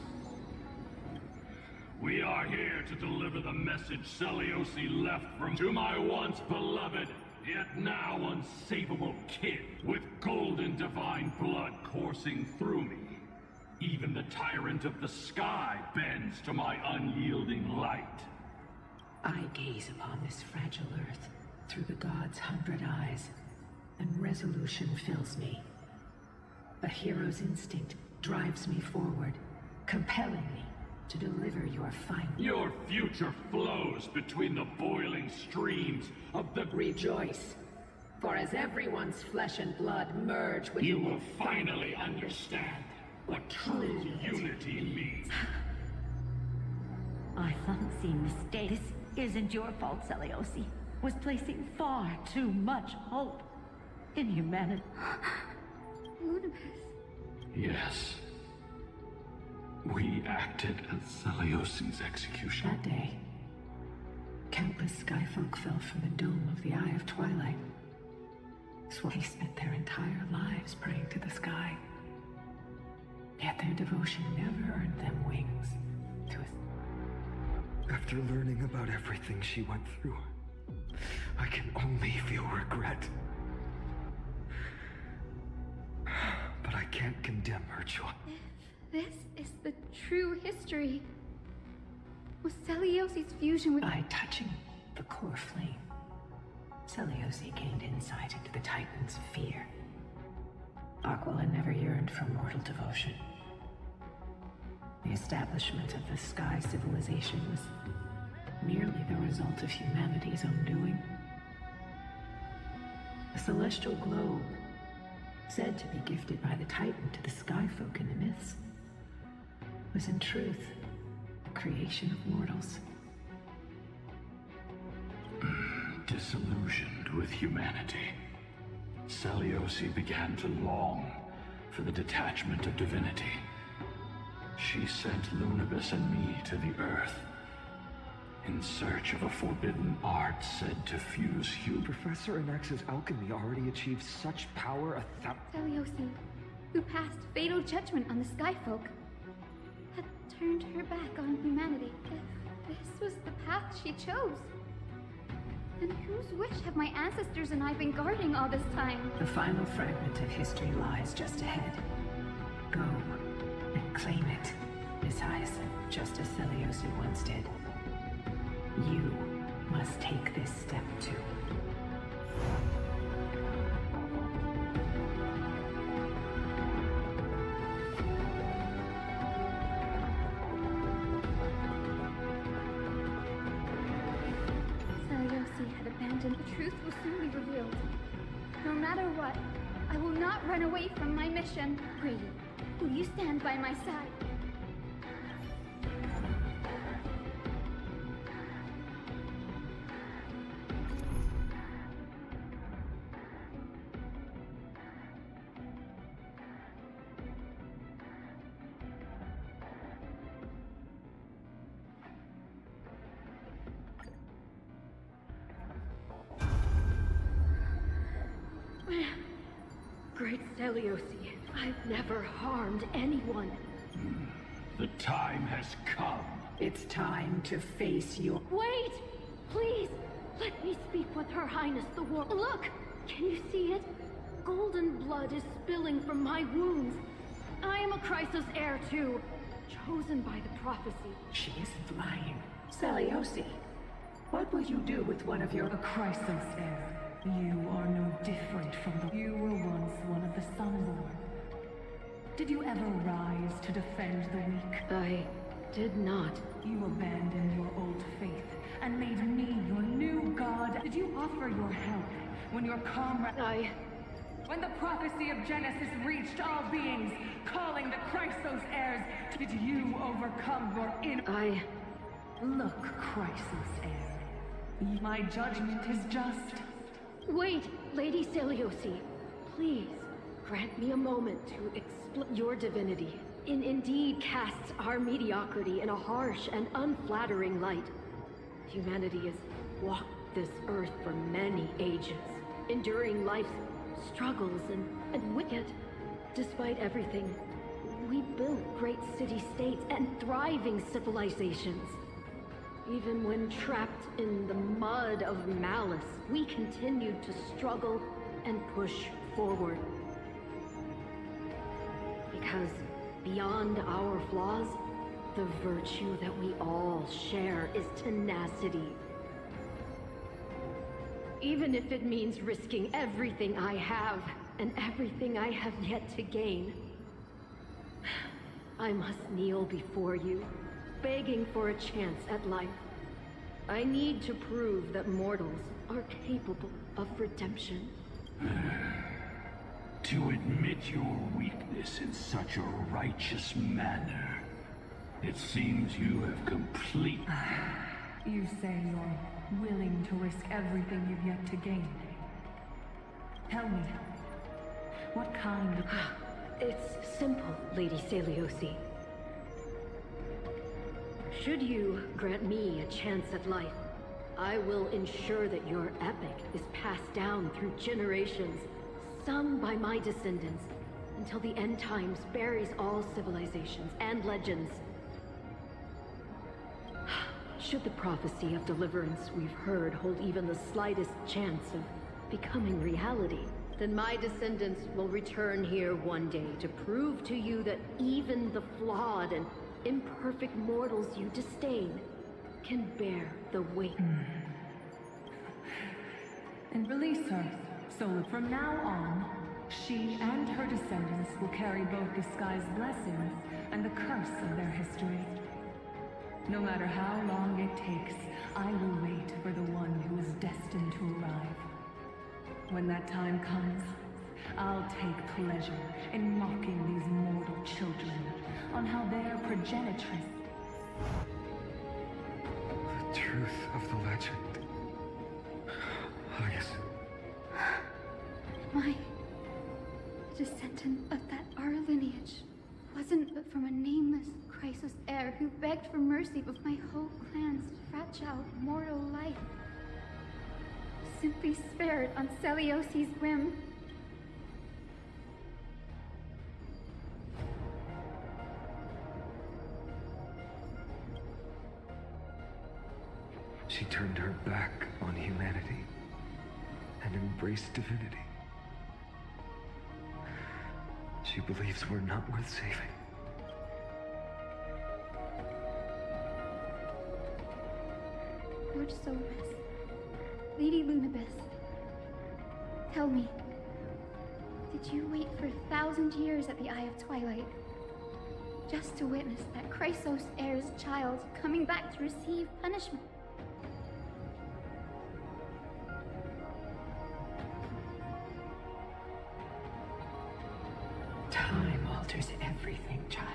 We are here to deliver the message Seliosi left to my once beloved, yet now unsavable kid, with golden divine blood coursing through me. Even the tyrant of the sky bends to my unyielding light. I gaze upon this fragile earth through the god's 100 eyes, and resolution fills me. A hero's instinct drives me forward, compelling me to deliver your final. Your future flows between the boiling streams of the... Rejoice, for as everyone's flesh and blood merge with... You will finally understand what true unity means. I fancy mistake. This isn't your fault, Seliosi. Was placing far too much hope in humanity. Lunibus. Yes. We acted as Seliosi's execution. That day, countless skyfolk fell from the dome of the Eye of Twilight. They spent their entire lives praying to the sky. Yet their devotion never earned them wings to a... After learning about everything she went through, I can only feel regret. But I can't condemn her choice. This is the true history. Was Seliosi's fusion with... By touching the core flame, Seliosi gained insight into the Titan's fear. Aquila never yearned for mortal devotion. The establishment of the Sky civilization was merely the result of humanity's own doing. The celestial globe, said to be gifted by the Titan to the Skyfolk in the myths, was in truth the creation of mortals. Disillusioned with humanity, Seliosi began to long for the detachment of divinity. She sent Lunibus and me to the Earth in search of a forbidden art said to fuse human... Professor Anax's alchemy already achieved such power Seliosi, who passed fatal judgment on the Skyfolk, had turned her back on humanity. If this was the path she chose, then whose wish have my ancestors and I been guarding all this time? The final fragment of history lies just ahead. Go and claim it, Miss Hyacinth, just as Seliosi once did. You must take this step too. Seliosi had abandoned. The truth will soon be revealed. No matter what, I will not run away from my mission. Brady, will you stand by my side? Great Seliosi, I've never harmed anyone. The time has come. It's time to face your... Wait! Please! Let me speak with Her Highness the War. Look! Can you see it? Golden blood is spilling from my wounds. I am a Chrysos heir too, chosen by the prophecy. She isn't lying. Seliosi, what will you do with one of your... A Chrysos heir. You are no different from the... You were once one of the Sunborn. Did you ever rise to defend the weak? I did not. You abandoned your old faith and made me your new god. Did you offer your help when your comrade... When the prophecy of Genesis reached all beings, calling the Chrysos heirs, did you overcome your inner... Look, Chrysos heir. My judgment is just... Wait, Lady Seliosi. Please, grant me a moment to explain. Your divinity indeed casts our mediocrity in a harsh and unflattering light. Humanity has walked this earth for many ages, enduring life's struggles and wicked. Despite everything, we built great city-states and thriving civilizations. Even when trapped in the mud of malice, we continued to struggle and push forward. Because beyond our flaws, the virtue that we all share is tenacity. Even if it means risking everything I have and everything I have yet to gain, I must kneel before you, begging for a chance at life. I need to prove that mortals are capable of redemption. To admit your weakness in such a righteous manner, it seems you have completely... You say you're willing to risk everything you've yet to gain. Tell me, what kind of... It's simple, Lady Celiosi. Should you grant me a chance at life, I will ensure that your epic is passed down through generations, sung by my descendants, until the end times buries all civilizations and legends. Should the prophecy of deliverance we've heard hold even the slightest chance of becoming reality, then my descendants will return here one day to prove to you that even the flawed and imperfect mortals you disdain can bear the weight. And release her, so that from now on, she and her descendants will carry both the sky's blessings and the curse of their history. No matter how long it takes, I will wait for the one who is destined to arrive. When that time comes, I'll take pleasure in mocking these mortal children on how their progenitress... The truth of the legend. Yes. My descendant of that our lineage wasn't but from a nameless crisis heir who begged for mercy of my whole clan's fragile mortal life. Simply spared on Celiosi's whim. She turned her back on humanity and embraced divinity. She believes we're not worth saving. Lord Solibus, Lady Lunibus, tell me, did you wait for 1,000 years at the Eye of Twilight just to witness that Chrysos heir's child coming back to receive punishment? Time alters everything, child.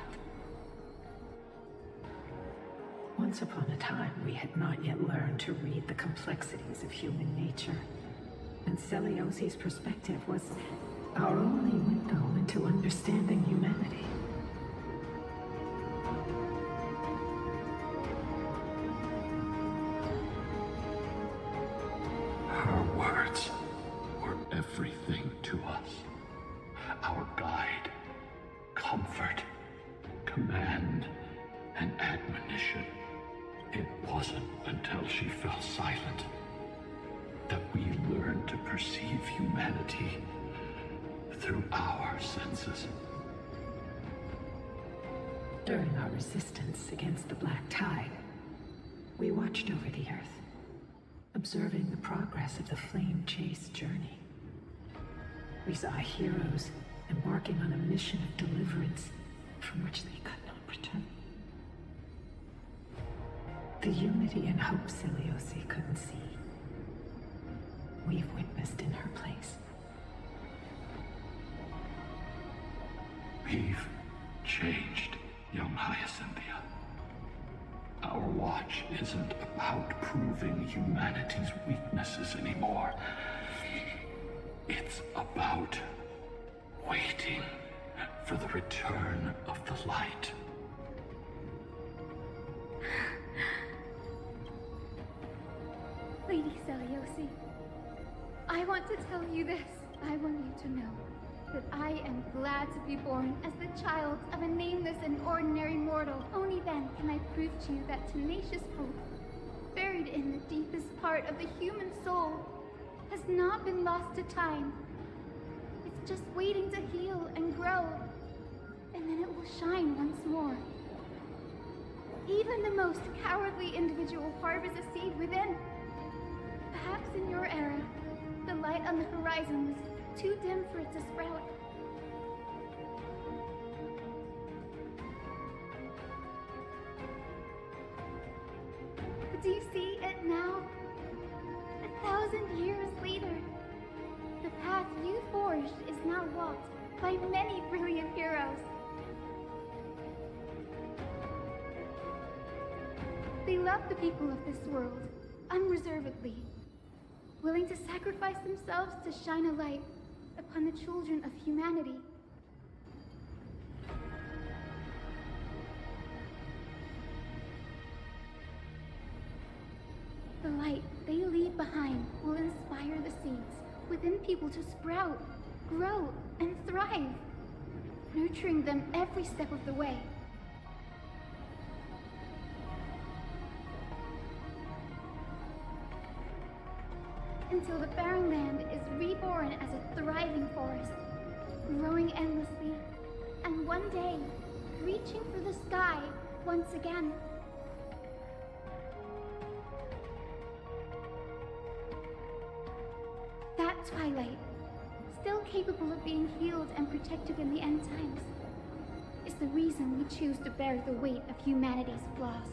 Once upon a time, we had not yet learned to read the complexities of human nature. And Celiosi's perspective was our only window into understanding humanity. Her words were everything to us. Our guide, comfort, command, and admonition. It wasn't until she fell silent that we learned to perceive humanity through our senses. During our resistance against the Black Tide, we watched over the Earth, observing the progress of the Flame Chase journey. We saw heroes embarking on a mission of deliverance from which they could not return. The unity and hope Celiosi couldn't see, we've witnessed in her place. We've changed, young Hyacinthia. Our watch isn't about proving humanity's weaknesses anymore. It's about waiting for the return of the light. Lady Celiosi, I want to tell you this. I want you to know that I am glad to be born as the child of a nameless and ordinary mortal. Only then can I prove to you that tenacious hope, buried in the deepest part of the human soul, has not been lost to time. It's just waiting to heal and grow, and then it will shine once more. Even the most cowardly individual harbors a seed within. Perhaps in your era, the light on the horizon was too dim for it to sprout. But do you see it now? 1,000 years later, the path you forged is now walked by many brilliant heroes. They love the people of this world, unreservedly, willing to sacrifice themselves to shine a light upon the children of humanity. The light they leave behind will inspire the seeds within people to sprout, grow, and thrive, nurturing them every step of the way. Until the barren land is reborn as a thriving forest, growing endlessly, and one day, reaching for the sky once again. That twilight, still capable of being healed and protected in the end times, is the reason we choose to bear the weight of humanity's flaws.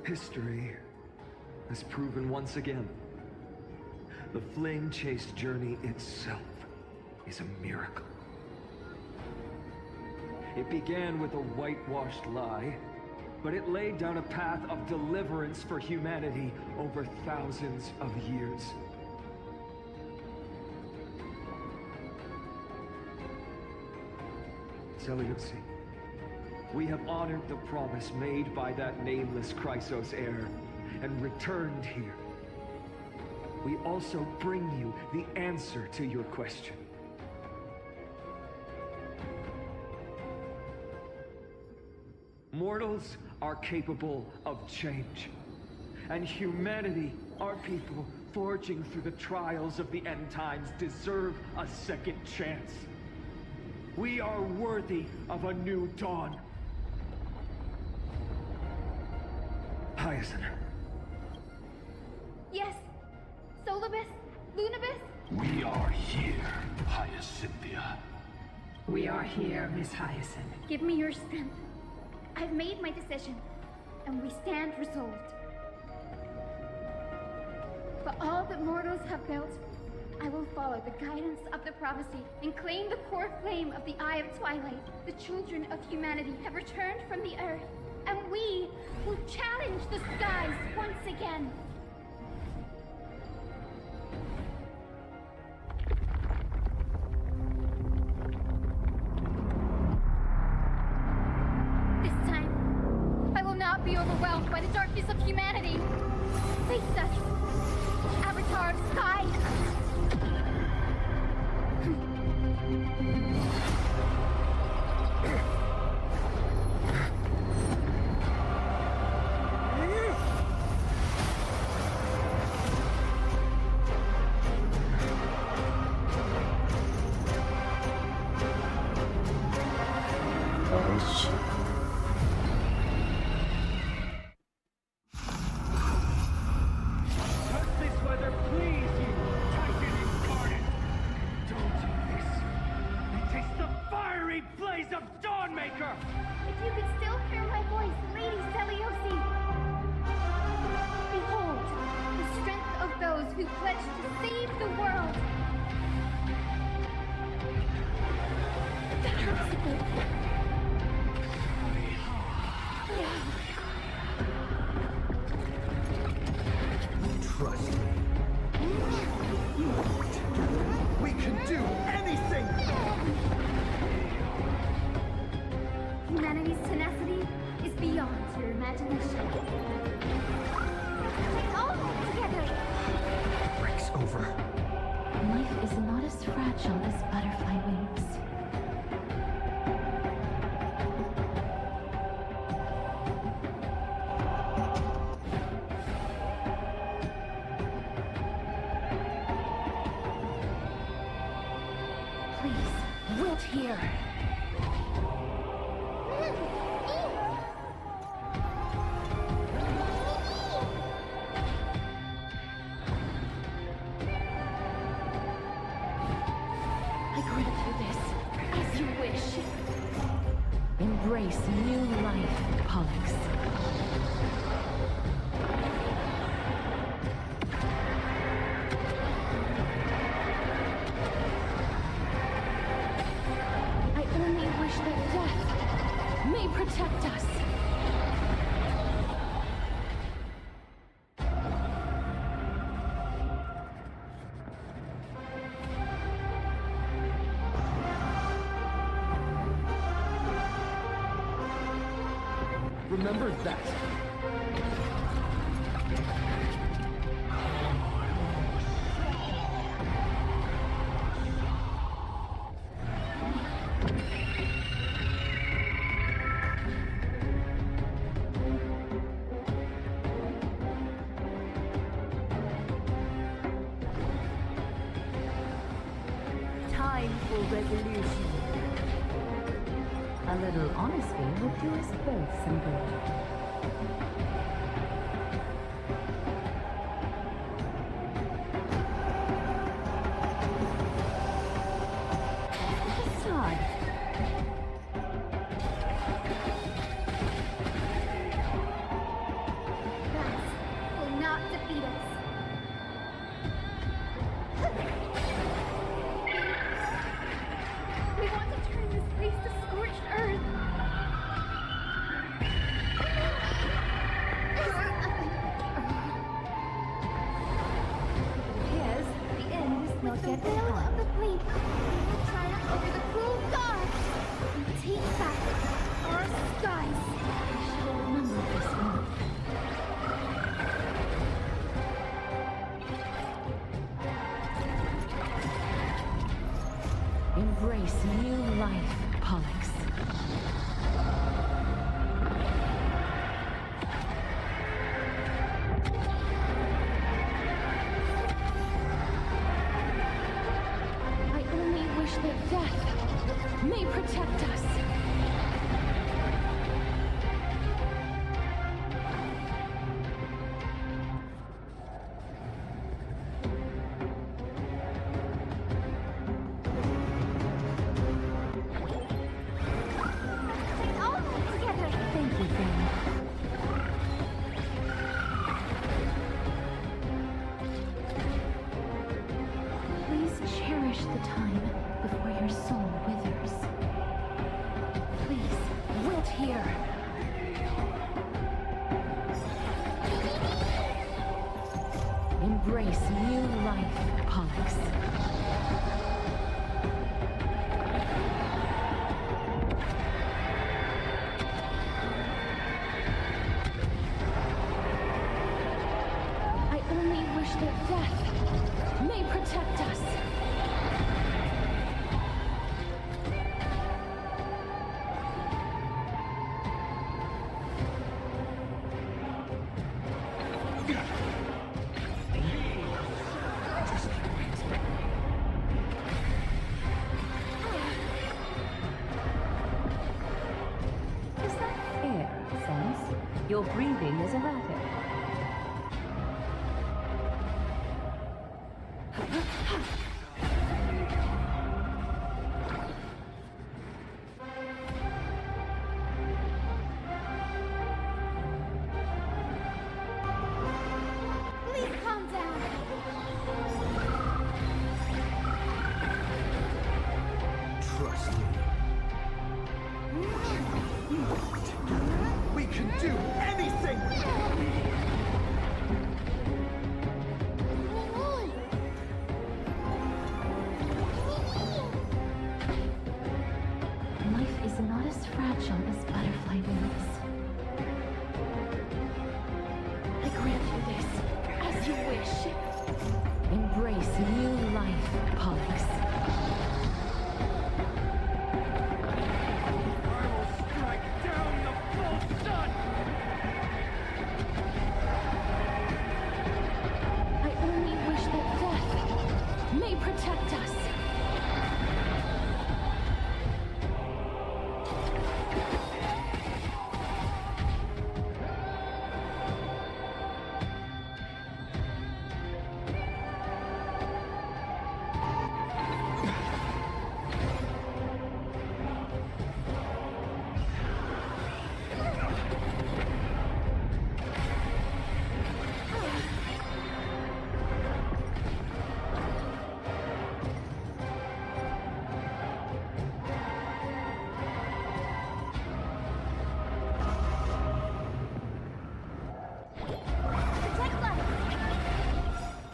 History has proven once again, the flame-chased journey itself is a miracle. It began with a whitewashed lie, but it laid down a path of deliverance for humanity over thousands of years. Seleuci, we have honored the promise made by that nameless Chrysos heir, and returned here. We also bring you the answer to your question. Mortals are capable of change, and humanity, our people, forging through the trials of the end times, deserve a second chance. We are worthy of a new dawn. Hyacinth. Yes! Solibus? Lunibus? We are here, Hyacinthia. We are here, Miss Hyacinth. Give me your strength. I've made my decision, and we stand resolved. For all that mortals have built, I will follow the guidance of the prophecy and claim the core flame of the Eye of Twilight. The children of humanity have returned from the earth, and we will challenge the skies once again. This time, I will not be overwhelmed by the darkness of humanity. Face us, Avatar of Sky! Who pledged to save the world. That hurts a bit. Trust me. We can do anything! Humanity's tenacity use your imagination. Take all together. Breaks over. Life is not as fragile as butterfly wings. Please, wilt here. I grant you this, as you wish. Embrace new life, Pollux. I only wish that death may protect us. Remember that. Time for resolution. A little honesty would do us both some good. Facade. That will not defeat us. We want to turn this place to scorched earth. Yes, the end is not yet Will of behind. the fleet, we will triumph over the cruel gods and take back our skies. I shall remember this one. Embrace new life, Pollux. I only wish that death may protect us. Take all together. Thank you, friend. Please cherish the time before your soul withers. Please, wilt here. Embrace new life, Pollux. I only wish that death may protect us. Is that fair, Sense? Your breathing is erratic. Please calm down. Trust me. We can do anything! Life is not as fragile as butterfly wings. wish. Embrace new life, Pollux. I will strike down the full sun! I only wish that death may protect us.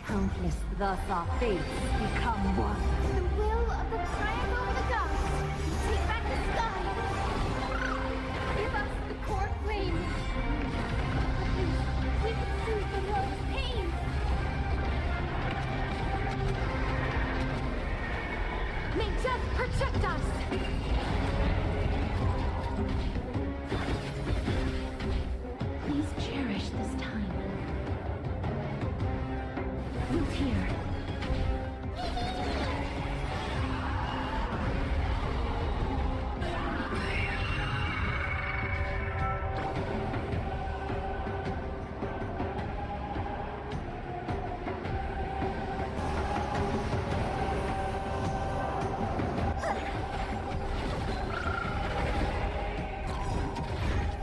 Countless, thus our fates become one. The will of the triangle of the gods. Take back the sky. Give us the core flame. We can soothe the world's pain. May death protect us! Please cherish this time. Look here.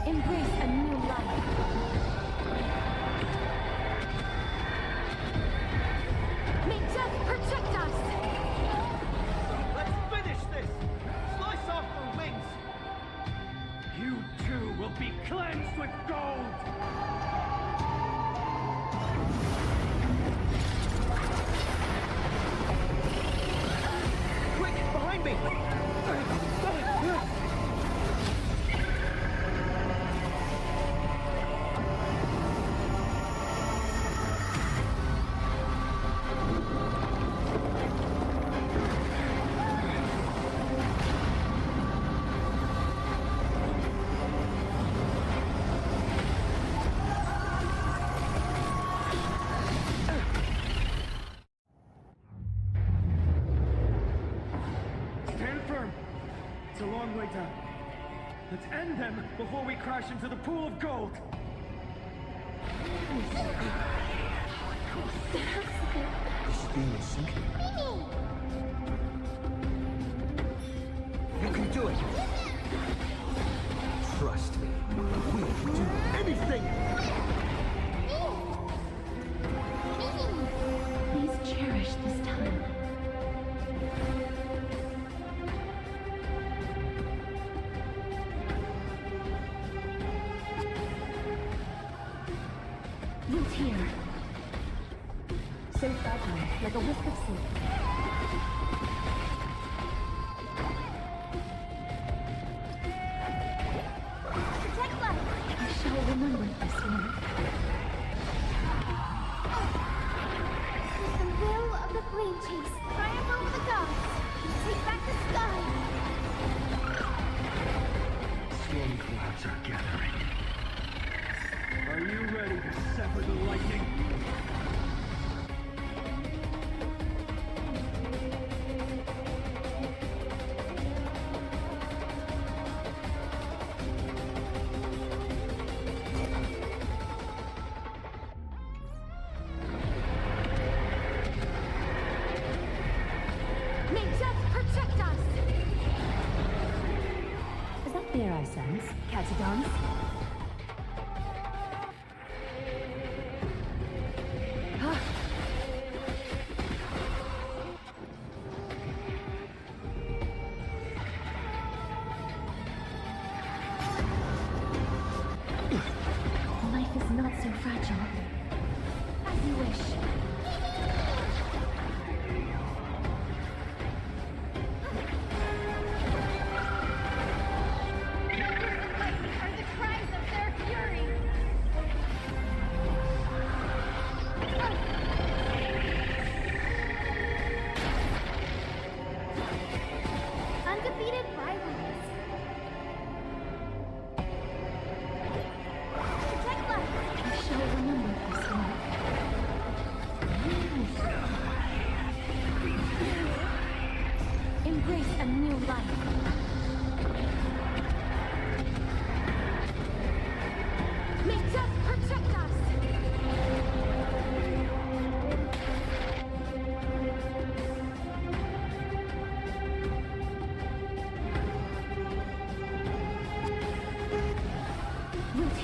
Embrace a new life. May death protect us! Let's finish this! Slice off her wings! You too will be cleansed with gold! Quick, behind me! Stand firm. It's a long way down. Let's end them before we crash into the pool of gold. This thing is sinking. You can do it. Trust me. We'll do anything. Please cherish this time. Look here. So fragile, like a wisp of sleep. Protect life. I shall remember this one. With the will of the flame chase, triangle of the gods. Take back the sky. Storm clouds are gathering. Are you ready to sever the lightning? May death protect us! Is that fear I sense? Catadons? Life is not so fragile. As you wish. Are the cries of their fury.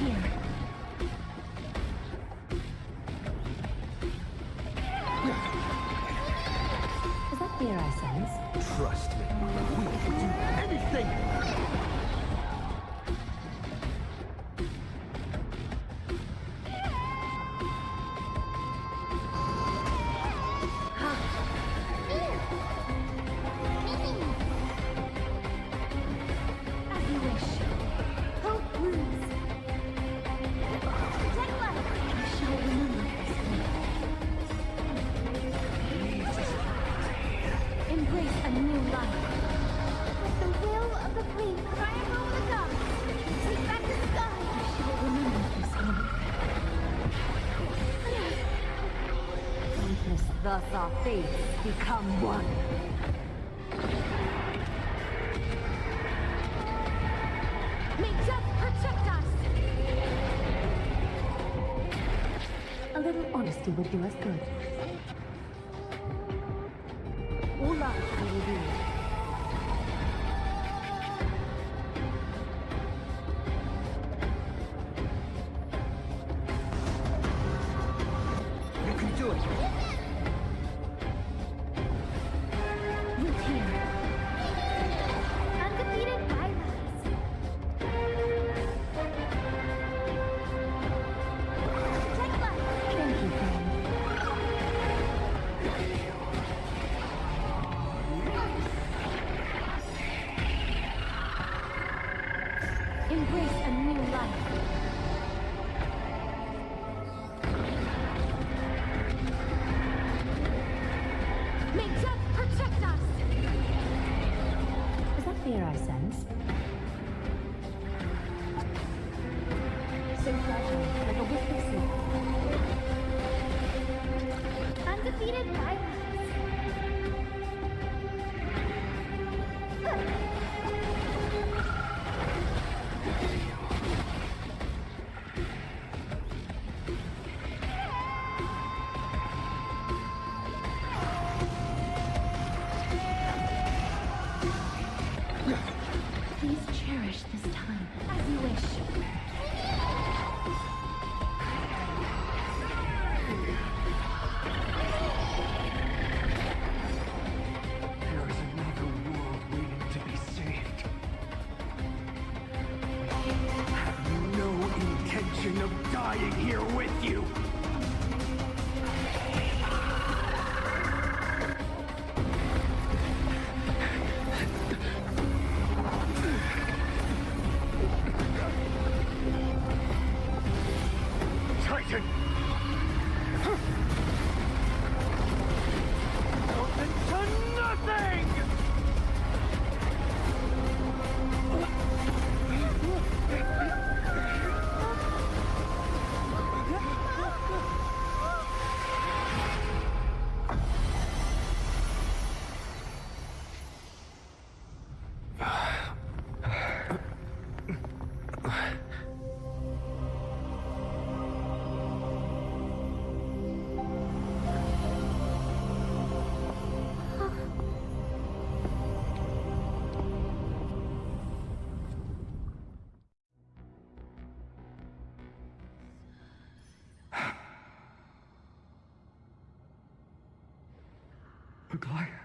here. Is that fear I sense? Trust me, we will do anything! As you wish. Hope wounds. Protect life. I shall remember this. Embrace a new life. With the will of the queen, triumph over the gods. Take back the sky. I shall remember this one. Countless, thus our fates become one. May death protect us. A little honesty would do us good. All love we will do. You can do it! Routine. Undefeated by rise. Protect life. Thank you, friend. Embrace a new life. May death protect us. Is that fear I sense? So fragile, like a wisp of sleep. Undefeated by rise. Please cherish this time. As you wish. There is another world waiting to be saved. Have no intention of dying here with you. Titan! Into nothing! Aglaia,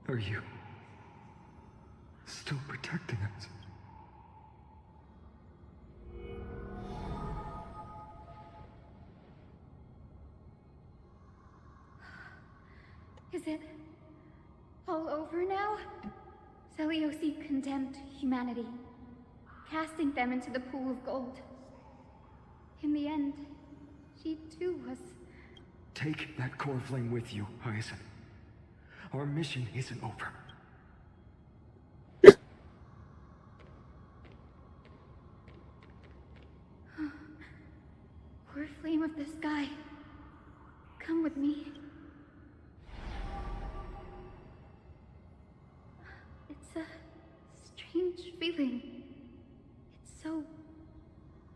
are you still protecting us? Is it all over now? Seliosi condemned humanity, casting them into the pool of gold. In the end, she too was... Take that core flame with you, Hyacinth. Our mission isn't over. Core flame of the sky, come with me. It's a strange feeling. It's so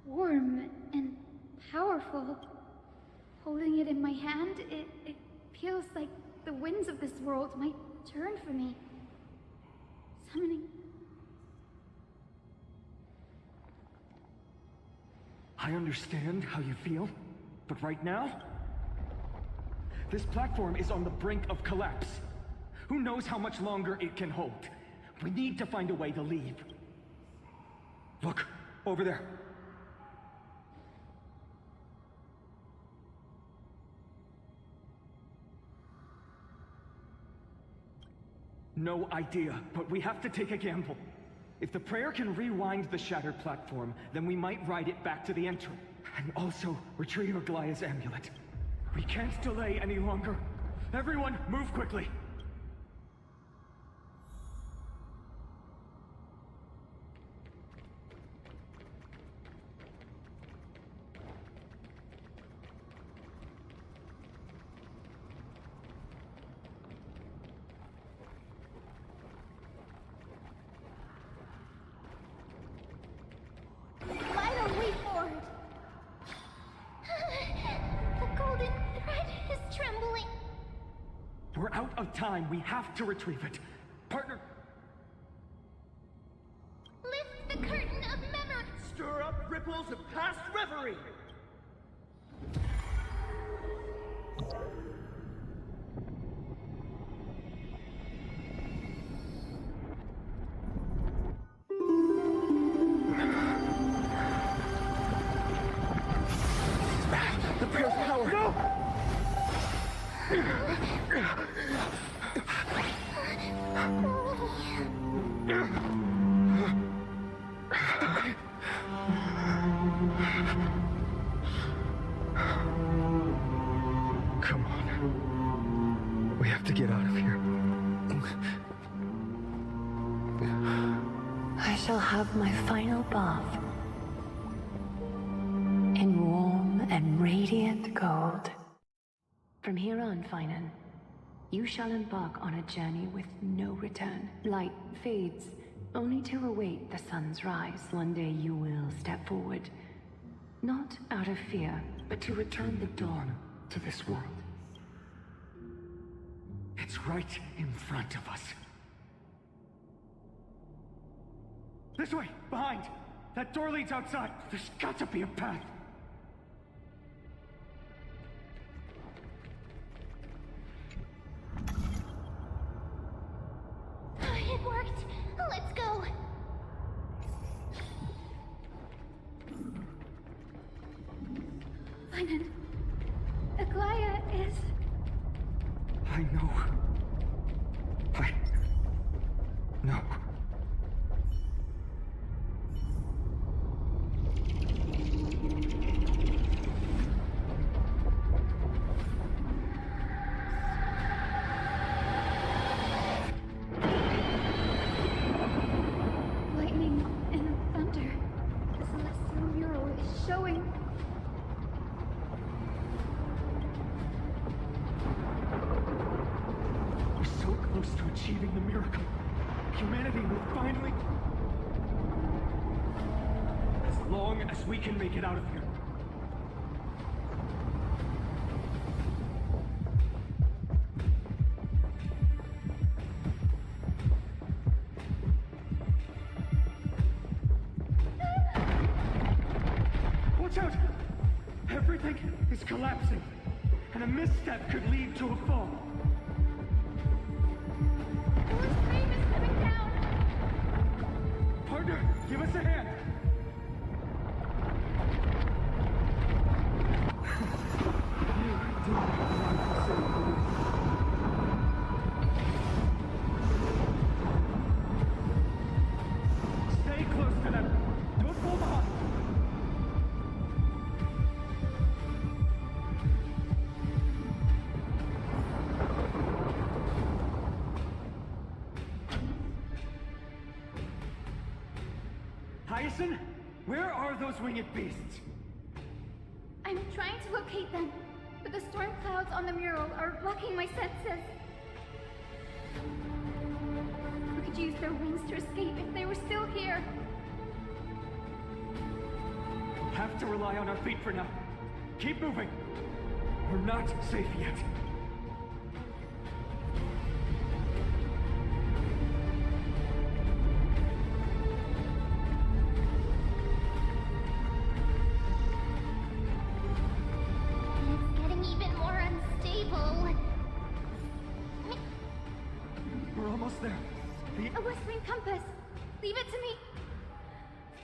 warm and powerful. Holding it in my hand, it feels like the winds of this world might turn for me. Summoning... I understand how you feel, but right now, this platform is on the brink of collapse. Who knows how much longer it can hold? We need to find a way to leave. Look, over there. No idea, but we have to take a gamble. If the prayer can rewind the shattered platform, then we might ride it back to the entry. And also retrieve Aglaya's amulet. We can't delay any longer. Everyone, move quickly. Vital way forward. The golden thread is trembling. We're out of time. We have to retrieve it. Partner. Lift the curtain of memory. Stir up ripples of past reverie. The prayer's power. No! Come on. We have to get out of here. I shall have my final bath in warm and radiant gold. From here on, Finan, you shall embark on a journey with no return. Light fades, only to await the sun's rise. One day you will step forward, not out of fear, but to return the dawn to this world. It's right in front of us. This way! Behind! That door leads outside! There's got to be a path! It worked. Let's go. Finan, Aglaya is... I know. No. Lightning and thunder. The celestial mural is showing. We're so close to achieving the miracle. Humanity will finally... As long as we can make it out of here. Watch out! Everything is collapsing, and a misstep could lead to a fall. Partner, give us a hand! Stay close to them. Don't fall behind. Hyacinth, where are those winged beasts? I'm trying to locate them, but the storm clouds on the mural are blocking my senses. We could use their wings to escape if they were still here. Have to rely on our feet for now. Keep moving. We're not safe yet. there? A whispering compass. Leave it to me.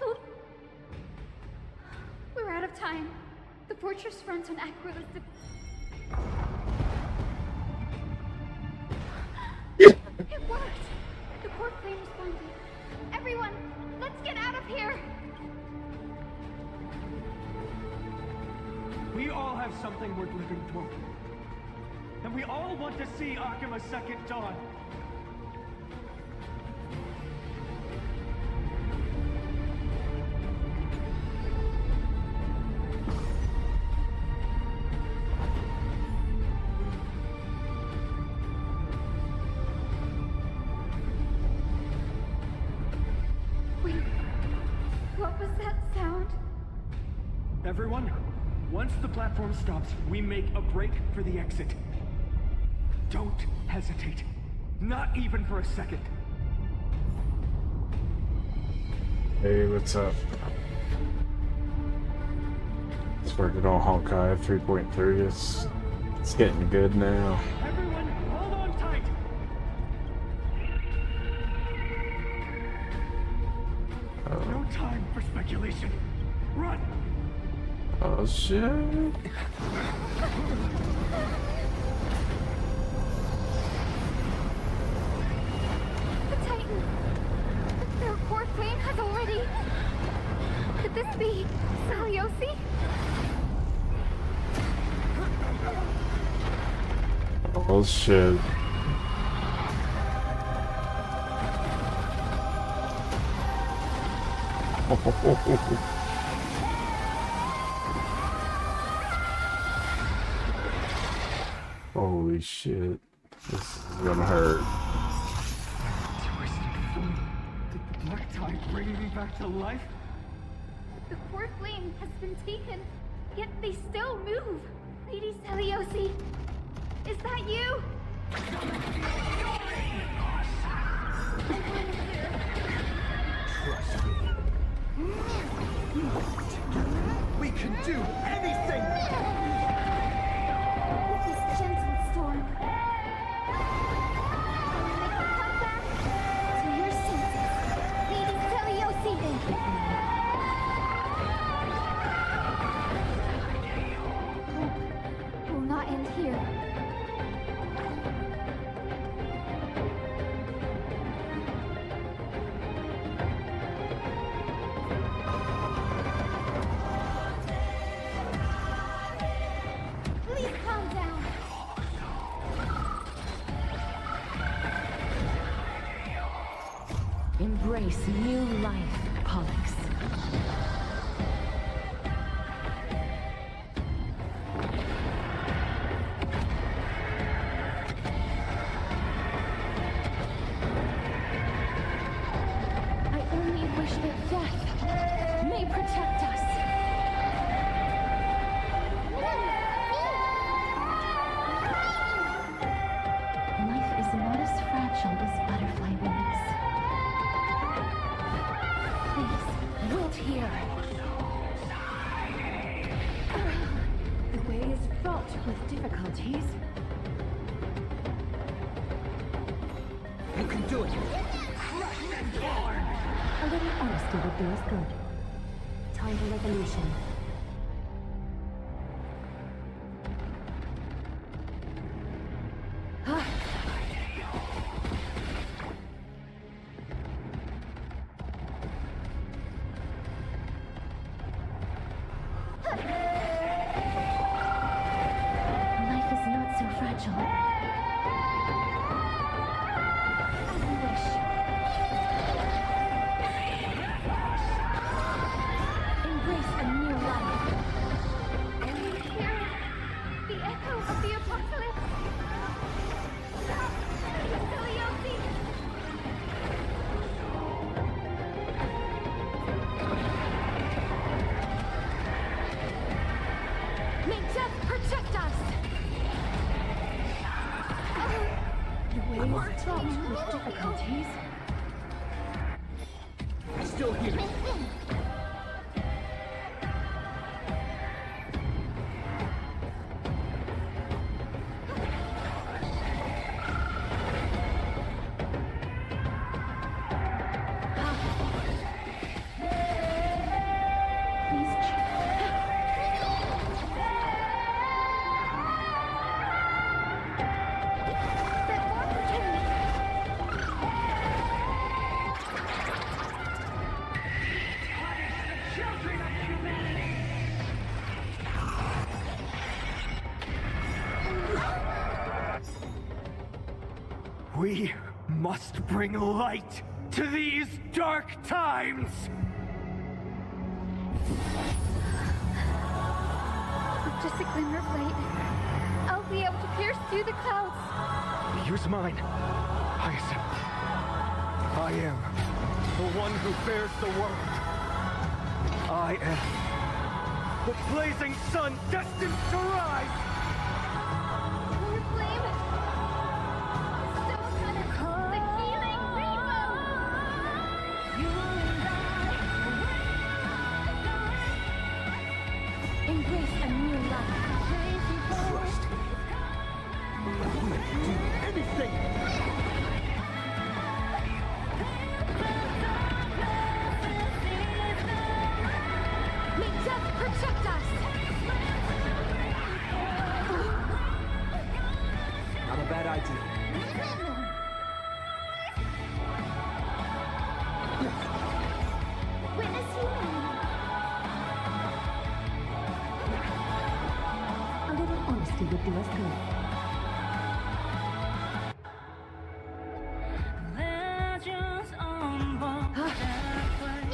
Oh. We're out of time. The fortress front on Aquila is It worked! The core flame responded. Everyone, let's get out of here! We all have something worth living for. And we all want to see Akima's second dawn. Wait, what was that sound? Everyone, once the platform stops, we make a break for the exit. Don't hesitate. Not even for a second. Hey, what's up? It's working on Honkai 3.3. It's getting good now. Everyone, hold on tight. No time for speculation. Run! Oh shit. The Titan! Their core flame has already... Could this be Saliosi? Oh shit. Holy shit. This is gonna hurt. Did the black tide bring me back to life? The core flame has been taken, yet they still move. Lady Celiosi, is that you? Trust me. We can do anything! With this gentle storm. Come back to your senses, Lady Celiosi. Hope will not end here. Please calm down. Embrace new life, Pollux. I only wish that death may protect us. Life is not as fragile as butterfly wings. Please, wait here. The way is fraught with difficulties. You can do it! A little honesty would do us good. Time for revolution. Life is not so fragile. As you wish. Embrace a new life. Can you hear the echo of the apocalypse? Lady Celiosi. May death protect us! The way is fraught with difficulties. Still here. We must bring light to these dark times! With just a glimmer of light, I'll be able to pierce through the clouds. Use mine, Hyacinth. I am the one who bears the world. I am the blazing sun destined to rise! Your flame! The healing rainbow! Embrace a new life. Trust me. I'm willing to do anything. May death protect us! Not a bad idea. Witness human! A little honesty would do us good. Legends unbolt that way.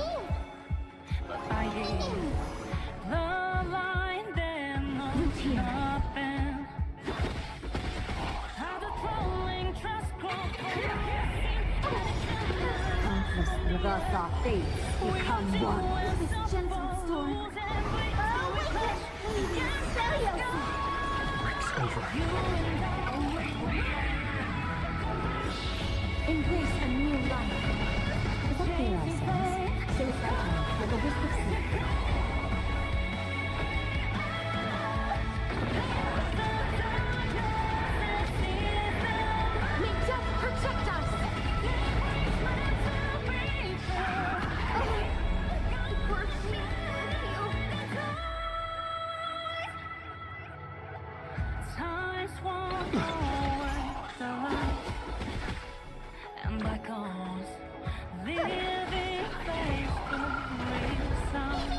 But I gave the line, then nothing. How the trolling trust grows. Countless reverse our fates, become one. This gentle storm. Embrace a new life. Is that clear ourselves? So fragile, like a wisp of sleep. May death protect us! Times won't always the light, and back goes living face to real sound.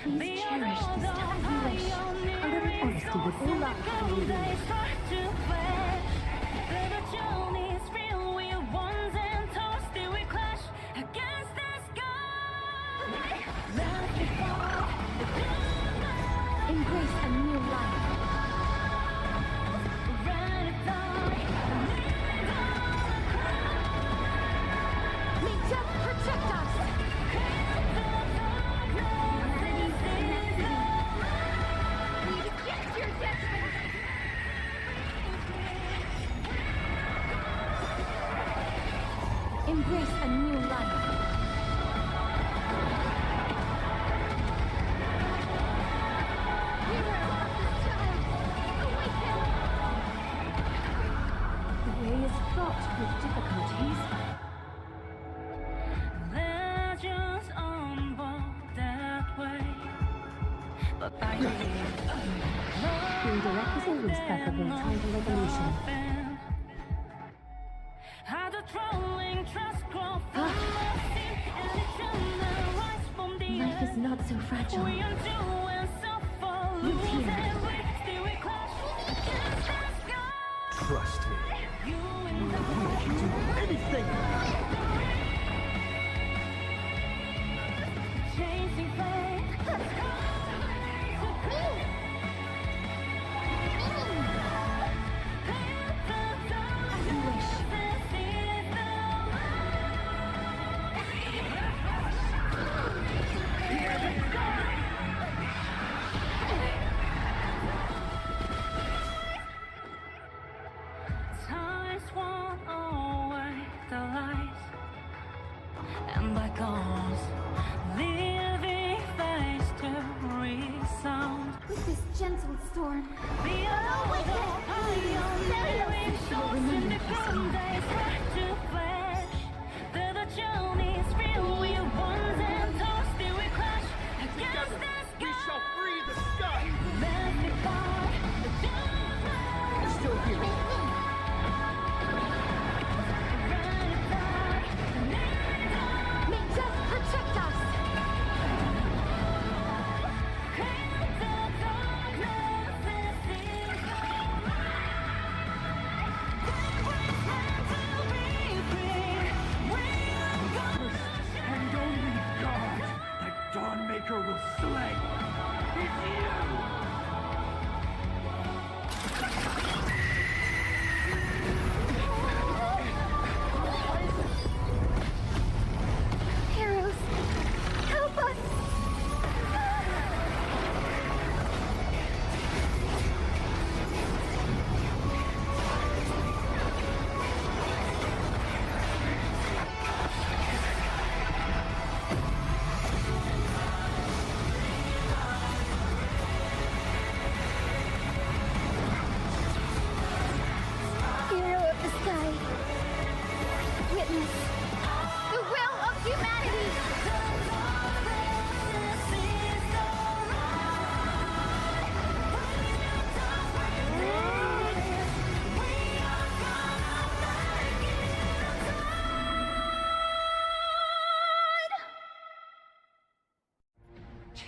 Please cherish this time you wish. A little honesty would all up for you. The journey's real, we're ones and toasty, we clash against the sky. Let me fall. Embrace a new life. May death protect us! We reject your judgment! Embrace a new life. The way is fraught with difficulties. Legends unbolt that way, but I Being direct is always preferable to evolution. how the trolling trust grow from the sea, and it's in the rise from the Life is not so fragile. we undo and suffer, Look lose here. and we still we clash against the sky. Trust me. You and I'm willing to do anything. chasing fate. Times won't always the lies.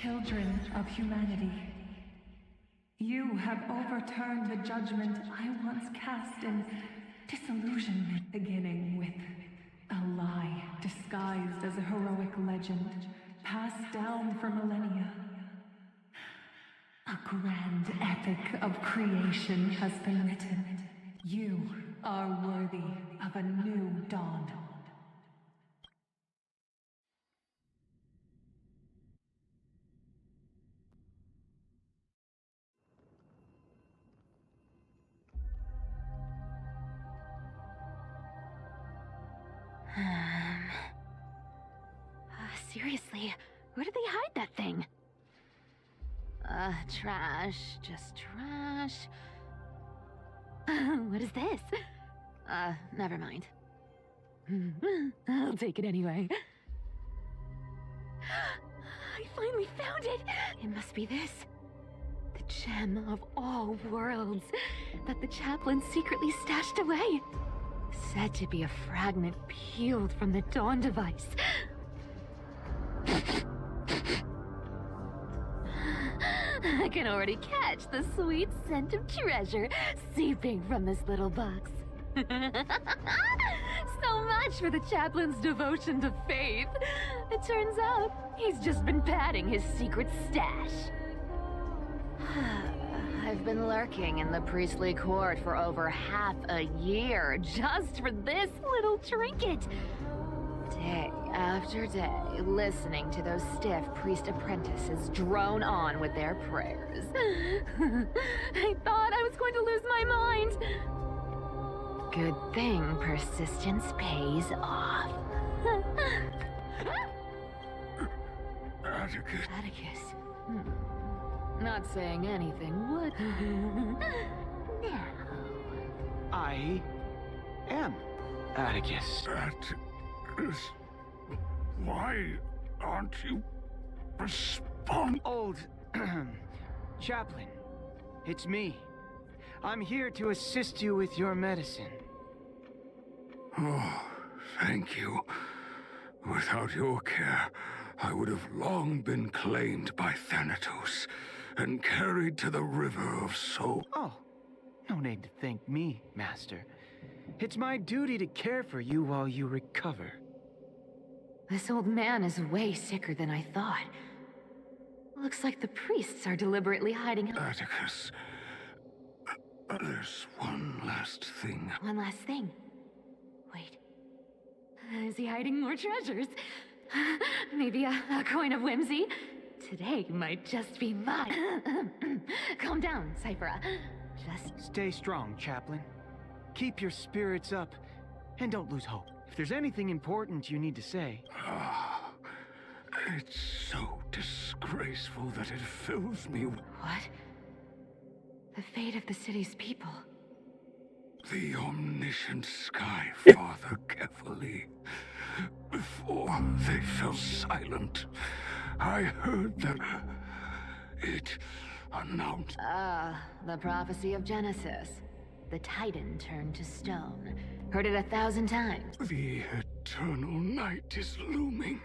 children of humanity. You have overturned the judgment I once cast in disillusionment, beginning with a lie disguised as a heroic legend, passed down for millennia. A grand epic of creation has been written. You are worthy of a new dawn. Seriously, where did they hide that thing? Trash. Just trash. What is this? Never mind. I'll take it anyway. I finally found it! It must be this. The gem of all worlds that the chaplain secretly stashed away. Said to be a fragment peeled from the Dawn device. I can already catch the sweet scent of treasure seeping from this little box. So much for the chaplain's devotion to faith. It turns out he's just been padding his secret stash. I've been lurking in the priestly court for over half a year just for this little trinket. Day after day, listening to those stiff priest apprentices drone on with their prayers. I thought I was going to lose my mind. Good thing persistence pays off. Atticus. Atticus. Not saying anything, would now. I am Atticus. Atticus. Why aren't you responding? Old chaplain, it's me. I'm here to assist you with your medicine. Oh, thank you. Without your care, I would have long been claimed by Thanatos and carried to the River of Soul. Oh, no need to thank me, Master. It's my duty to care for you while you recover. This old man is way sicker than I thought. Looks like the priests are deliberately hiding him. Atticus, there's one last thing. One last thing. Wait. Is he hiding more treasures? Maybe a coin of whimsy? Today might just be mine. Calm down, Cyphera. Just stay strong, chaplain. Keep your spirits up, and don't lose hope. If there's anything important you need to say... It's so disgraceful that it fills me with... What? The fate of the city's people. The omniscient Sky Father carefully. Before they fell silent, I heard that it announced... The prophecy of Genesis. The Titan turned to stone. Heard it 1,000 times. The eternal night is looming.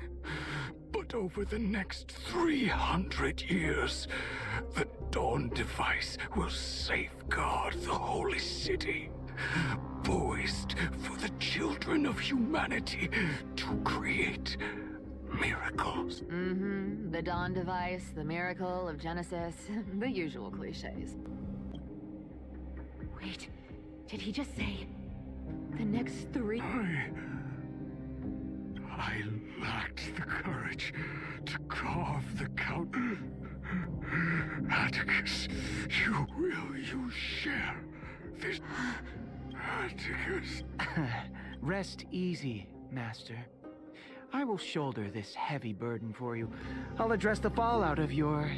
But over the next 300 years, the Dawn device will safeguard the holy city, poised for the children of humanity to create miracles. The Dawn device, the miracle of Genesis, the usual cliches. Wait, did he just say the next 3? I lacked the courage to carve the count. Atticus, you share this. Atticus. Rest easy, Master. I will shoulder this heavy burden for you. I'll address the fallout of your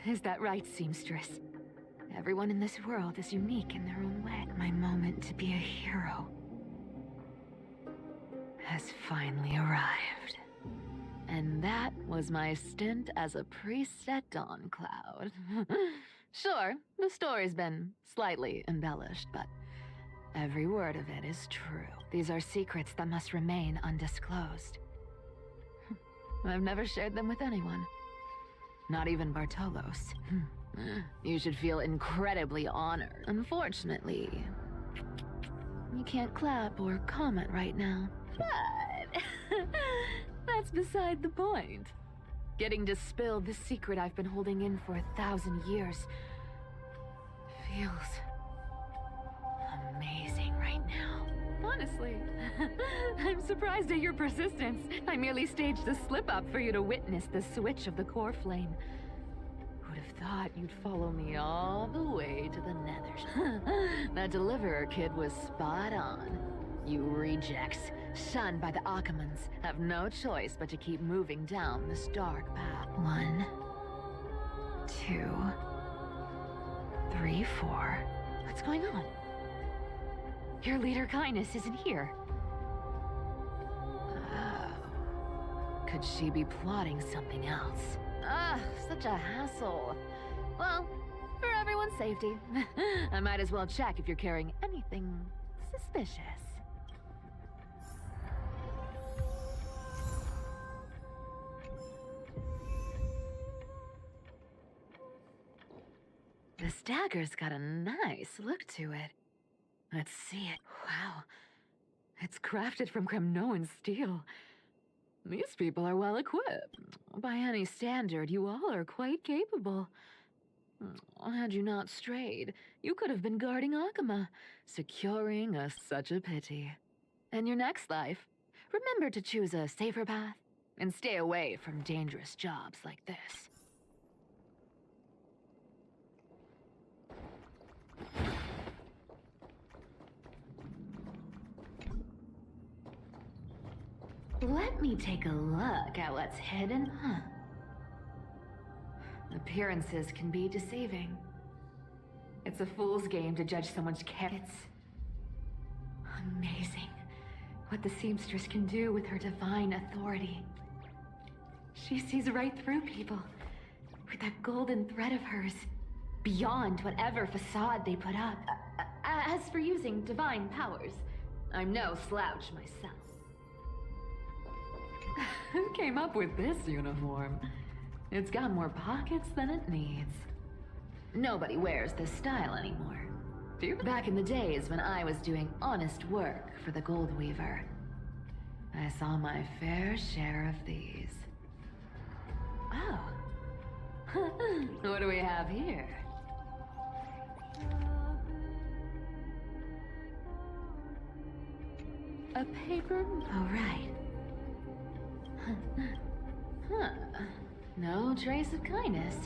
Is that right, seamstress? Everyone in this world is unique in their own way. My moment to be a hero has finally arrived. And that was my stint as a priest at Dawncloud. Sure, the story's been slightly embellished, but every word of it is true. These are secrets that must remain undisclosed. I've never shared them with anyone. Not even Bartolos. You should feel incredibly honored. Unfortunately, you can't clap or comment right now. But that's beside the point. Getting to spill the secret I've been holding in for 1,000 years feels amazing right now. Honestly, I'm surprised at your persistence. I merely staged the slip-up for you to witness the switch of the core flame. Who'd have thought you'd follow me all the way to the nether? That deliverer kid was spot on. You rejects, shunned by the Akamans, have no choice but to keep moving down this dark path. 1, 2, 3, 4. What's going on? Your leader Kindness isn't here. Oh. Could she be plotting something else? Ah, such a hassle. Well, for everyone's safety, I might as well check if you're carrying anything suspicious. This dagger's got a nice look to it. Let's see it. Wow. It's crafted from Kremnoan steel. These people are well equipped. By any standard, you all are quite capable. Had you not strayed, you could have been guarding Akama, securing us such a pity. In your next life, remember to choose a safer path and stay away from dangerous jobs like this. Let me take a look at what's hidden, huh? Appearances can be deceiving. It's a fool's game to judge someone's character. It's amazing what the seamstress can do with her divine authority. She sees right through people with that golden thread of hers, beyond whatever facade they put up. As for using divine powers, I'm no slouch myself. Who came up with this uniform? It's got more pockets than it needs. Nobody wears this style anymore. Do you? Back in the days when I was doing honest work for the Gold Weaver, I saw my fair share of these. Oh. What do we have here? A paper? Oh, right. Huh. No trace of kindness.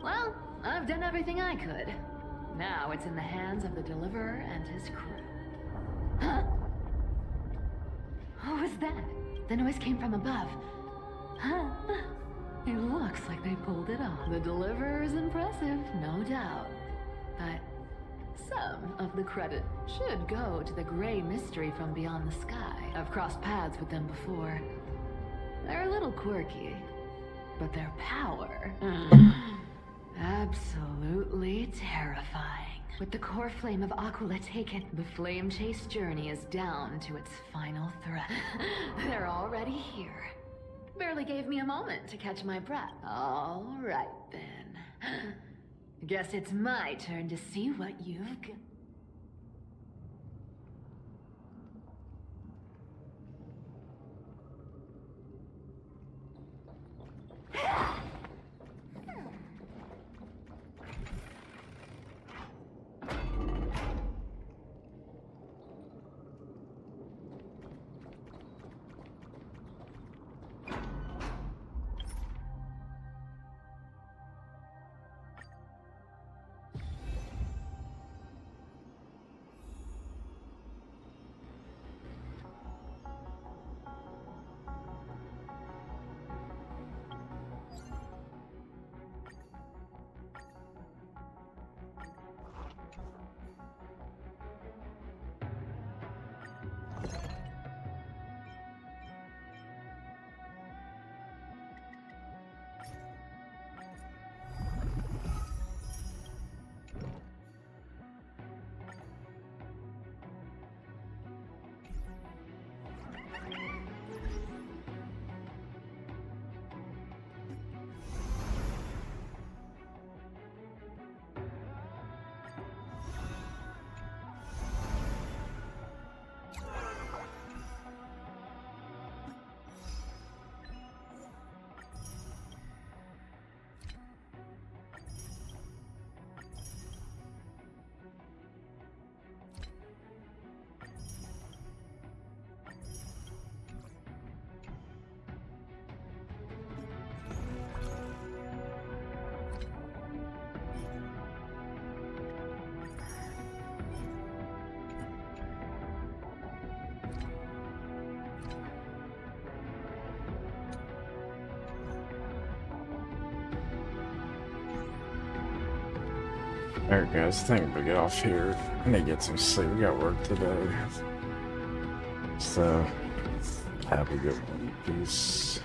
Well, I've done everything I could. Now it's in the hands of the Deliverer and his crew. Huh? What was that? The noise came from above. Huh? It looks like they pulled it off. The Deliverer is impressive, no doubt. But some of the credit should go to the gray mystery from beyond the sky. I've crossed paths with them before. They're a little quirky, but their power... absolutely terrifying. With the core flame of Aquila taken, the flame chase journey is down to its final threat. They're already here. Barely gave me a moment to catch my breath. All right, then. Guess it's my turn to see what you've got. Alright guys, I think I'm gonna get off here. I need to get some sleep. We got work today. So, have a good one. Peace.